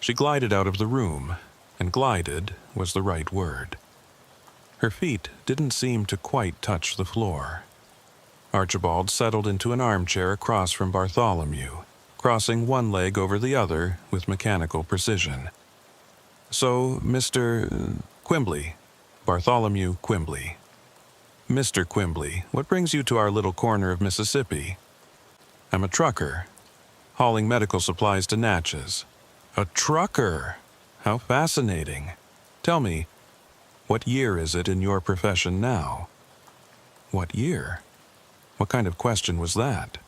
She glided out of the room, and glided was the right word. Her feet didn't seem to quite touch the floor. Archibald settled into an armchair across from Bartholomew, crossing one leg over the other with mechanical precision. "So, Mr. Quimbley, Bartholomew Quimbley. Mr. Quimbley, what brings you to our little corner of Mississippi?" "I'm a trucker, hauling medical supplies to Natchez." "A trucker? How fascinating. Tell me, what year is it in your profession now?" "What year? What kind of question was that?"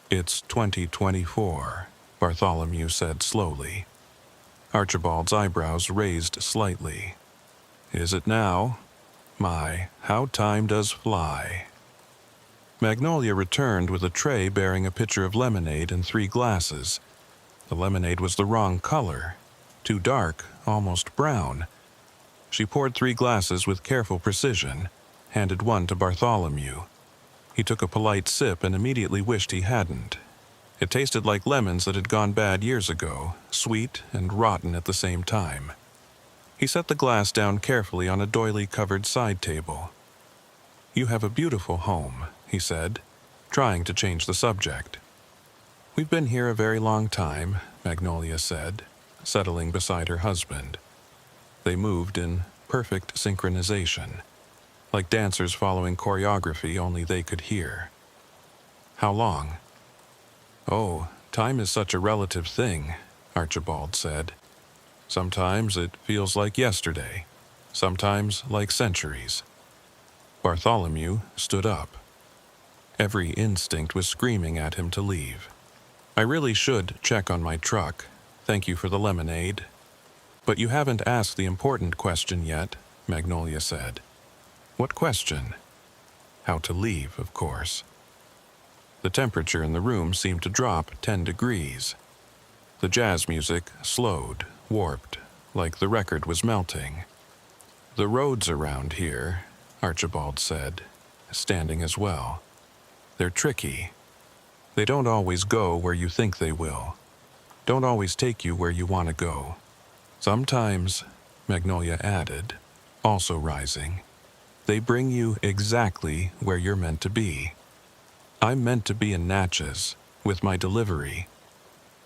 "It's 2024, Bartholomew said slowly. Archibald's eyebrows raised slightly. "Is it now? My, how time does fly." Magnolia returned with a tray bearing a pitcher of lemonade and 3 glasses. The lemonade was the wrong color, too dark, almost brown. She poured 3 glasses with careful precision, handed one to Bartholomew. He took a polite sip and immediately wished he hadn't. It tasted like lemons that had gone bad years ago, sweet and rotten at the same time. He set the glass down carefully on a doily-covered side table. "You have a beautiful home," he said, trying to change the subject. "We've been here a very long time," Magnolia said, settling beside her husband. They moved in perfect synchronization, like dancers following choreography only they could hear. "How long?" "Oh, time is such a relative thing," Archibald said. "Sometimes it feels like yesterday, sometimes like centuries." Bartholomew stood up. Every instinct was screaming at him to leave. "I really should check on my truck. Thank you for the lemonade." "But you haven't asked the important question yet," Magnolia said. "What question?" "How to leave, of course." The temperature in the room seemed to drop 10 degrees. The jazz music slowed, warped, like the record was melting. "The roads around here," Archibald said, standing as well. "They're tricky. They don't always go where you think they will. Don't always take you where you want to go. Sometimes," Magnolia added, also rising, "they bring you exactly where you're meant to be. I'm meant to be in Natchez, with my delivery.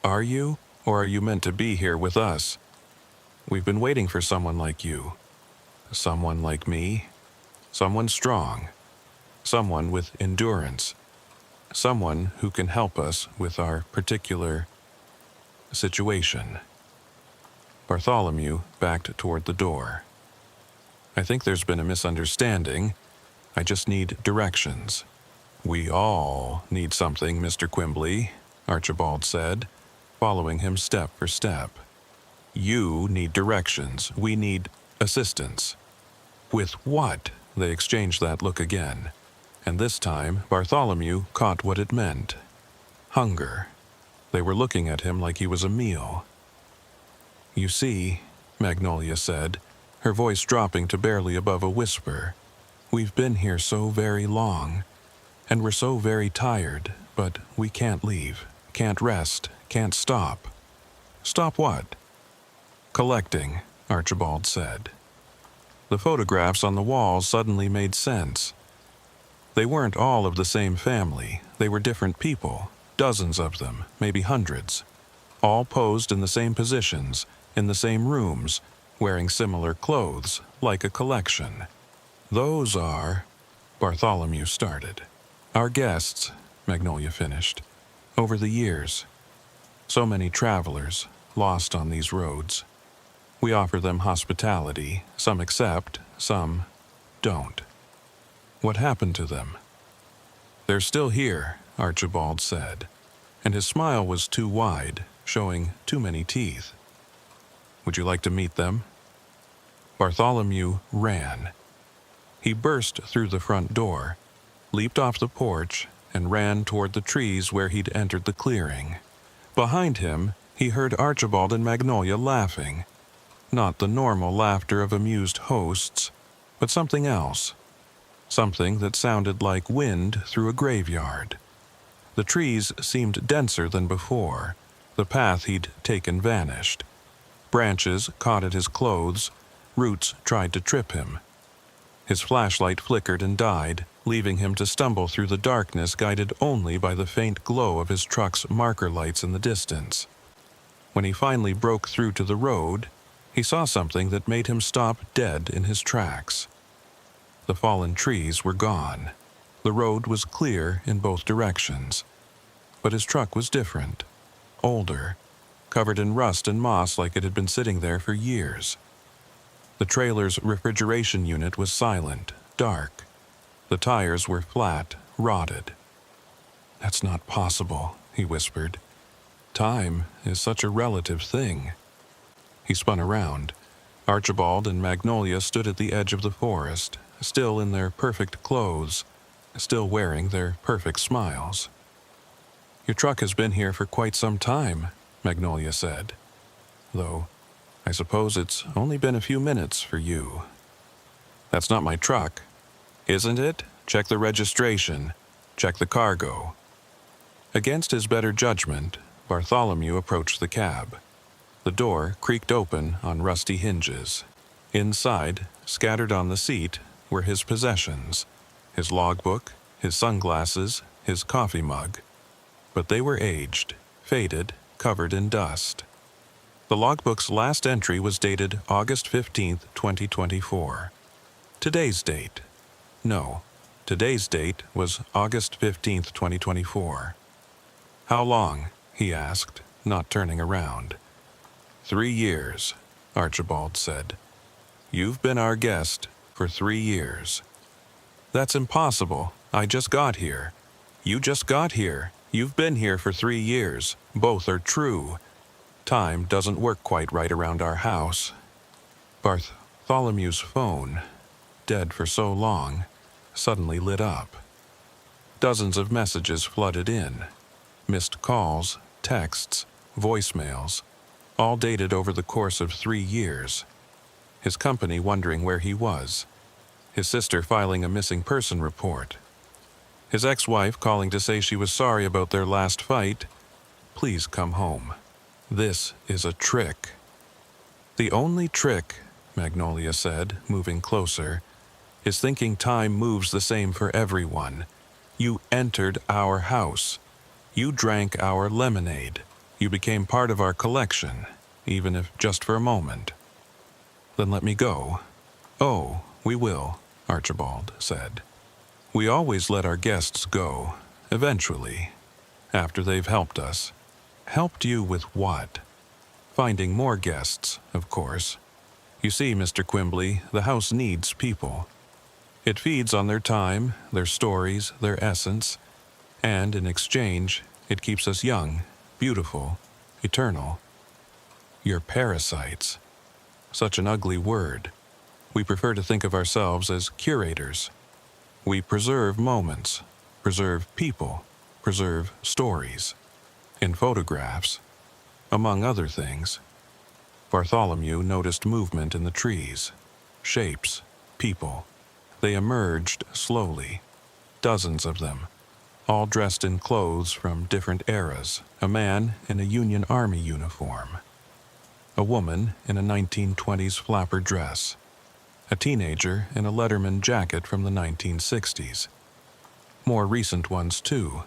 Are you, or are you meant to be here with us? We've been waiting for someone like you. Someone like me. Someone strong. Someone with endurance. Someone who can help us with our particular situation." Bartholomew backed toward the door. "I think there's been a misunderstanding. I just need directions." "We all need something, Mr. Quimbley," Archibald said, following him step for step. "You need directions. We need assistance." "With what?" They exchanged that look again, and this time Bartholomew caught what it meant. Hunger. They were looking at him like he was a meal. "You see," Magnolia said, her voice dropping to barely above a whisper, "we've been here so very long. And we're so very tired, but we can't leave, can't rest, can't stop." "Stop what?" "Collecting," Archibald said. The photographs on the walls suddenly made sense. They weren't all of the same family. They were different people, dozens of them, maybe hundreds, all posed in the same positions, in the same rooms, wearing similar clothes, like a collection. "Those are," Bartholomew started. "Our guests," Magnolia finished, "over the years. So many travelers, lost on these roads. We offer them hospitality. Some accept, some don't." "What happened to them?" "They're still here," Archibald said, and his smile was too wide, showing too many teeth. "Would you like to meet them?" Bartholomew ran. He burst through the front door, leaped off the porch, and ran toward the trees where he'd entered the clearing. Behind him, he heard Archibald and Magnolia laughing. Not the normal laughter of amused hosts, but something else. Something that sounded like wind through a graveyard. The trees seemed denser than before. The path he'd taken vanished. Branches caught at his clothes. Roots tried to trip him. His flashlight flickered and died, leaving him to stumble through the darkness guided only by the faint glow of his truck's marker lights in the distance. When he finally broke through to the road, he saw something that made him stop dead in his tracks. The fallen trees were gone. The road was clear in both directions. But his truck was different. Older, covered in rust and moss like it had been sitting there for years. The trailer's refrigeration unit was silent, dark. The tires were flat, rotted. "That's not possible," he whispered. "Time is such a relative thing." He spun around. Archibald and Magnolia stood at the edge of the forest, still in their perfect clothes, still wearing their perfect smiles. "Your truck has been here for quite some time," Magnolia said. "Though, I suppose it's only been a few minutes for you." "That's not my truck." "Isn't it? Check the registration." Check the cargo. Against his better judgment, Bartholomew approached the cab. The door creaked open on rusty hinges. Inside, scattered on the seat, were his possessions, his logbook, his sunglasses, his coffee mug. But they were aged, faded, covered in dust. The logbook's last entry was dated August 15, 2024. Today's date? No, today's date was August 15, 2024. How long? He asked, not turning around. 3 years, Archibald said. You've been our guest for 3 years. That's impossible. I just got here. You just got here. You've been here for 3 years. Both are true. Time doesn't work quite right around our house. Bartholomew's phone, dead for so long, suddenly lit up. Dozens of messages flooded in. Missed calls, texts, voicemails, all dated over the course of 3 years. His company wondering where he was. His sister filing a missing person report. His ex-wife calling to say she was sorry about their last fight. Please come home. This is a trick. The only trick, Magnolia said, moving closer, is thinking time moves the same for everyone. You entered our house. You drank our lemonade. You became part of our collection, even if just for a moment. Then let me go. Oh, we will, Archibald said. We always let our guests go, eventually, after they've helped us. Helped you with what? Finding more guests, of course. You see, Mr. Quimbley, the house needs people. It feeds on their time, their stories, their essence, and in exchange, it keeps us young, beautiful, eternal. You're parasites. Such an ugly word. We prefer to think of ourselves as curators. We preserve moments, preserve people, preserve stories. In photographs, among other things. Bartholomew noticed movement in the trees, shapes, people. They emerged slowly, dozens of them, all dressed in clothes from different eras, a man in a Union Army uniform, a woman in a 1920s flapper dress, a teenager in a Letterman jacket from the 1960s. More recent ones, too.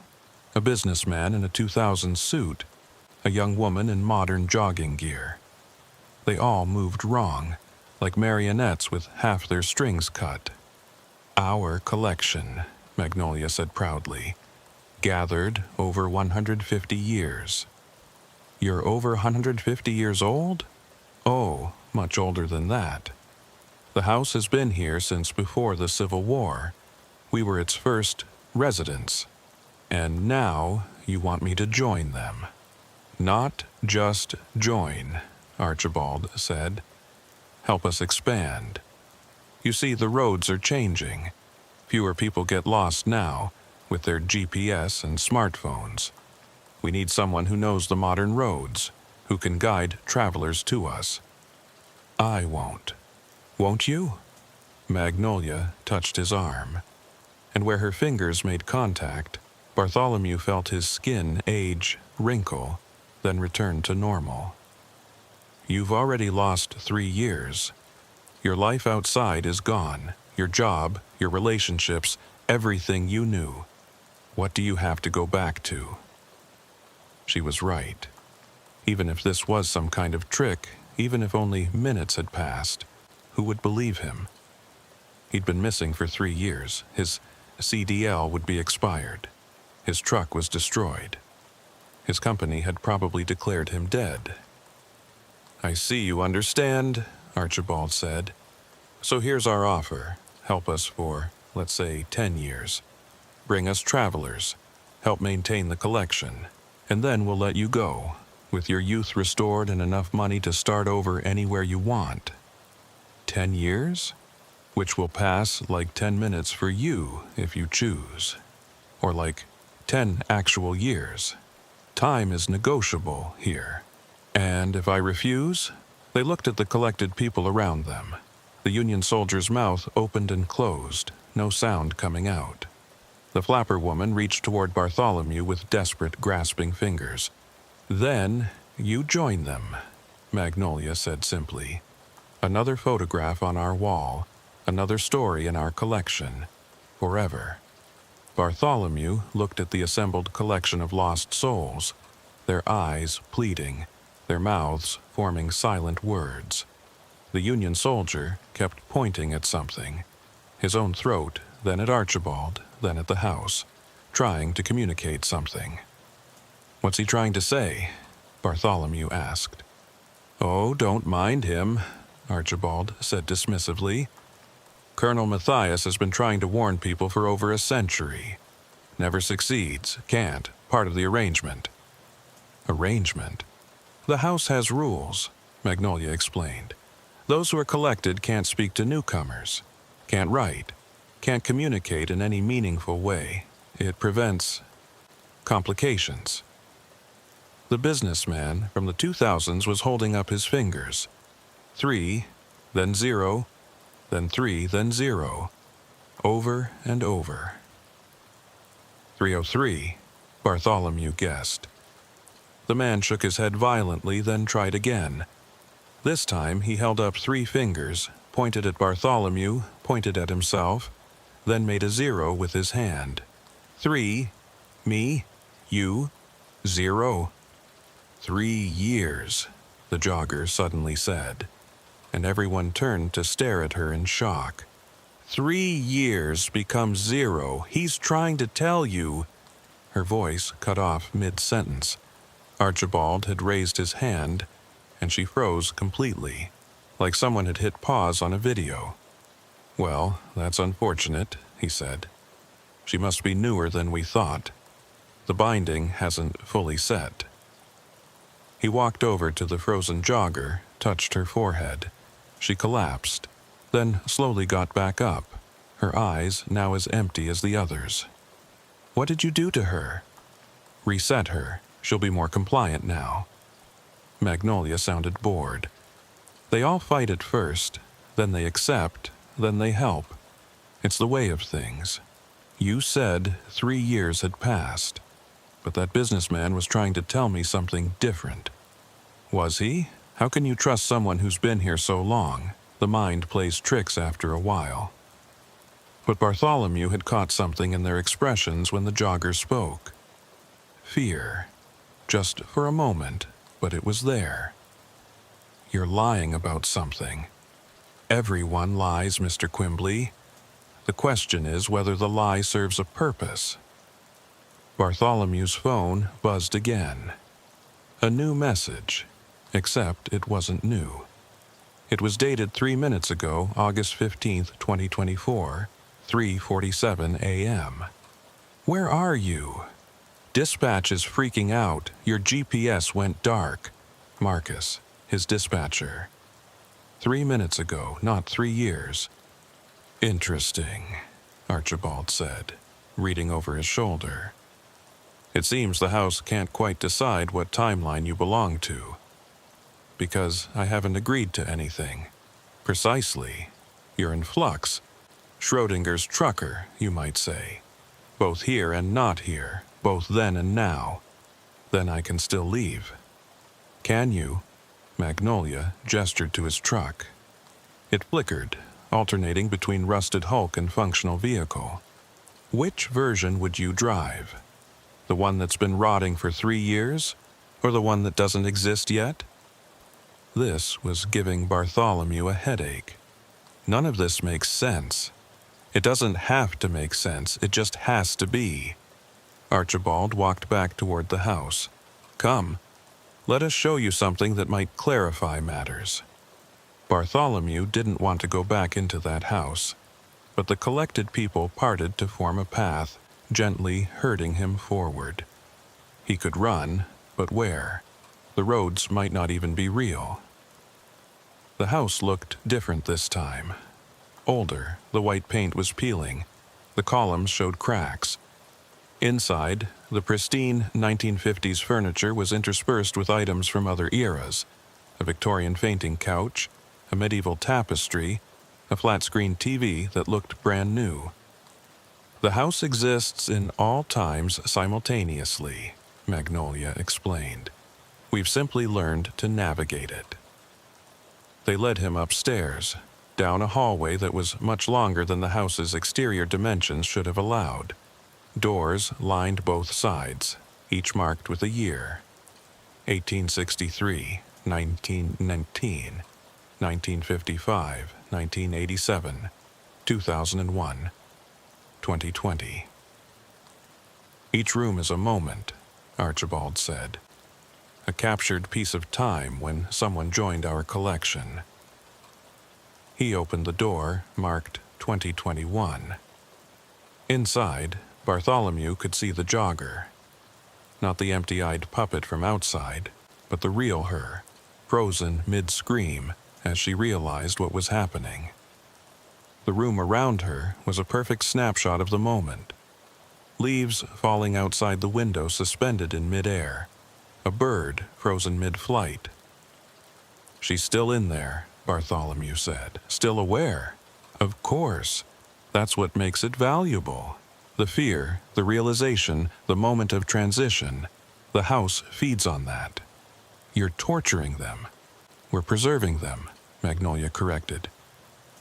A businessman in a 2000 suit, a young woman in modern jogging gear. They all moved wrong, like marionettes with half their strings cut. Our collection, Magnolia said proudly, gathered over 150 years. You're over 150 years old? Oh, much older than that. The house has been here since before the Civil War. We were its first residents. And now you want me to join them. Not just join, Archibald said. Help us expand. You see, the roads are changing. Fewer people get lost now, with their GPS and smartphones. We need someone who knows the modern roads, who can guide travelers to us. I won't. Won't you? Magnolia touched his arm, and where her fingers made contact, Bartholomew felt his skin age, wrinkle, then return to normal. You've already lost 3 years. Your life outside is gone. Your job, your relationships, everything you knew. What do you have to go back to? She was right. Even if this was some kind of trick, even if only minutes had passed, who would believe him? He'd been missing for 3 years. His CDL would be expired. His truck was destroyed. His company had probably declared him dead. I see you understand, Archibald said. So here's our offer. Help us for, let's say, 10 years. Bring us travelers. Help maintain the collection. And then we'll let you go, with your youth restored and enough money to start over anywhere you want. 10 years? Which will pass like 10 minutes for you if you choose. Or like 10 actual years. Time is negotiable here. And if I refuse? They looked at the collected people around them. The Union soldier's mouth opened and closed, no sound coming out. The flapper woman reached toward Bartholomew with desperate, grasping fingers. "Then you join them," Magnolia said simply. "Another photograph on our wall, another story in our collection, forever." Bartholomew looked at the assembled collection of lost souls, their eyes pleading, their mouths forming silent words. The Union soldier kept pointing at something, his own throat, then at Archibald, then at the house, trying to communicate something. "What's he trying to say?" Bartholomew asked. "Oh, don't mind him," Archibald said dismissively. "Colonel Matthias has been trying to warn people for over a century. Never succeeds, can't, part of the arrangement." "Arrangement?" "The house has rules," Magnolia explained. "Those who are collected can't speak to newcomers, can't write, can't communicate in any meaningful way. It prevents complications." The businessman from the 2000s was holding up his fingers. 3, then 0, then 3, then 0. Over and over. 303, Bartholomew guessed. The man shook his head violently, then tried again. This time he held up 3 fingers, pointed at Bartholomew, pointed at himself, then made a 0 with his hand. 3, me, you, 0. 3 years, the jogger suddenly said, and everyone turned to stare at her in shock. 3 years becomes 0. He's trying to tell you. Her voice cut off mid-sentence. Archibald had raised his hand, and she froze completely, like someone had hit pause on a video. "Well, that's unfortunate," he said. "She must be newer than we thought. The binding hasn't fully set." He walked over to the frozen jogger, touched her forehead. She collapsed, then slowly got back up, her eyes now as empty as the others. "What did you do to her?" "Reset her. She'll be more compliant now." Magnolia sounded bored. "They all fight at first, then they accept, then they help. It's the way of things. You said 3 years had passed, but that businessman was trying to tell me something different." "Was he? How can you trust someone who's been here so long? The mind plays tricks after a while." But Bartholomew had caught something in their expressions when the jogger spoke. Fear. Just for a moment, but it was there. "You're lying about something." "Everyone lies, Mr. Quimbley. The question is whether the lie serves a purpose." Bartholomew's phone buzzed again. A new message, except it wasn't new. It was dated 3 minutes ago, August 15th, 2024, 3:47 a.m. "Where are you? Dispatch is freaking out. Your GPS went dark. Marcus, his dispatcher. 3 minutes ago, not 3 years. Interesting, Archibald said, reading over his shoulder. It seems the house can't quite decide what timeline you belong to. Because I haven't agreed to anything. Precisely. You're in flux. Schrodinger's trucker, you might say. Both here and not here, both then and now. Then I can still leave. Can you? Magnolia gestured to his truck. It flickered, alternating between rusted hulk and functional vehicle. Which version would you drive? The one that's been rotting for 3 years? Or the one that doesn't exist yet? This was giving Bartholomew a headache. None of this makes sense. It doesn't have to make sense, it just has to be. Archibald walked back toward the house. Come, let us show you something that might clarify matters. Bartholomew didn't want to go back into that house, but the collected people parted to form a path, gently herding him forward. He could run, but where? The roads might not even be real. The house looked different this time. Older, the white paint was peeling. The columns showed cracks. Inside, the pristine 1950s furniture was interspersed with items from other eras. A Victorian fainting couch, a medieval tapestry, a flat-screen TV that looked brand new. The house exists in all times simultaneously, Magnolia explained. We've simply learned to navigate it. They led him upstairs, down a hallway that was much longer than the house's exterior dimensions should have allowed. Doors lined both sides, each marked with a year. 1863, 1919, 1955, 1987, 2001, 2020. Each room is a moment, Archibald said. A captured piece of time when someone joined our collection. He opened the door, marked 2021. Inside, Bartholomew could see the jogger. Not the empty-eyed puppet from outside, but the real her, frozen mid-scream as she realized what was happening. The room around her was a perfect snapshot of the moment. Leaves falling outside the window suspended in mid-air. A bird frozen mid-flight. She's still in there, Bartholomew said. Still aware. Of course. That's what makes it valuable. The fear, the realization, the moment of transition. The house feeds on that. You're torturing them. We're preserving them, Magnolia corrected.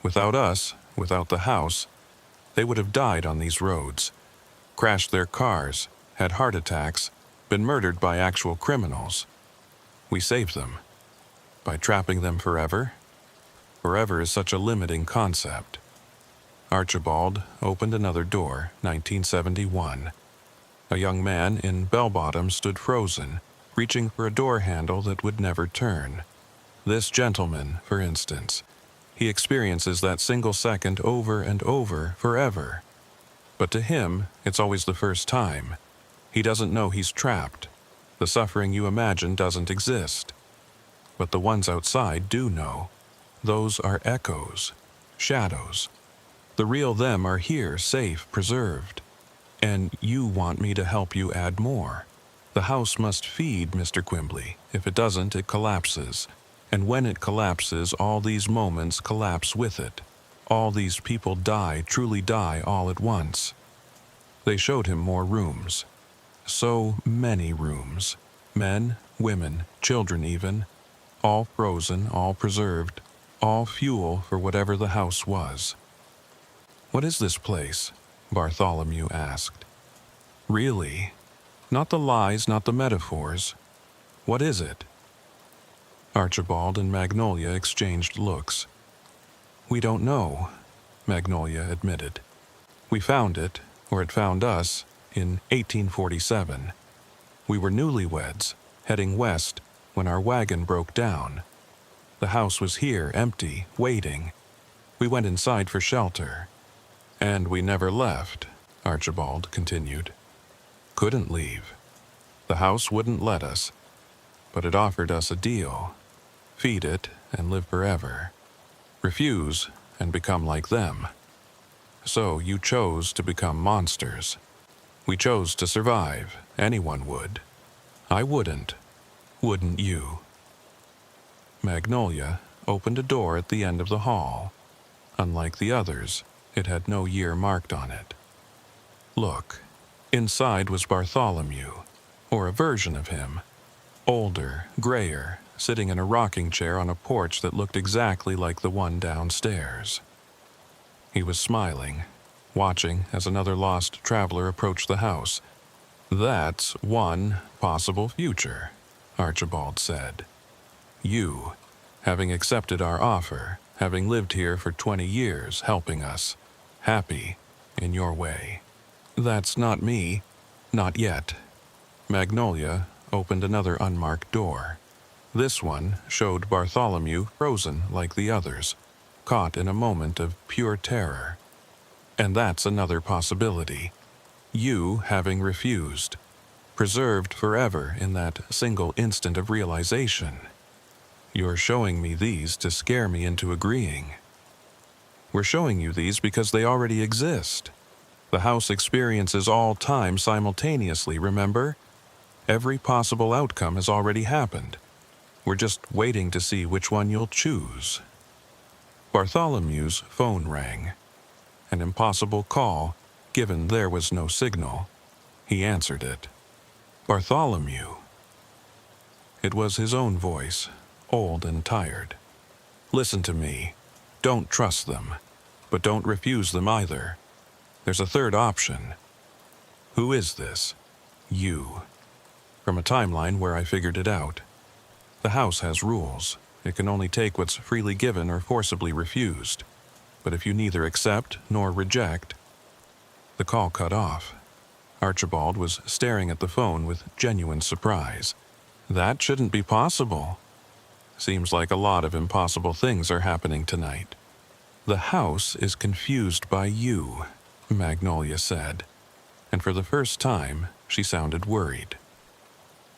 Without us, without the house, they would have died on these roads, crashed their cars, had heart attacks, been murdered by actual criminals. We saved them. By trapping them forever? Forever is such a limiting concept. Archibald opened another door, 1971. A young man in bell-bottoms stood frozen, reaching for a door handle that would never turn. This gentleman, for instance, he experiences that single second over and over forever. But to him, it's always the first time. He doesn't know he's trapped. The suffering you imagine doesn't exist. But the ones outside do know. Those are echoes, shadows. The real them are here, safe, preserved. And you want me to help you add more. The house must feed, Mr. Quimbley. If it doesn't, it collapses. And when it collapses, all these moments collapse with it. All these people die, truly die, all at once. They showed him more rooms. So many rooms. Men, women, children even. All frozen, all preserved, all fuel for whatever the house was. "What is this place?" Bartholomew asked. "Really? Not the lies, not the metaphors. What is it?" Archibald and Magnolia exchanged looks. "We don't know," Magnolia admitted. "We found it, or it found us, in 1847. We were newlyweds, heading west, when our wagon broke down. The house was here, empty, waiting. We went inside for shelter. And we never left," Archibald continued. "Couldn't leave. The house wouldn't let us, but it offered us a deal. Feed it and live forever. Refuse and become like them. So you chose to become monsters. We chose to survive. Anyone would. I wouldn't. Wouldn't you?" Magnolia opened a door at the end of the hall. Unlike the others, it had no year marked on it. Look, inside was Bartholomew, or a version of him. Older, grayer, sitting in a rocking chair on a porch that looked exactly like the one downstairs. He was smiling, watching as another lost traveler approached the house. "That's one possible future," Archibald said. "You, having accepted our offer, having lived here for 20 years, helping us, happy, in your way. That's not me, not yet." Magnolia opened another unmarked door. This one showed Bartholomew frozen like the others, caught in a moment of pure terror. And that's another possibility. You having refused, preserved forever in that single instant of realization. You're showing me these to scare me into agreeing. We're showing you these because they already exist. The house experiences all time simultaneously, remember? Every possible outcome has already happened. We're just waiting to see which one you'll choose. Bartholomew's phone rang. An impossible call, given there was no signal, he answered it. "Bartholomew." It was his own voice, old and tired. "Listen to me. Don't trust them, but don't refuse them either. There's a third option." "Who is this?" "You." "From a timeline where I figured it out. The house has rules. It can only take what's freely given or forcibly refused. But if you neither accept nor reject..." The call cut off. Archibald was staring at the phone with genuine surprise. "That shouldn't be possible. Seems like a lot of impossible things are happening tonight." "The house is confused by you," Magnolia said, and for the first time she sounded worried.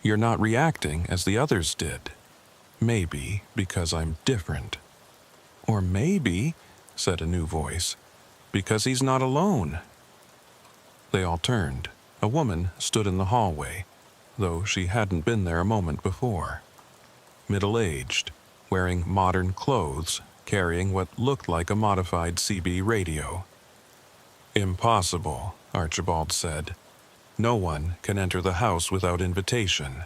"You're not reacting as the others did. Maybe because I'm different. Or maybe," said a new voice, "because he's not alone." They all turned. A woman stood in the hallway, though she hadn't been there a moment before. Middle-aged, wearing modern clothes, carrying what looked like a modified CB radio. "Impossible," Archibald said. "No one can enter the house without invitation."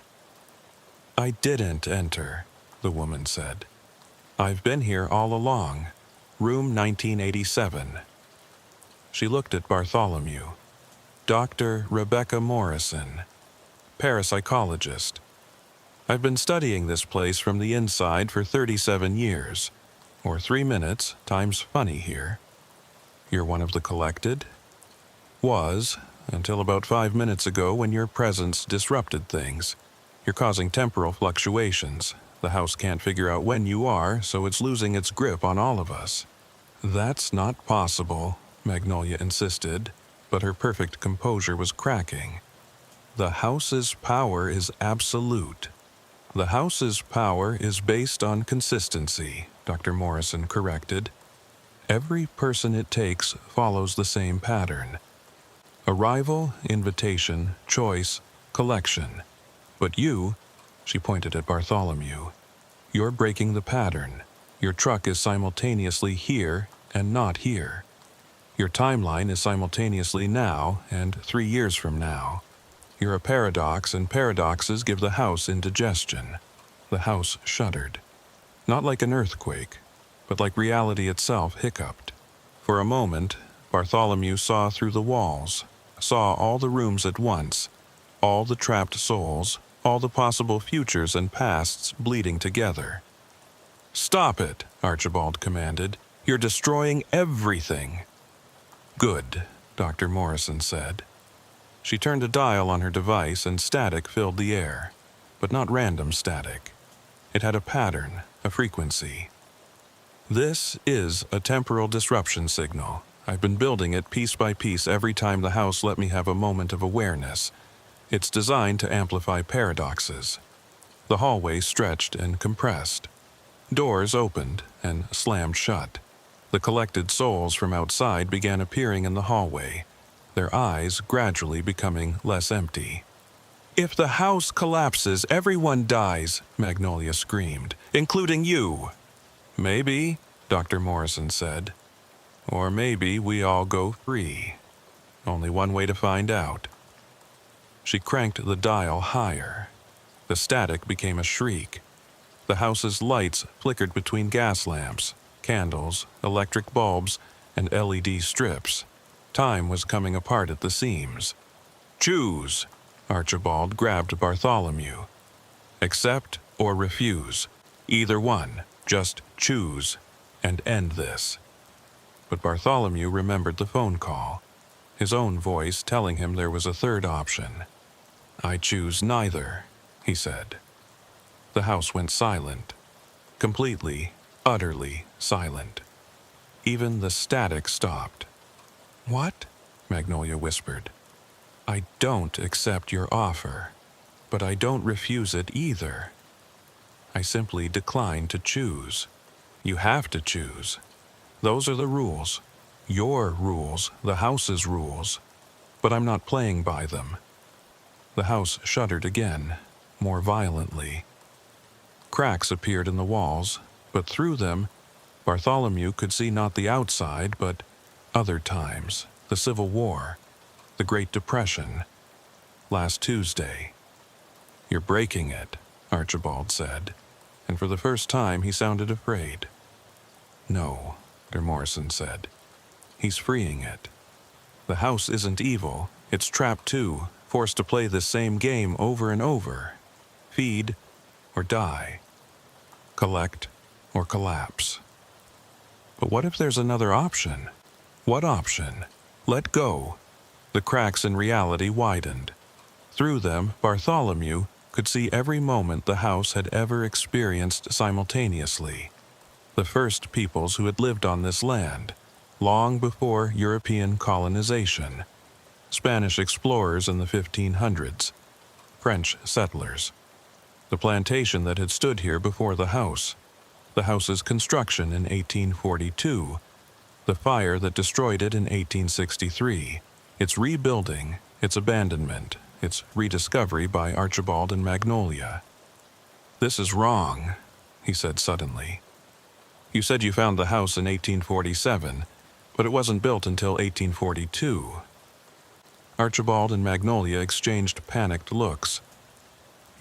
"I didn't enter," the woman said. "I've been here all along. Room 1987. She looked at Bartholomew. "Dr. Rebecca Morrison, parapsychologist. I've been studying this place from the inside for 37 years, or 3 minutes times funny here." "You're one of the collected?" "Was, until about 5 minutes ago when your presence disrupted things. You're causing temporal fluctuations. The house can't figure out when you are, so it's losing its grip on all of us." "That's not possible," Magnolia insisted, but her perfect composure was cracking. "The house's power is absolute." "The house's power is based on consistency," Dr. Morrison corrected. "Every person it takes follows the same pattern. Arrival, invitation, choice, collection. But you," she pointed at Bartholomew, "you're breaking the pattern. Your truck is simultaneously here and not here. Your timeline is simultaneously now and 3 years from now. You're a paradox, and paradoxes give the house indigestion." The house shuddered. Not like an earthquake, but like reality itself hiccuped. For a moment, Bartholomew saw through the walls, saw all the rooms at once, all the trapped souls, all the possible futures and pasts bleeding together. "Stop it," Archibald commanded. "You're destroying everything." "Good," Dr. Morrison said. She turned a dial on her device and static filled the air, but not random static. It had a pattern, a frequency. "This is a temporal disruption signal. I've been building it piece by piece every time the house let me have a moment of awareness. It's designed to amplify paradoxes." The hallway stretched and compressed. Doors opened and slammed shut. The collected souls from outside began appearing in the hallway, their eyes gradually becoming less empty. "If the house collapses, everyone dies," Magnolia screamed, "including you." "Maybe," Dr. Morrison said. "Or maybe we all go free. Only one way to find out." She cranked the dial higher. The static became a shriek. The house's lights flickered between gas lamps, candles, electric bulbs, and LED strips. Time was coming apart at the seams. "Choose!" Archibald grabbed Bartholomew. "Accept or refuse. Either one. Just choose and end this." But Bartholomew remembered the phone call, his own voice telling him there was a third option. "I choose neither," he said. The house went silent. Completely, utterly silent. Even the static stopped. "What?" Magnolia whispered. "I don't accept your offer, but I don't refuse it either. I simply decline to choose. You have to choose. Those are the rules. Your rules, the house's rules. But I'm not playing by them." The house shuddered again, more violently. Cracks appeared in the walls, but through them, Bartholomew could see not the outside, but other times, the Civil War, The Great Depression. Last Tuesday. You're breaking it, Archibald said, and for the first time he sounded afraid. No, Dr. Morrison said. He's freeing it. The house isn't evil, it's trapped too, forced to play this same game over and over. Feed or die. Collect or collapse. But what if there's another option? What option? Let go. The cracks in reality widened. Through them, Bartholomew could see every moment the house had ever experienced simultaneously. The first peoples who had lived on this land, long before European colonization. Spanish explorers in the 1500s. French settlers. The plantation that had stood here before the house. The house's construction in 1842. The fire that destroyed it in 1863. Its rebuilding, its abandonment, its rediscovery by Archibald and Magnolia. "This is wrong," he said suddenly. "You said you found the house in 1847, but it wasn't built until 1842. Archibald and Magnolia exchanged panicked looks.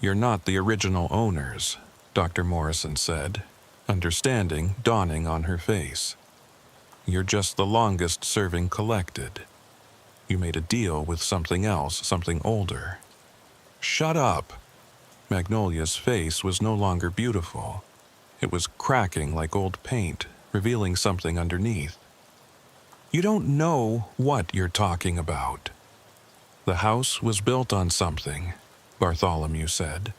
"You're not the original owners," Dr. Morrison said, understanding dawning on her face. "You're just the longest-serving collected. You made a deal with something else, something older." "Shut up!" Magnolia's face was no longer beautiful. It was cracking like old paint, revealing something underneath. "You don't know what you're talking about." "The house was built on something," Bartholomew said,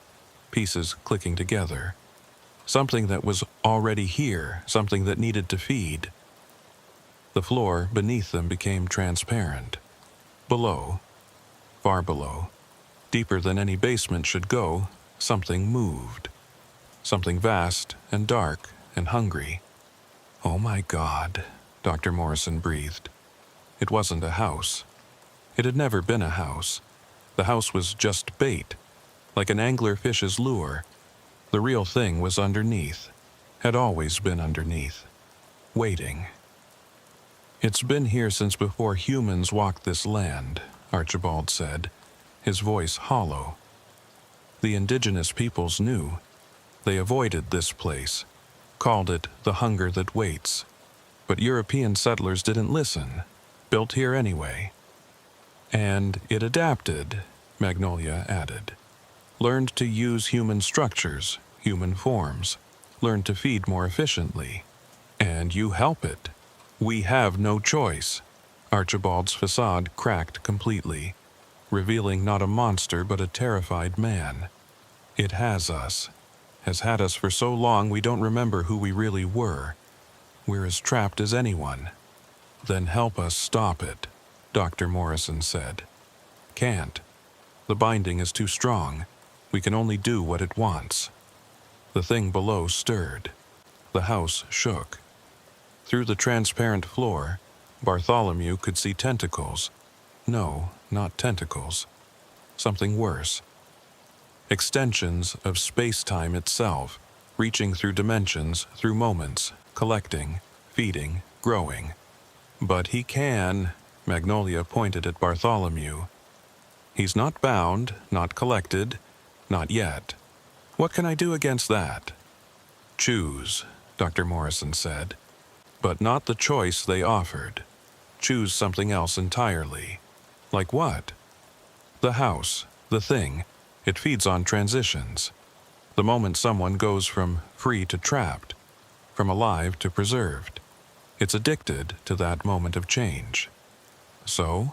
pieces clicking together. "Something that was already here, something that needed to feed." The floor beneath them became transparent. Below, far below, deeper than any basement should go, something moved. Something vast and dark and hungry. "Oh my God," Dr. Morrison breathed. It wasn't a house. It had never been a house. The house was just bait, like an angler fish's lure. The real thing was underneath, had always been underneath, waiting. "It's been here since before humans walked this land," Archibald said, his voice hollow. "The indigenous peoples knew. They avoided this place, called it the hunger that waits. But European settlers didn't listen, built here anyway. And it adapted," Magnolia added. "Learned to use human structures, human forms, learned to feed more efficiently. And you help it. We have no choice." Archibald's facade cracked completely, revealing not a monster but a terrified man. "It has us. Has had us for so long we don't remember who we really were. We're as trapped as anyone." "Then help us stop it," Dr. Morrison said. "Can't. The binding is too strong. We can only do what it wants." The thing below stirred. The house shook. Through the transparent floor, Bartholomew could see tentacles. No, not tentacles. Something worse. Extensions of space-time itself, reaching through dimensions, through moments, collecting, feeding, growing. "But he can," Magnolia pointed at Bartholomew. "He's not bound, not collected, not yet. What can I do against that?" "Choose," Dr. Morrison said. "But not the choice they offered. Choose something else entirely." "Like what?" "The house, the thing. It feeds on transitions. The moment someone goes from free to trapped, from alive to preserved, it's addicted to that moment of change. So,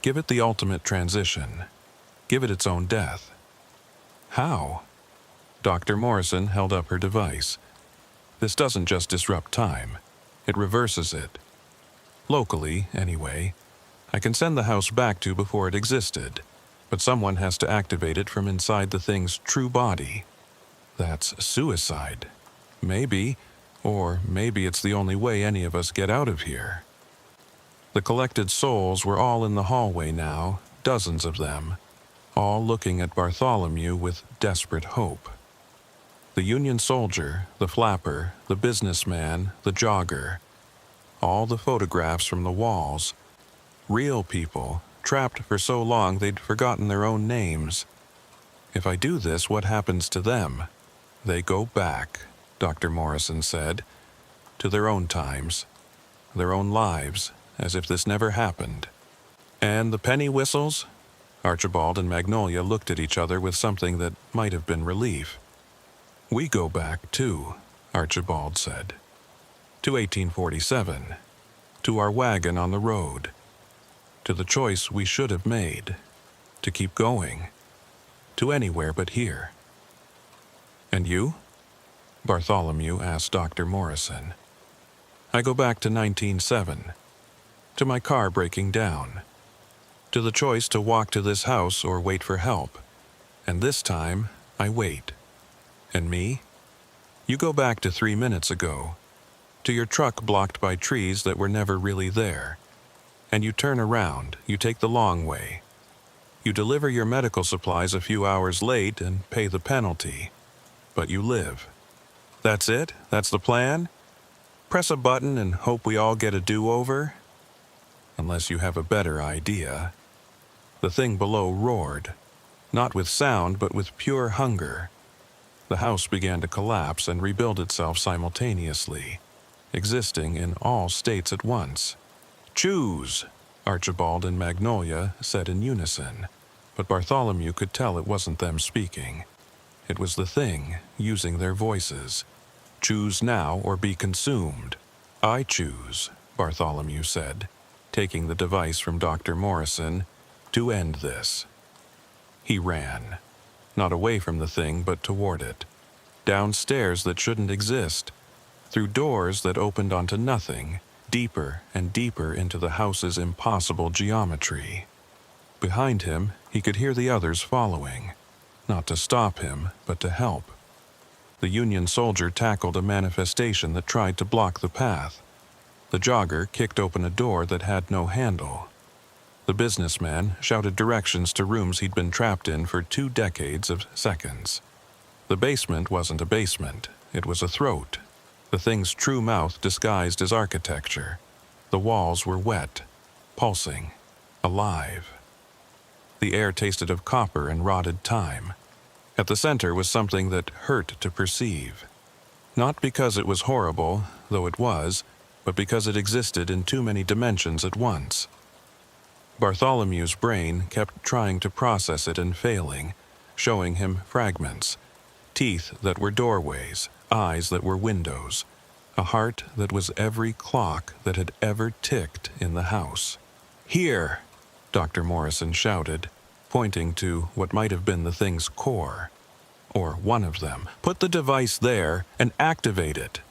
give it the ultimate transition. Give it its own death." "How?" Dr. Morrison held up her device. "This doesn't just disrupt time. It reverses it. Locally, anyway. I can send the house back to before it existed, but someone has to activate it from inside the thing's true body. That's suicide. Maybe, or maybe it's the only way any of us get out of here." The collected souls were all in the hallway now, dozens of them, all looking at Bartholomew with desperate hope. The Union soldier, the flapper, the businessman, the jogger, all the photographs from the walls, Real people, trapped for so long they'd forgotten their own names. If I do this, what happens to them? They go back, Dr. Morrison said, to their own times, their own lives, as if this never happened. And the penny whistles? Archibald and Magnolia looked at each other with something that might have been relief. We go back, too, Archibald said. To 1847. To our wagon on the road. To the choice we should have made. To keep going. To anywhere but here. And you? Bartholomew asked Dr. Morrison. I go back to 1907. To my car breaking down. To the choice to walk to this house or wait for help. And this time, I wait. And me? You go back to 3 minutes ago. To your truck blocked by trees that were never really there. And you turn around, you take the long way. You deliver your medical supplies a few hours late and pay the penalty. But you live. That's it? That's the plan? Press a button and hope we all get a do-over? Unless you have a better idea. The thing below roared, not with sound but with pure hunger. The house began to collapse and rebuild itself simultaneously, existing in all states at once. Choose, Archibald and Magnolia said in unison, but Bartholomew could tell it wasn't them speaking. It was the thing using their voices. Choose now or be consumed. I choose, Bartholomew said, taking the device from Dr. Morrison, to end this. He ran, not away from the thing but toward it, down stairs that shouldn't exist, through doors that opened onto nothing, deeper and deeper into the house's impossible geometry. Behind him, he could hear the others following, not to stop him, but to help. The Union soldier tackled a manifestation that tried to block the path. The jogger kicked open a door that had no handle. The businessman shouted directions to rooms he'd been trapped in for 2 decades of seconds. The basement wasn't a basement, it was a throat. The thing's true mouth disguised as architecture. The walls were wet, pulsing, alive. The air tasted of copper and rotted time. At the center was something that hurt to perceive. Not because it was horrible, though it was, but because it existed in too many dimensions at once. Bartholomew's brain kept trying to process it and failing, showing him fragments. Teeth that were doorways, eyes that were windows, a heart that was every clock that had ever ticked in the house. Here, Dr. Morrison shouted, pointing to what might have been the thing's core. Or one of them. Put the device there and activate it.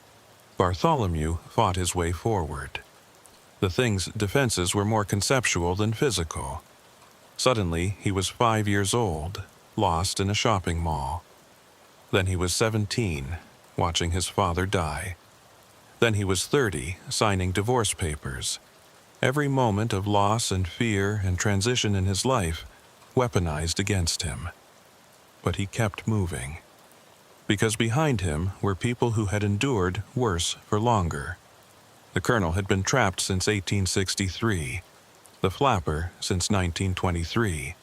Bartholomew fought his way forward. The thing's defenses were more conceptual than physical. Suddenly, he was 5 years old, lost in a shopping mall. Then he was 17, watching his father die. Then he was 30, signing divorce papers. Every moment of loss and fear and transition in his life weaponized against him. But he kept moving. Because behind him were people who had endured worse for longer. The colonel had been trapped since 1863. The flapper since 1923.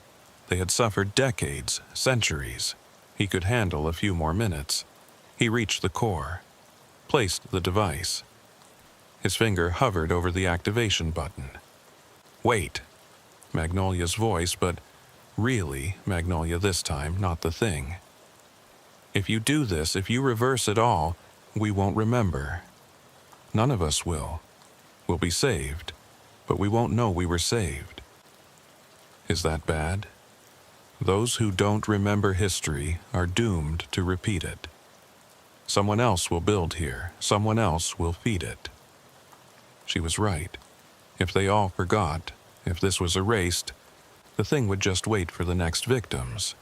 They had suffered decades, centuries. He could handle a few more minutes. He reached the core, placed the device. His finger hovered over the activation button. Wait. Magnolia's voice, but really Magnolia this time, not the thing. If you do this, if you reverse it all, we won't remember. None of us will. We'll be saved, but we won't know we were saved. Is that bad? Those who don't remember history are doomed to repeat it. Someone else will build here. Someone else will feed it. She was right. If they all forgot, if this was erased, the thing would just wait for the next victims.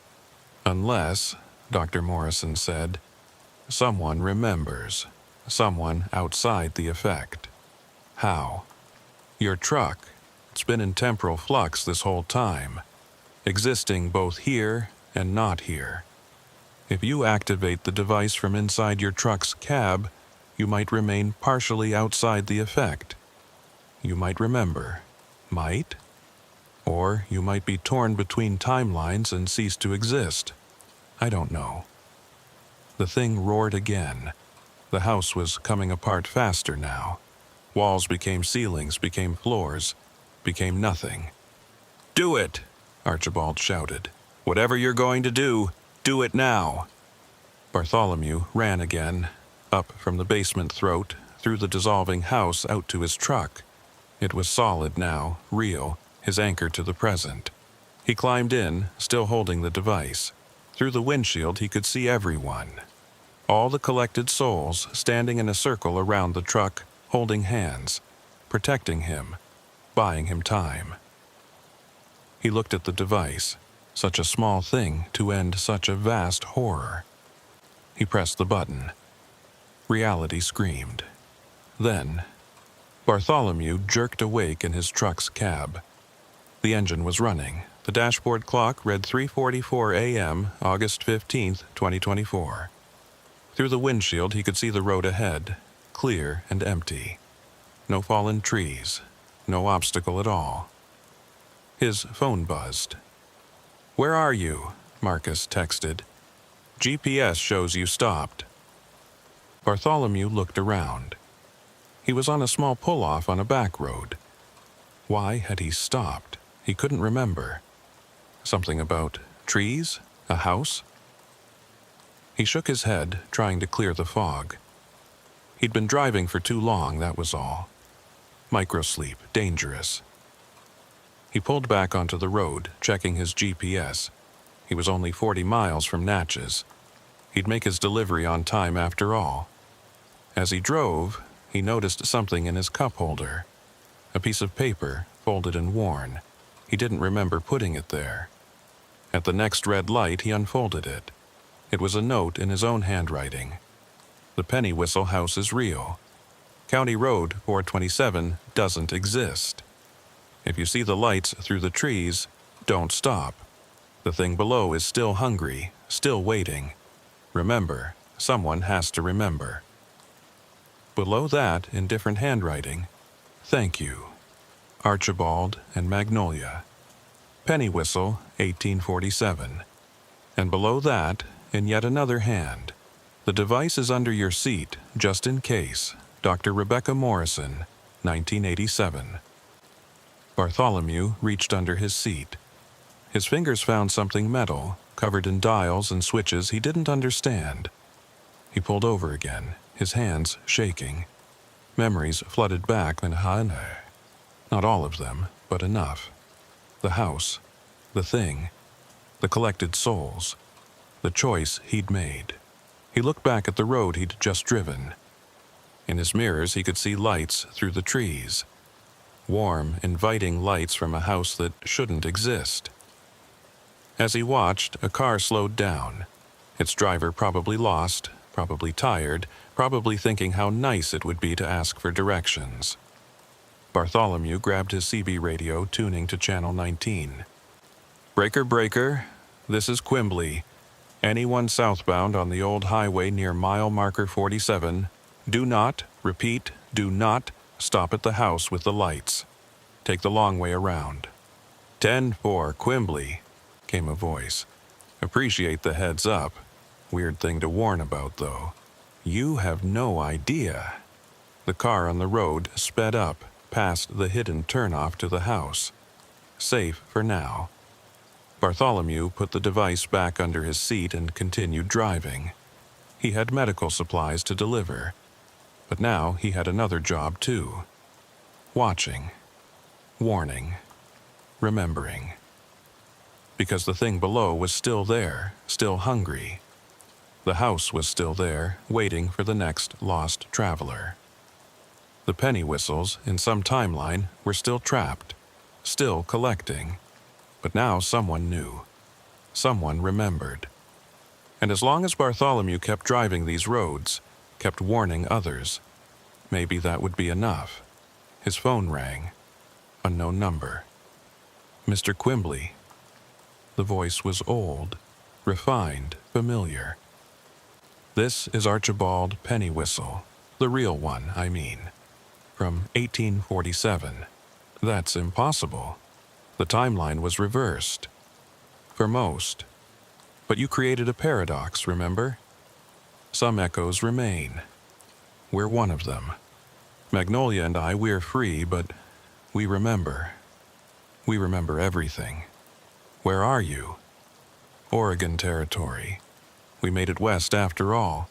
Unless, Dr. Morrison said, someone remembers. Someone outside the effect. How? Your truck. It's been in temporal flux this whole time, existing both here and not here. If you activate the device from inside your truck's cab, you might remain partially outside the effect. You might remember, Might? Or you might be torn between timelines and cease to exist. I don't know. The thing roared again. The house was coming apart faster now. Walls became ceilings, became floors, became nothing. "Do it!" Archibald shouted. "Whatever you're going to do it now!" Bartholomew ran again, up from the basement throat, through the dissolving house out to his truck. It was solid now, real, his anchor to the present. He climbed in, still holding the device. Through the windshield he could see everyone. All the collected souls standing in a circle around the truck, holding hands, protecting him, buying him time. He looked at the device, such a small thing to end such a vast horror. He pressed the button. Reality screamed. Then, Bartholomew jerked awake in his truck's cab. The engine was running. The dashboard clock read 3:44 a.m., August 15th, 2024. Through the windshield he could see the road ahead, clear and empty. No fallen trees, no obstacle at all. His phone buzzed. "Where are you?" Marcus texted. "GPS shows you stopped." Bartholomew looked around. He was on a small pull-off on a back road. Why had he stopped? He couldn't remember. Something about trees? A house? He shook his head, trying to clear the fog. He'd been driving for too long, that was all. Microsleep, dangerous. He pulled back onto the road, checking his GPS. He was only 40 miles from Natchez. He'd make his delivery on time after all. As he drove, he noticed something in his cup holder. A piece of paper, folded and worn. He didn't remember putting it there. At the next red light, he unfolded it. It was a note in his own handwriting. "The Penny Whistle house is real. County Road 427 doesn't exist. If you see the lights through the trees, don't stop. The thing below is still hungry, still waiting. Remember, someone has to remember." Below that, in different handwriting, "Thank you. Archibald and Magnolia. Penny Whistle, 1847. And below that, in yet another hand, "The device is under your seat, just in case. Dr. Rebecca Morrison, 1987. Bartholomew reached under his seat. His fingers found something metal, covered in dials and switches he didn't understand. He pulled over again, his hands shaking. Memories flooded back and not all of them, but enough. The house, the thing, the collected souls, the choice he'd made. He looked back at the road he'd just driven. In his mirrors he could see lights through the trees. Warm, inviting lights from a house that shouldn't exist. As he watched, a car slowed down. Its driver probably lost, probably tired, probably thinking how nice it would be to ask for directions. Bartholomew grabbed his CB radio, tuning to channel 19. "Breaker, breaker, this is Quimbley. Anyone southbound on the old highway near mile marker 47, do not, repeat, do not, stop at the house with the lights. Take the long way around." 10-4, Quimbley, came a voice. "Appreciate the heads up. Weird thing to warn about, though. You have no idea." The car on the road sped up, past the hidden turnoff to the house. Safe for now. Bartholomew put the device back under his seat and continued driving. He had medical supplies to deliver. But now he had another job, too. Watching. Warning. Remembering. Because the thing below was still there, still hungry. The house was still there, waiting for the next lost traveler. The penny whistles, in some timeline, were still trapped, still collecting. But now someone knew. Someone remembered. And as long as Bartholomew kept driving these roads, kept warning others, maybe that would be enough. His phone rang. Unknown number. "Mr. Quimbley." The voice was old, refined, familiar. "This is Archibald Pennywhistle, the real one, I mean, from 1847. That's impossible. The timeline was reversed. For most. But you created a paradox, remember? Some echoes remain. We're one of them. Magnolia and I, we're free, but we remember. We remember everything. Where are you? Oregon Territory. We made it west after all.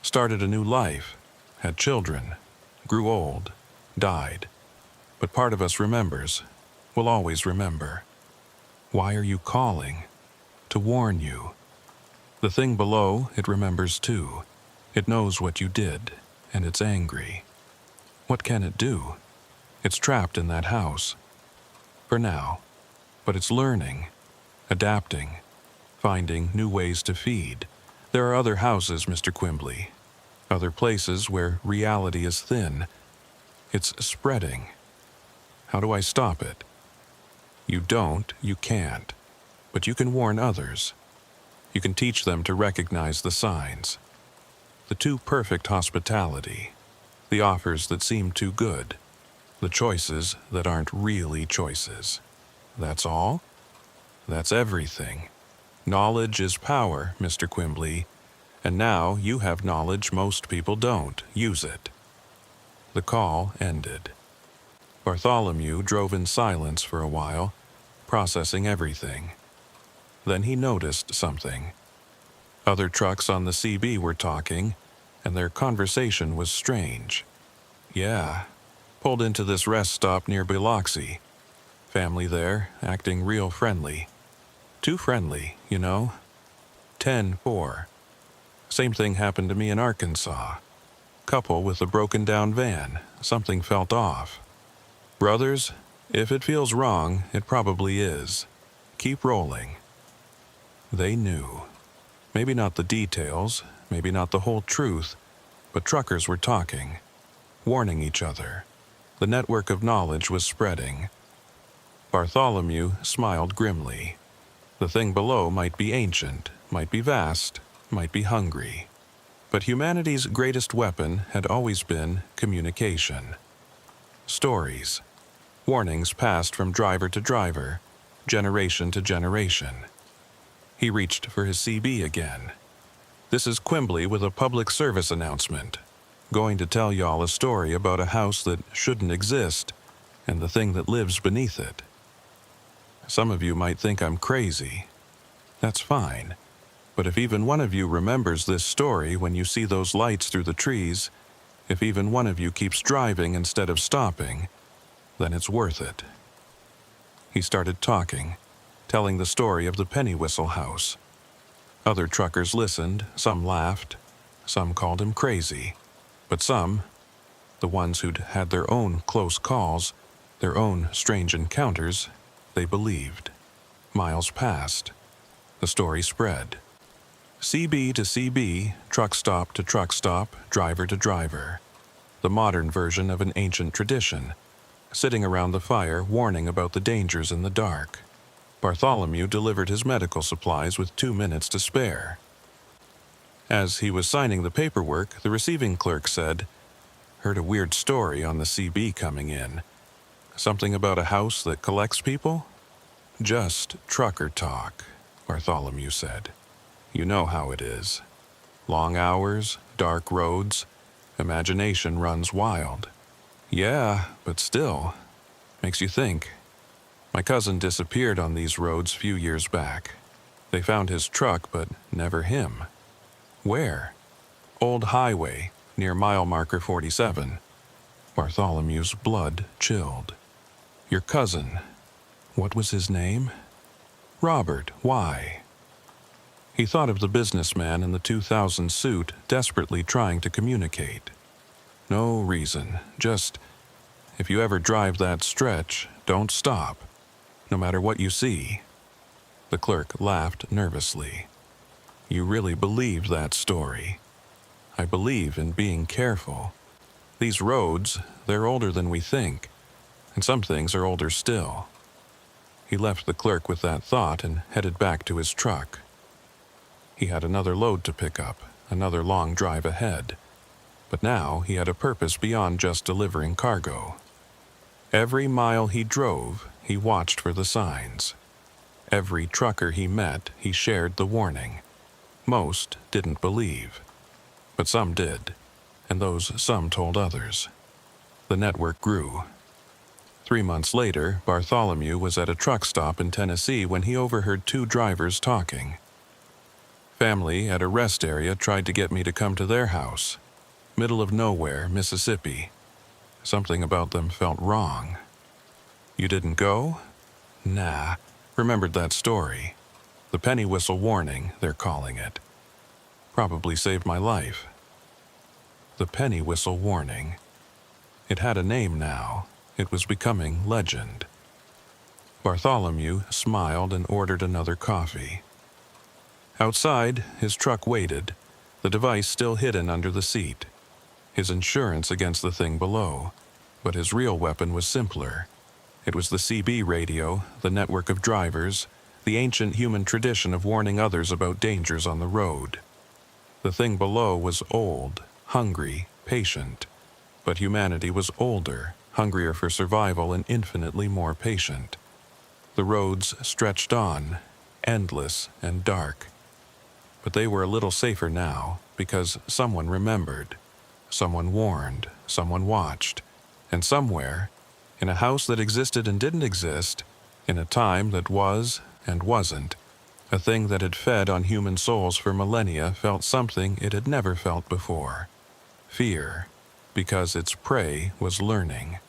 Started a new life, had children, grew old, died. But part of us remembers, will always remember. Why are you calling? To warn you. The thing below, it remembers too. It knows what you did, and it's angry. What can it do? It's trapped in that house. For now. But it's learning, adapting, finding new ways to feed. There are other houses, Mr. Quimbley. Other places where reality is thin. It's spreading. How do I stop it? You don't, you can't. But you can warn others. You can teach them to recognize the signs. The too perfect hospitality. The offers that seem too good. The choices that aren't really choices. That's all? That's everything. Knowledge is power, Mr. Quimbley. And now you have knowledge most people don't. Use it. The call ended. Bartholomew drove in silence for a while, processing everything. Then he noticed something. Other trucks on the CB were talking, and their conversation was strange. Yeah, pulled into this rest stop near Biloxi. Family there, acting real friendly. Too friendly, you know. 10-4. Same thing happened to me in Arkansas. Couple with a broken-down van. Something felt off. Brothers, if it feels wrong, it probably is. Keep rolling. They knew. Maybe not the details, maybe not the whole truth, but truckers were talking, warning each other. The network of knowledge was spreading. Bartholomew smiled grimly. The thing below might be ancient, might be vast, might be hungry. But humanity's greatest weapon had always been communication. Stories. Warnings passed from driver to driver, generation to generation. He reached for his CB again. This is Quimbley with a public service announcement. Going to tell y'all a story about a house that shouldn't exist, and the thing that lives beneath it. Some of you might think I'm crazy. That's fine. But if even one of you remembers this story when you see those lights through the trees, if even one of you keeps driving instead of stopping, then it's worth it. He started talking, telling the story of the penny whistle house. Other truckers listened, some laughed, some called him crazy, but some, the ones who'd had their own close calls, their own strange encounters, they believed. Miles passed. The story spread. CB to CB, truck stop to truck stop, driver to driver. The modern version of an ancient tradition, sitting around the fire warning about the dangers in the dark. Bartholomew delivered his medical supplies with 2 minutes to spare. As he was signing the paperwork, the receiving clerk said, "Heard a weird story on the CB coming in. Something about a house that collects people?" "Just trucker talk," Bartholomew said. "You know how it is. Long hours, dark roads, imagination runs wild." "Yeah, but still, makes you think. My cousin disappeared on these roads few years back. They found his truck, but never him." "Where?" "Old highway, near mile marker 47. Bartholomew's blood chilled. "Your cousin, what was his name?" "Robert, why?" He thought of the businessman in the 2000 suit desperately trying to communicate. "No reason, just, if you ever drive that stretch, don't stop, no matter what you see." The clerk laughed nervously. "You really believe that story?" "I believe in being careful. These roads, they're older than we think, and some things are older still." He left the clerk with that thought and headed back to his truck. He had another load to pick up, another long drive ahead. But now he had a purpose beyond just delivering cargo. Every mile he drove, he watched for the signs. Every trucker he met, he shared the warning. Most didn't believe, but some did, and those some told others. The network grew. 3 months later, Bartholomew was at a truck stop in Tennessee when he overheard two drivers talking. Family at a rest area tried to get me to come to their house. Middle of nowhere, Mississippi. Something about them felt wrong. You didn't go? Nah, remembered that story. The penny whistle warning, they're calling it. Probably saved my life. The penny whistle warning. It had a name now. It was becoming legend. Bartholomew smiled and ordered another coffee. Outside, his truck waited, the device still hidden under the seat. His insurance against the thing below, but his real weapon was simpler. It was the CB radio, the network of drivers, the ancient human tradition of warning others about dangers on the road. The thing below was old, hungry, patient, but humanity was older, hungrier for survival, and infinitely more patient. The roads stretched on, endless and dark. But they were a little safer now, because someone remembered, someone warned, someone watched, and somewhere, in a house that existed and didn't exist, in a time that was and wasn't, a thing that had fed on human souls for millennia felt something it had never felt before. Fear, because its prey was learning.